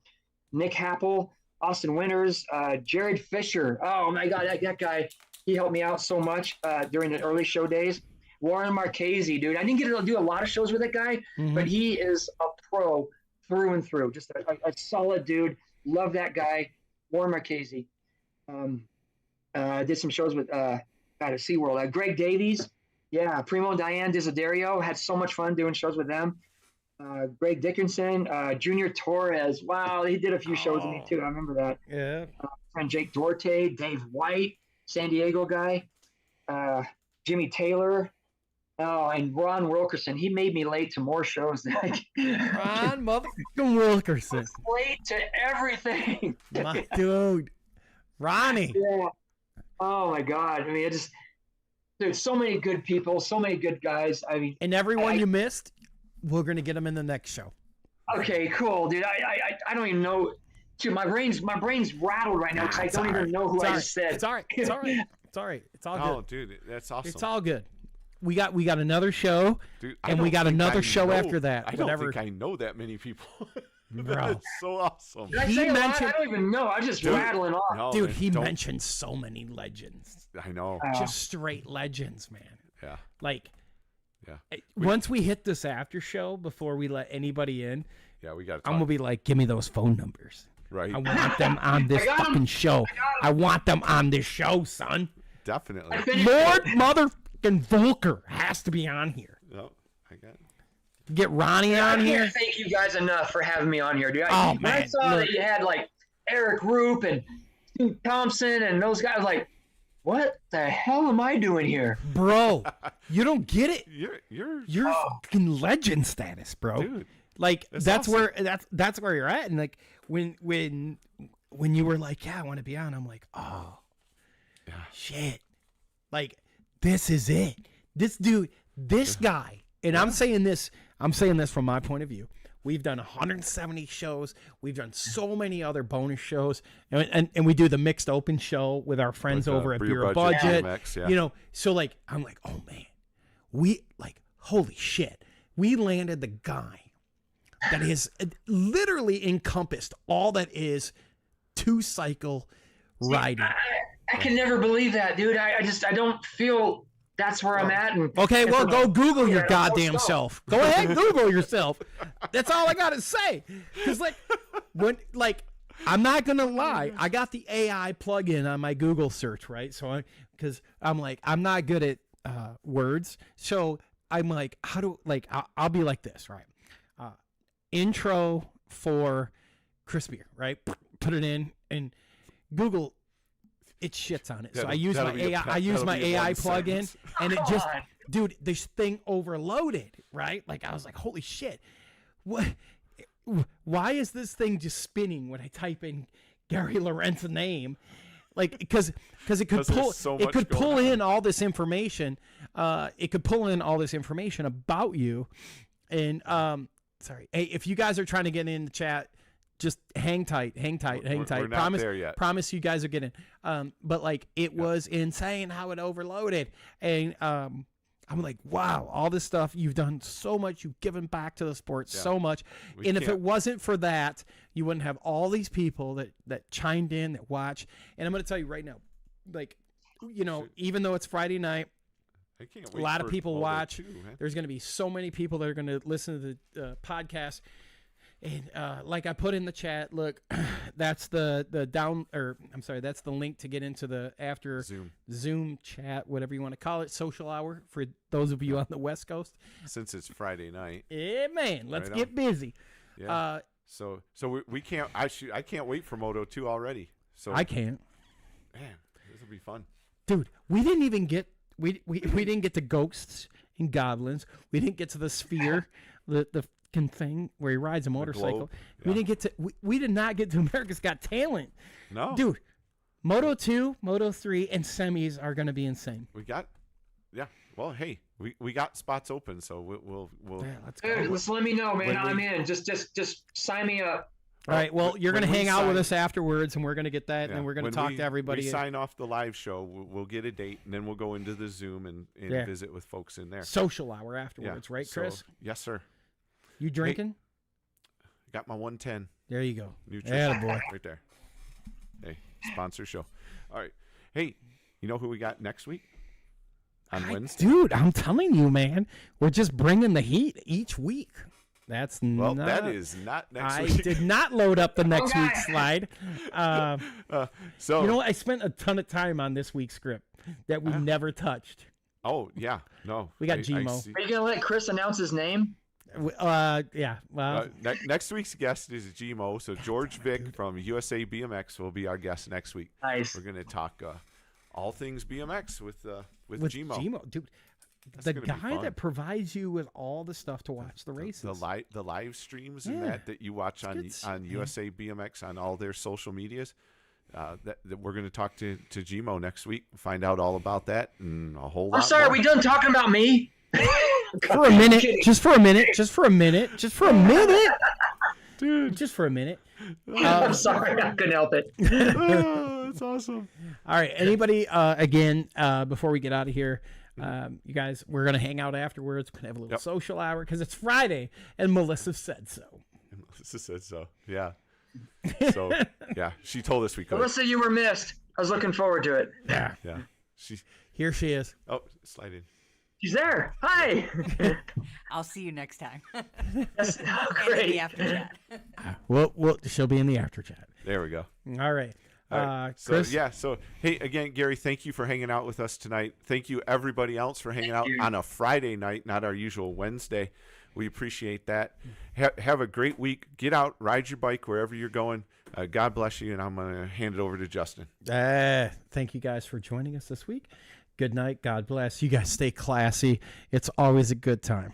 Nick Happel, Austin Winters, Jared Fisher. Oh my God, that guy, he helped me out so much during the early show days. Warren Marchese, dude. I didn't get to do a lot of shows with that guy, but he is a pro through and through. Just a solid dude. Love that guy. Warren Marchese. Did some shows with at SeaWorld. Greg Davies, Yeah, Primo and Diane Desiderio. Had so much fun doing shows with them. Greg Dickinson, Junior Torres. Wow, he did a few shows with me too. I remember that. Yeah. Friend Jake Duarte, Dave White, San Diego guy, Jimmy Taylor. Oh, and Ron Wilkerson. He made me late to more shows than Ron motherfucking Wilkerson. late to everything. My dude. Ronnie. Yeah. Oh my God. I mean, there's so many good people, so many good guys. I mean, And everyone you missed, we're going to get them in the next show. okay, cool, dude. I don't even know. Dude, my brain's rattled right now because I don't even know who I just said. It's all right. It's all right. It's all right. It's all good. Oh, dude, that's awesome. It's all good. We got another show, Dude, and we got another show after that. I don't think I know that many people. Bro. That's so awesome. Did I He say a lot? mentioned- I don't even know. I'm just rattling off. No, Dude, man, he don't- mentioned so many legends. I know. Just straight legends, man. Yeah. Like, Yeah. once we hit this after show, before we let anybody in, Yeah, we got to I'm going to be like, give me those phone numbers. right. I want them on this got 'em. fucking show. I want them on this show, son. Definitely. Lord motherfucking Volker has to be on here. No, I got it. Get Ronnie I on can't here. thank you guys enough for having me on here, dude. Oh, When I man, saw look. that you had like Eric Roop and Stu Thompson and those guys, like, what the hell am I doing here? Bro, you don't get it. You're Fucking legend status, bro. dude. Like that's awesome. where that's where you're at. And like when you were like, yeah, I want to be on, I'm like, oh shit. Like this is it. This dude, this guy, and I'm saying this from my point of view. We've done 170 shows. We've done so many other bonus shows, and we do the mixed open show with our friends over at Beer Budget. BMX, yeah. You know, so like I'm like, oh man, we like holy shit, we landed the guy that is literally encompassed all that is two-cycle riding. I can never believe that, dude. I don't feel that's where I'm at. And Okay, well, go Google your Yeah, goddamn let's go. self. Go ahead, Google yourself. That's all I gotta say. Cause I'm not gonna lie. I got the AI plugin on my Google search, right? So because I'm like, I'm not good at words, so I'm like, I'll be like this, right? Intro for Chris Beer, right? Put it in, and Google. It shits on it. So I use my AI. I use my AI plugin, and it just, dude, this thing overloaded, right? Like I was like, holy shit, what? Why is this thing just spinning when I type in Gary Laurent's name? Like because it could pull it could pull in all this information. It could pull in all this information about you, and sorry, hey, if you guys are trying to get in the chat. Just hang tight. We're not there yet. Promise you guys are getting. But like it was insane how it overloaded, and I'm like, wow, all this stuff you've done so much, you've given back to the sport so much, and if it wasn't for that, you wouldn't have all these people that chimed in, that watch. And I'm gonna tell you right now, like, you know, even though it's Friday night. I can't A wait lot of for people Moto watch. 2, man. There's going to be so many people that are going to listen to the podcast. And like I put in the chat, look, that's that's the link to get into the after Zoom chat, whatever you want to call it, social hour for those of you on the West Coast. Since it's Friday night. Yeah, man, let's Right get on. busy. Yeah. So we can't. I can't wait for Moto 2 already. So I can't, man, this will be fun. dude. We didn't even get we didn't get to ghosts and goblins. We didn't get to the sphere, the thing where he rides a motorcycle. We didn't get to we did not get to America's Got Talent. No, Dude, Moto 2, Moto 3, and semis are going to be insane. we got. Yeah. Well, hey, we got spots open, so we'll Yeah, let's go. Dude, just let me know, man. When I'm we- in. Just sign me up. All right, well, you're going to when we hang out with sign- us afterwards, and we're going to get that, and then we're going When to talk we- to everybody. We sign off the live show. We'll get a date, and then we'll go into the Zoom and Yeah. visit with folks in there. Social hour afterwards, right, So, Chris? yes, sir. You drinking? Got my 110. There you go. Nutrition Attaboy. right there. Hey, sponsor show. All right. Hey, you know who we got next week? On Wednesday. Dude, I'm telling you, man, we're just bringing the heat each week. That's Well, not, that is not next I week. did not load up the next Okay. week's slide. So You know what? I spent a ton of time on this week's script that we never touched. Oh yeah, no. We got Gmo. see. Are you gonna let Chris announce his name? Yeah. Well, Next week's guest is Gmo. So George Vick from USA BMX will be our guest next week. Nice. We're gonna talk all things BMX with Gmo. Gmo, dude. That's The gonna be guy fun. that provides you with all the stuff to watch the races. The live streams and Yeah. that you watch on USA BMX on all their social medias. That we're going to talk to Gmo next week, find out all about that and a whole lot. I'm sorry, more. are we done talking about me? For a minute, just for a minute, just for a minute, Dude. just for a minute. I'm sorry, I couldn't help it. Oh, that's awesome. All right. Anybody, again, before we get out of here, you guys, we're going to hang out afterwards. We're going to have a little social hour because it's Friday and Melissa said so. Melissa said so. Yeah. So, yeah, she told us we could. Melissa, you were missed. I was looking forward to it. Yeah. Yeah. Here she is. Oh, slide in. She's there. Hi. I'll see you next time. That's And great. the after chat. Well, she'll be in the after chat. There we go. All right. All right. Chris? So hey, again, Gary, thank you for hanging out with us tonight. Thank you, everybody else, for hanging out you. on a Friday night, not our usual Wednesday. We appreciate that. Have a great week. Get out, ride your bike wherever you're going. God bless you, and I'm going to hand it over to Justin. Thank you guys for joining us this week. Good night. God bless. You guys stay classy. It's always a good time.